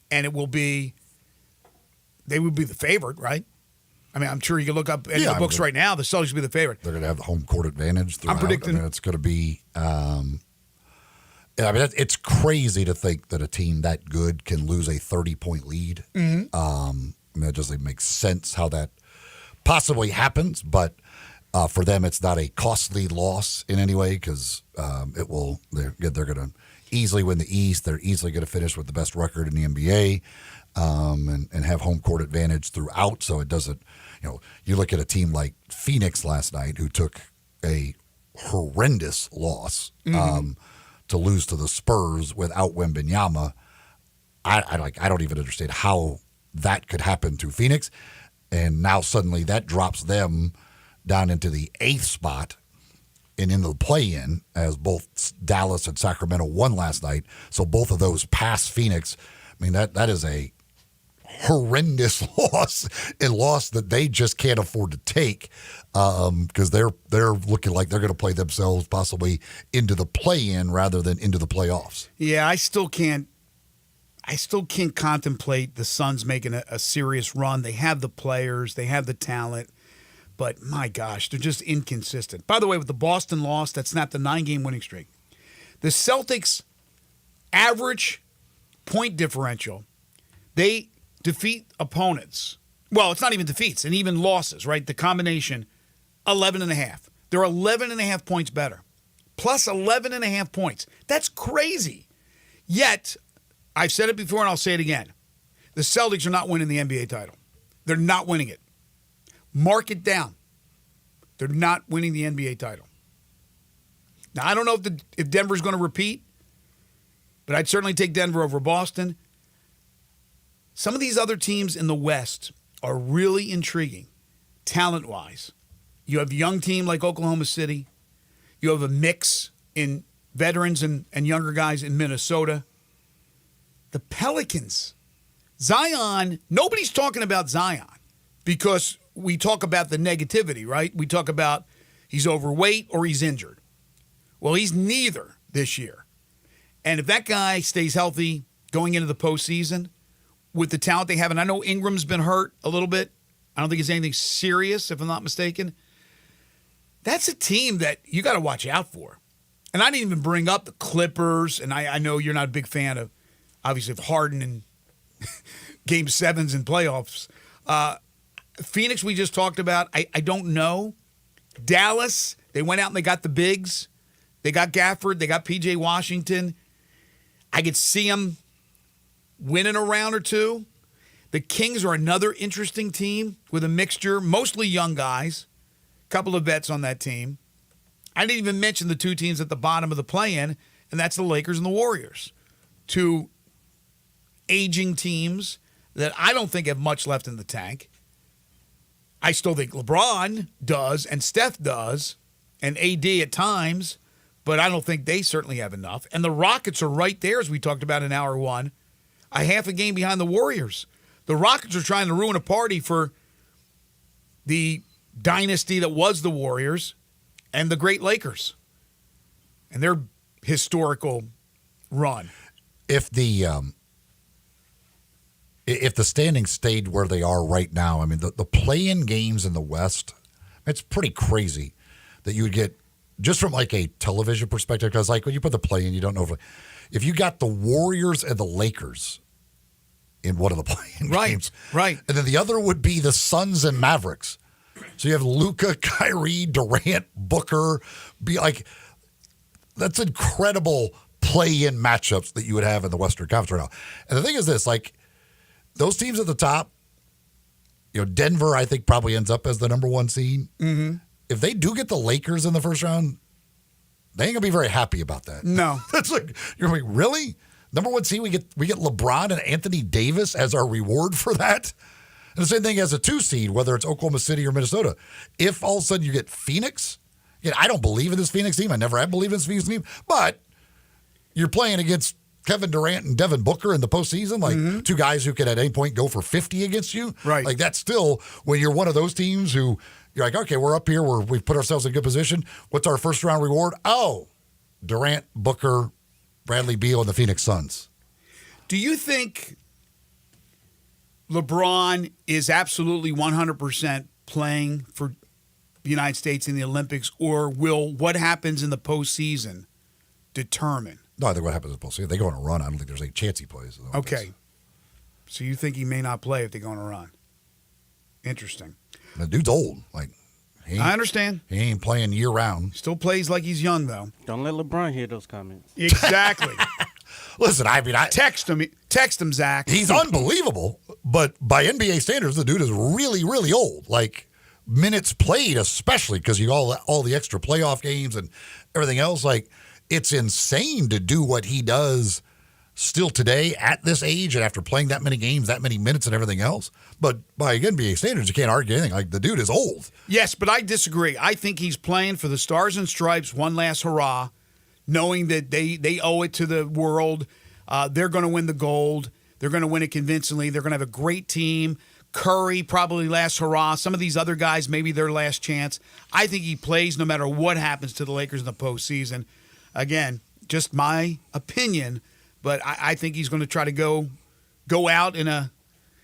and it will be, they would be the favorite, right? I mean, I'm sure you can look up in the books right now, the Celtics will be the favorite. They're going to have the home court advantage throughout. I'm predicting. I mean, it's going to be, it's crazy to think that a team that good can lose a 30-point lead. Mm-hmm. I mean, it doesn't make sense how that possibly happens, but for them, it's not a costly loss in any way because they're going to easily win the East. They're easily going to finish with the best record in the NBA and have home court advantage throughout. So it doesn't, you look at a team like Phoenix last night who took a horrendous loss to lose to the Spurs without Wembanyama. I don't even understand how that could happen to Phoenix. And now suddenly that drops them down into the 8th spot and into the play-in as both Dallas and Sacramento won last night. So both of those pass Phoenix. I mean, that is a horrendous loss, a loss that they just can't afford to take because they're looking like they're going to play themselves possibly into the play-in rather than into the playoffs. Yeah, I still can't contemplate the Suns making a serious run. They have the players, they have the talent, but my gosh, they're just inconsistent. By the way, with the Boston loss, that snapped the 9-game winning streak. The Celtics' average point differential, they defeat opponents. Well, it's not even defeats, and even losses, right? The combination, 11.5. They're 11.5 points better. Plus 11.5 points. That's crazy. Yet, I've said it before and I'll say it again. The Celtics are not winning the NBA title. They're not winning it. Mark it down. They're not winning the NBA title. Now, I don't know if Denver's going to repeat, but I'd certainly take Denver over Boston. Some of these other teams in the West are really intriguing, talent-wise. You have a young team like Oklahoma City. You have a mix in veterans and younger guys in Minnesota. The Pelicans. Zion, nobody's talking about Zion because we talk about the negativity, right? We talk about he's overweight or he's injured. Well, he's neither this year. And if that guy stays healthy going into the postseason with the talent they have, and I know Ingram's been hurt a little bit. I don't think it's anything serious, if I'm not mistaken. That's a team that you got to watch out for. And I didn't even bring up the Clippers, and I know you're not a big fan of, obviously, of Harden and Game 7s and playoffs. Phoenix, we just talked about. I don't know. Dallas, they went out and they got the bigs. They got Gafford. They got P.J. Washington. I could see them winning a round or two. The Kings are another interesting team with a mixture, mostly young guys. A couple of vets on that team. I didn't even mention the two teams at the bottom of the play-in, and that's the Lakers and the Warriors. Two aging teams that I don't think have much left in the tank. I still think LeBron does, and Steph does, and AD at times, but I don't think they certainly have enough. And the Rockets are right there, as we talked about in hour one, a half a game behind the Warriors. The Rockets are trying to ruin a party for the dynasty that was the Warriors and the great Lakers and their historical run. If the standings stayed where they are right now, I mean, the play-in games in the West, it's pretty crazy that you would get, just from like a television perspective, because like when you put the play-in, you don't know if you got the Warriors and the Lakers in one of the play-in games. Right. And then the other would be the Suns and Mavericks. So you have Luka, Kyrie, Durant, Booker. That's incredible play-in matchups that you would have in the Western Conference right now. And the thing is this, like, those teams at the top, Denver, I think, probably ends up as the number 1 seed. Mm-hmm. If they do get the Lakers in the first round, they ain't gonna be very happy about that. No. That's like, you're like, really? Number 1 seed, we get LeBron and Anthony Davis as our reward for that? And the same thing as a 2 seed, whether it's Oklahoma City or Minnesota. If all of a sudden you get Phoenix, I don't believe in this Phoenix team. I never have believed in this Phoenix team, but you're playing against Kevin Durant and Devin Booker in the postseason, like two guys who could at any point go for 50 against you. Right. Like that's still, when you're one of those teams who you're like, okay, we're up here, we've put ourselves in a good position. What's our first round reward? Oh, Durant, Booker, Bradley Beal, and the Phoenix Suns. Do you think LeBron is absolutely 100% playing for the United States in the Olympics, or will what happens in the postseason determine? No, I think what happens in the postseason, they go on a run. I don't think there's any chance he plays. Okay. So you think he may not play if they go on a run? Interesting. The dude's old. I understand. He ain't playing year round. Still plays like he's young, though. Don't let LeBron hear those comments. Exactly. Listen, I text him, Zach. He's unbelievable, but by NBA standards, the dude is really, really old. Like minutes played, especially because you all the extra playoff games and everything else. Like it's insane to do what he does still today at this age and after playing that many games, that many minutes, and everything else. But by NBA standards, you can't argue anything. Like the dude is old. Yes, but I disagree. I think he's playing for the Stars and Stripes, one last hurrah, knowing that they owe it to the world. They're going to win the gold. They're going to win it convincingly. They're going to have a great team. Curry, probably last hurrah. Some of these other guys, maybe their last chance. I think he plays no matter what happens to the Lakers in the postseason. Again, just my opinion, but I think he's going to try to go out in a,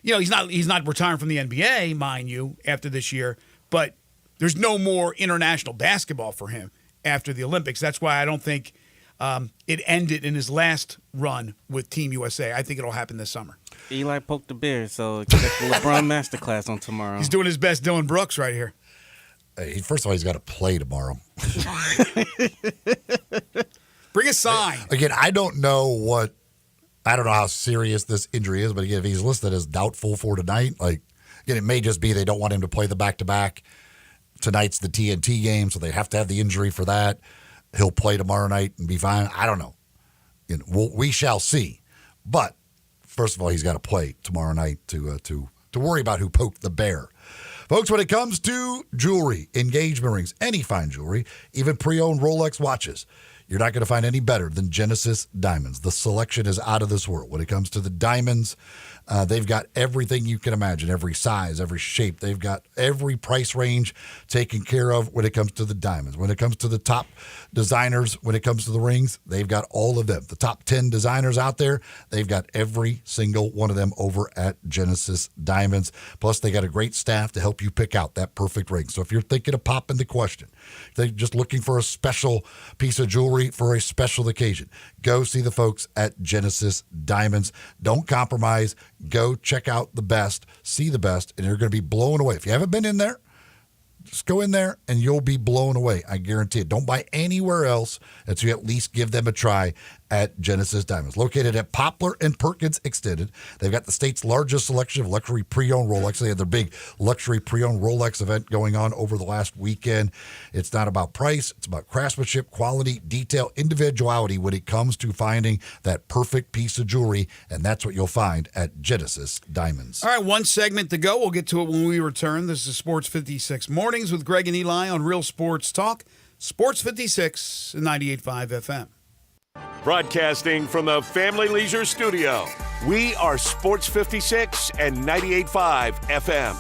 he's not retiring from the NBA, mind you, after this year, but there's no more international basketball for him after the Olympics. That's why I don't think it ended in his last run with Team USA. I think it'll happen this summer. Eli poked the bear, so expect the LeBron masterclass on tomorrow. He's doing his best Dylan Brooks right here. Hey, first of all, he's got to play tomorrow. Bring a sign. Again, I don't know how serious this injury is, but again, if he's listed as doubtful for tonight, again, it may just be they don't want him to play the back-to-back. Tonight's the TNT game, so they have to have the injury for that. He'll play tomorrow night and be fine. I don't know. We shall see. But first of all, he's got to play tomorrow night to worry about who poked the bear. Folks, when it comes to jewelry, engagement rings, any fine jewelry, even pre-owned Rolex watches, you're not going to find any better than Genesis Diamonds. The selection is out of this world. When it comes to the diamonds, they've got everything you can imagine, every size, every shape. They've got every price range taken care of when it comes to the diamonds. When it comes to the top designers, when it comes to the rings, they've got all of them. The top 10 designers out there, they've got every single one of them over at Genesis Diamonds. Plus, they got a great staff to help you pick out that perfect ring. So if you're thinking of popping the question, if they're just looking for a special piece of jewelry for a special occasion, go see the folks at Genesis Diamonds. Don't compromise. Go check out the best, see the best, and you're going to be blown away. If you haven't been in there, just go in there and you'll be blown away. I guarantee it. Don't buy anywhere else until you at least give them a try at Genesis Diamonds. Located at Poplar and Perkins Extended. They've got the state's largest selection of luxury pre-owned Rolex. They had their big luxury pre-owned Rolex event going on over the last weekend. It's not about price. It's about craftsmanship, quality, detail, individuality when it comes to finding that perfect piece of jewelry, and that's what you'll find at Genesis Diamonds. All right, one segment to go. We'll get to it when we return. This is Sports 56 Mornings with Greg and Eli on Real Sports Talk. Sports 56 and 98.5 FM. Broadcasting from the Family Leisure Studio, we are Sports 56 and 98.5 FM.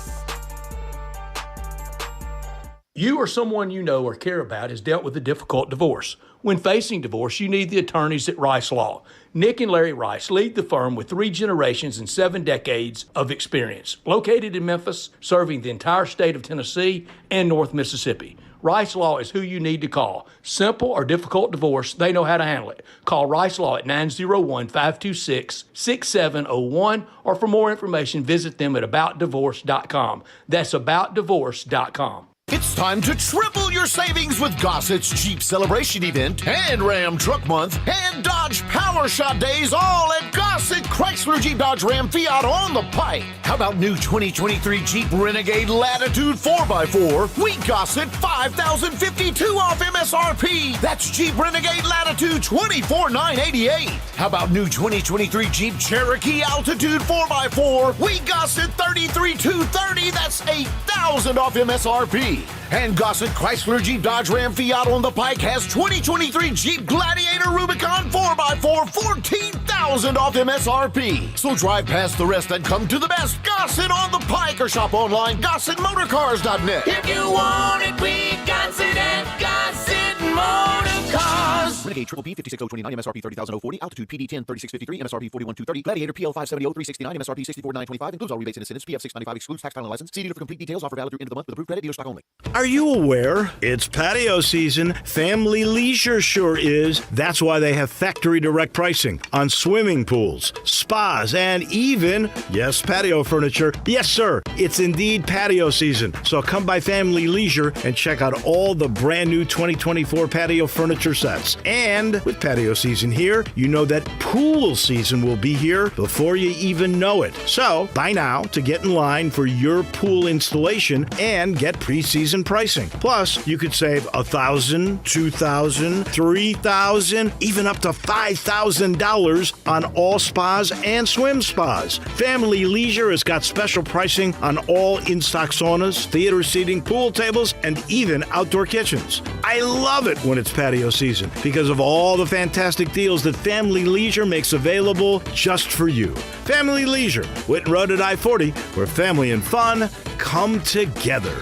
You or someone you know or care about has dealt with a difficult divorce. When facing divorce, you need the attorneys at Rice Law. Nick and Larry Rice lead the firm with 3 generations and 7 decades of experience. Located in Memphis, serving the entire state of Tennessee and North Mississippi. Rice Law is who you need to call. Simple or difficult divorce, they know how to handle it. Call Rice Law at 901-526-6701, or for more information, visit them at aboutdivorce.com. That's aboutdivorce.com. It's time to triple Triple your savings with Gossett's Jeep Celebration Event and Ram Truck Month and Dodge Power Shot Days all at Gossett Chrysler Jeep Dodge Ram Fiat on the Pike. How about new 2023 Jeep Renegade Latitude 4x4? We Gossett $5,052 off MSRP. That's Jeep Renegade Latitude $24,988. How about new 2023 Jeep Cherokee Altitude 4x4? We Gossett $33,230. That's $8,000 off MSRP. And Gossett Chrysler Jeep Dodge Ram Fiat on the Pike has 2023 Jeep Gladiator Rubicon 4x4, $14,000 off MSRP. So drive past the rest and come to the best Gossett on the Pike or shop online, GossettMotorCars.net. If you want it, we got it at Gossett Motor Cars. Renegade Triple P 56029 MSRP 30,040. Altitude PD 10 3653 MSRP 41,230. Gladiator PL 570 369 MSRP 64,925. Includes all rebates and incentives. PF 695 excludes tax, final license. See dealer for complete details. Offer valid through end of the month with approved credit. Dealer stock only. Are you aware? It's patio season. Family Leisure sure is. That's why they have factory direct pricing on swimming pools, spas, and even, yes, patio furniture. Yes, sir. It's indeed patio season. So come by Family Leisure and check out all the brand new 2024 patio furniture sets. And with patio season here, you know that pool season will be here before you even know it. So buy now to get in line for your pool installation and get pre-season pricing. Plus, you could save $1,000, $2,000, $3,000, even up to $5,000 on all spas and swim spas. Family Leisure has got special pricing on all in-stock saunas, theater seating, pool tables, and even outdoor kitchens. I love it when it's patio season because of all the fantastic deals that Family Leisure makes available just for you. Family Leisure, Whitten Road at I-40, where family and fun come together.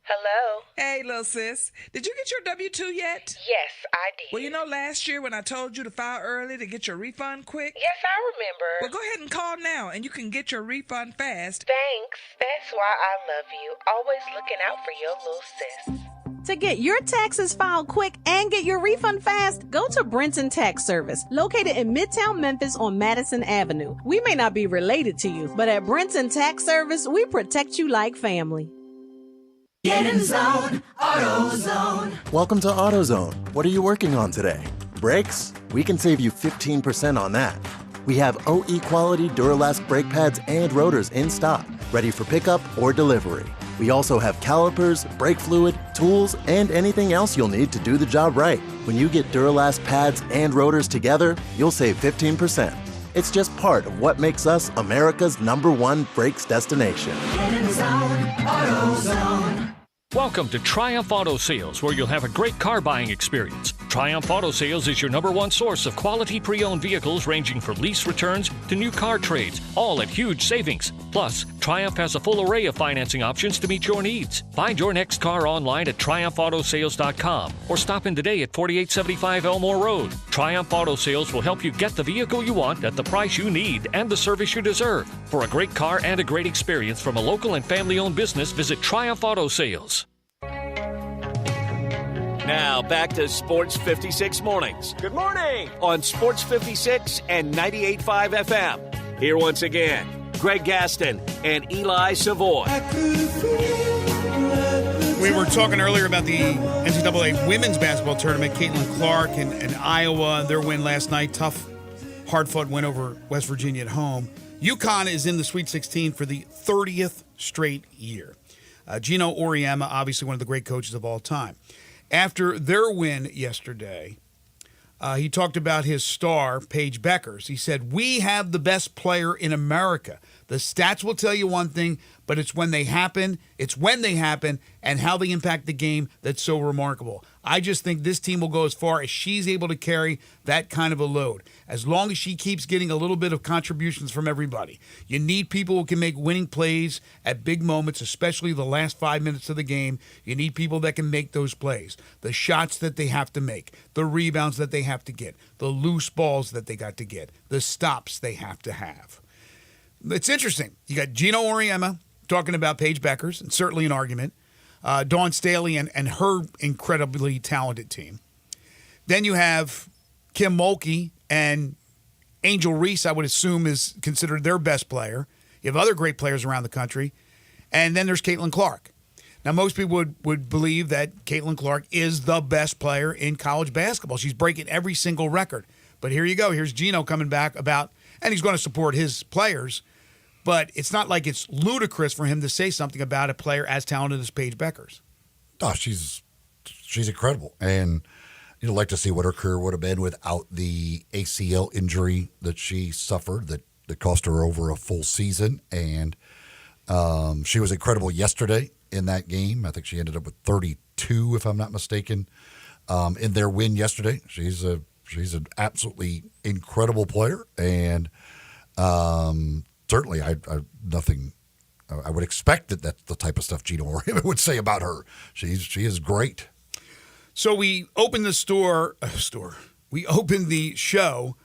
Hello? Hey, little sis. Did you get your W-2 yet? Yes, I did. Well, you know last year when I told you to file early to get your refund quick? Yes, I remember. Well, go ahead and call now, and you can get your refund fast. Thanks. That's why I love you. Always looking out for your little sis. To get your taxes filed quick and get your refund fast, go to Brenton Tax Service, located in Midtown Memphis on Madison Avenue. We may not be related to you, but at Brenton Tax Service, we protect you like family. Get in zone, AutoZone. Welcome to AutoZone. What are you working on today? Brakes? We can save you 15% on that. We have OE quality Duralast brake pads and rotors in stock, ready for pickup or delivery. We also have calipers, brake fluid, tools, and anything else you'll need to do the job right. When you get Duralast pads and rotors together, you'll save 15%. It's just part of what makes us America's #1 brakes destination. Get in zone, AutoZone. Welcome to Triumph Auto Sales, where you'll have a great car buying experience. Triumph Auto Sales is your #1 source of quality pre-owned vehicles ranging from lease returns to new car trades, all at huge savings. Plus, Triumph has a full array of financing options to meet your needs. Find your next car online at TriumphAutoSales.com or stop in today at 4875 Elmore Road. Triumph Auto Sales will help you get the vehicle you want at the price you need and the service you deserve. For a great car and a great experience from a local and family-owned business, visit Triumph Auto Sales. Now back to Sports 56 Mornings. Good morning. On Sports 56 and 98.5 FM. Here once again, Greg Gaston and Eli Savoy. We were talking earlier about the NCAA women's basketball tournament. Caitlin Clark and Iowa, their win last night. Tough, hard-fought win over West Virginia at home. UConn is in the Sweet 16 for the 30th straight year. Gino Auriemma, obviously one of the great coaches of all time. After their win yesterday, he talked about his star, Paige Beckers. He said, "We have the best player in America. The stats will tell you one thing, but it's when they happen, and how they impact the game that's so remarkable. I just think this team will go as far as she's able to carry that kind of a load, as long as she keeps getting a little bit of contributions from everybody. You need people who can make winning plays at big moments, especially the last 5 minutes of the game. You need people that can make those plays, the shots that they have to make, the rebounds that they have to get, the loose balls that they got to get, the stops they have to have." It's interesting. You got Gino Auriemma talking about Paige Beckers, and certainly an argument. Dawn Staley and her incredibly talented team. Then you have Kim Mulkey and Angel Reese, I would assume, is considered their best player. You have other great players around the country. And then there's Caitlin Clark. Now, most people would believe that Caitlin Clark is the best player in college basketball. She's breaking every single record. But here you go. Here's Gino coming back and he's going to support his players. But it's not like it's ludicrous for him to say something about a player as talented as Paige Beckers. Oh, she's incredible. And you'd like to see what her career would have been without the ACL injury that she suffered that cost her over a full season. And she was incredible yesterday in that game. I think she ended up with 32, if I'm not mistaken, in their win yesterday. She's an absolutely incredible player. And certainly I would expect that that's the type of stuff Gino Auriemma would say about her. She is great. So we opened the We opened the show,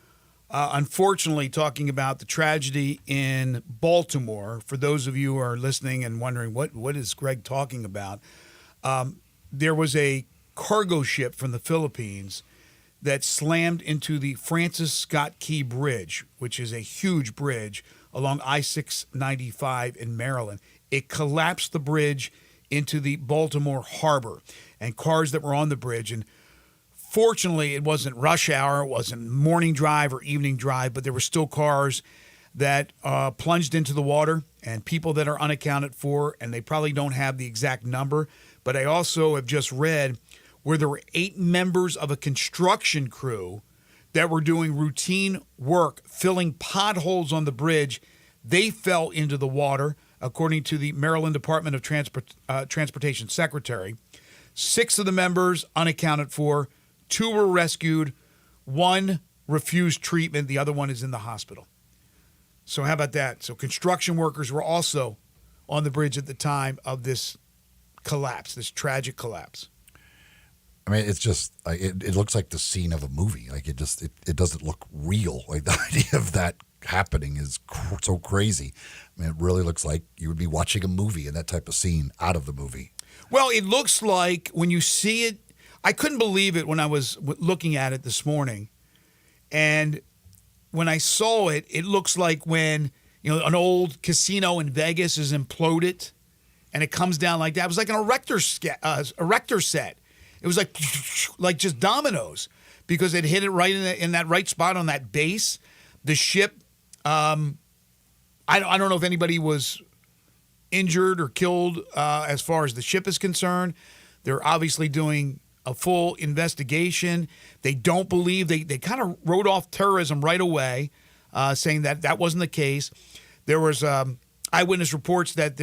unfortunately, talking about the tragedy in Baltimore. For those of you who are listening and wondering what is Greg talking about, there was a cargo ship from the Philippines that slammed into the Francis Scott Key Bridge, which is a huge bridge along I-695 in Maryland. It collapsed the bridge into the Baltimore harbor, and cars that were on the bridge. And fortunately, it wasn't rush hour, it wasn't morning drive or evening drive, but there were still cars that plunged into the water and people that are unaccounted for, and they probably don't have the exact number. But I also have just read where there were 8 members of a construction crew that were doing routine work, filling potholes on the bridge. They fell into the water, according to the Maryland Department of Transportation Secretary. 6 of the members unaccounted for, 2 were rescued, 1 refused treatment, the other one is in the hospital. So how about that? So construction workers were also on the bridge at the time of this collapse, this tragic collapse. I mean, it's just like it looks like the scene of a movie. Like it doesn't look real. Like the idea of that happening is so crazy. I mean, it really looks like you would be watching a movie in that type of scene out of the movie. Well, it looks like when you see it, I couldn't believe it when I was looking at it this morning. And when I saw it, it looks like when, an old casino in Vegas is imploded and it comes down like that. It was like an erector set. It was like just dominoes because it hit it right in that right spot on that base. The ship, I don't know if anybody was injured or killed as far as the ship is concerned. They're obviously doing a full investigation. They don't believe, they kind of wrote off terrorism right away, saying that wasn't the case. There was eyewitness reports that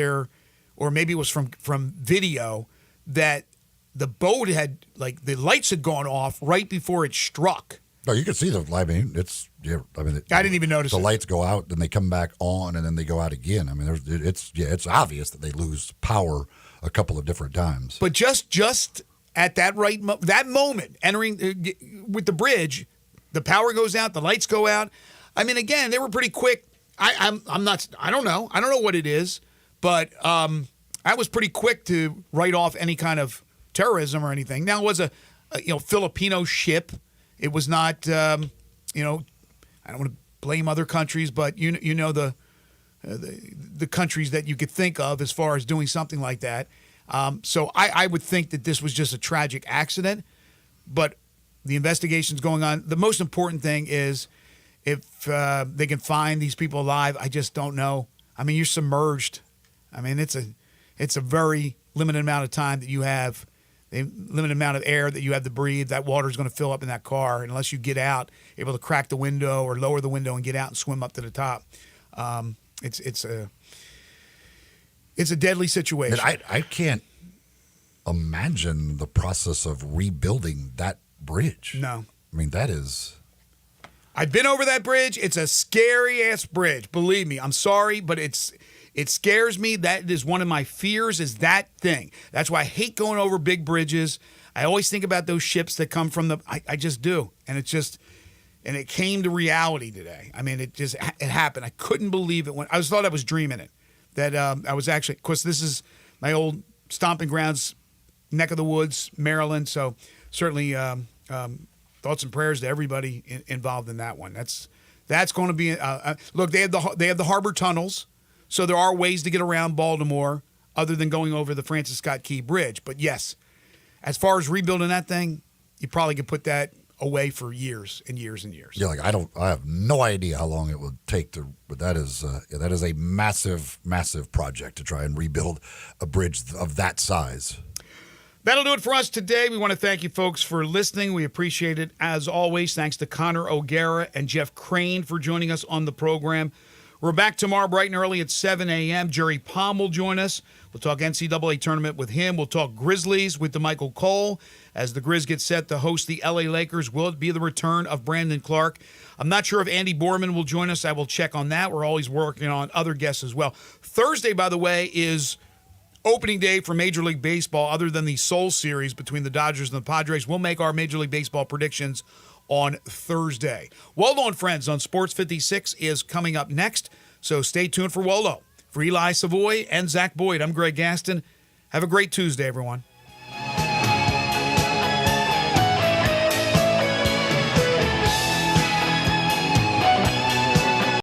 or maybe it was from video, that the boat had, the lights had gone off right before it struck. No, you can see the. I mean, I didn't even notice the lights go out, then they come back on, and then they go out again. I mean, it's obvious that they lose power a couple of different times. But just at that that moment, entering with the bridge, the power goes out, the lights go out. I mean, again, they were pretty quick. I don't know what it is, but I was pretty quick to write off any kind of terrorism or anything. Now, it was a Filipino ship. It was not, I don't want to blame other countries, but the countries that you could think of as far as doing something like that. So I would think that this was just a tragic accident, but the investigation's going on. The most important thing is if they can find these people alive. I just don't know. I mean, you're submerged. I mean, it's a very limited amount of time that you have. The limited amount of air that you have to breathe, that water is going to fill up in that car unless you get out, able to crack the window or lower the window and get out and swim up to the top. It's a deadly situation. And I can't imagine the process of rebuilding that bridge. No. I mean, that is... I've been over that bridge. It's a scary-ass bridge. Believe me. I'm sorry, but it scares me. That is one of my fears, is that thing. That's why I hate going over big bridges. I always think about those ships that come from I just do. And it came to reality today. I mean, it happened. I couldn't believe it when I thought I was dreaming it. That I was actually, of course, this is my old stomping grounds, neck of the woods, Maryland. So certainly thoughts and prayers to everybody involved in that one. That's going to be, look, they have the harbor tunnels. So there are ways to get around Baltimore. other than going over the Francis Scott Key Bridge. But yes, as far as rebuilding that thing, you probably could put that away for years and years and years. Yeah, like I have no idea how long it would take to, but that is a massive, massive project to try and rebuild a bridge of that size. That'll do it for us today. We want to thank you folks for listening. We appreciate it as always. Thanks to Connor O'Gara and Jeff Crane for joining us on the program. We're back tomorrow bright and early at 7 a.m. Jerry Palm will join us. We'll talk NCAA tournament with him. We'll talk Grizzlies with DeMichael Cole as the Grizz get set to host the LA Lakers. Will it be the return of Brandon Clark? I'm not sure if Andy Borman will join us. I will check on that. We're always working on other guests as well. Thursday, by the way, is opening day for Major League Baseball. Other than the Soul Series between the Dodgers and the Padres, we'll make our Major League Baseball predictions on Thursday. Waldo and Friends on Sports 56 is coming up next, so stay tuned for Waldo. For Eli Savoy and Zach Boyd, I'm Greg Gaston. Have a great Tuesday, everyone.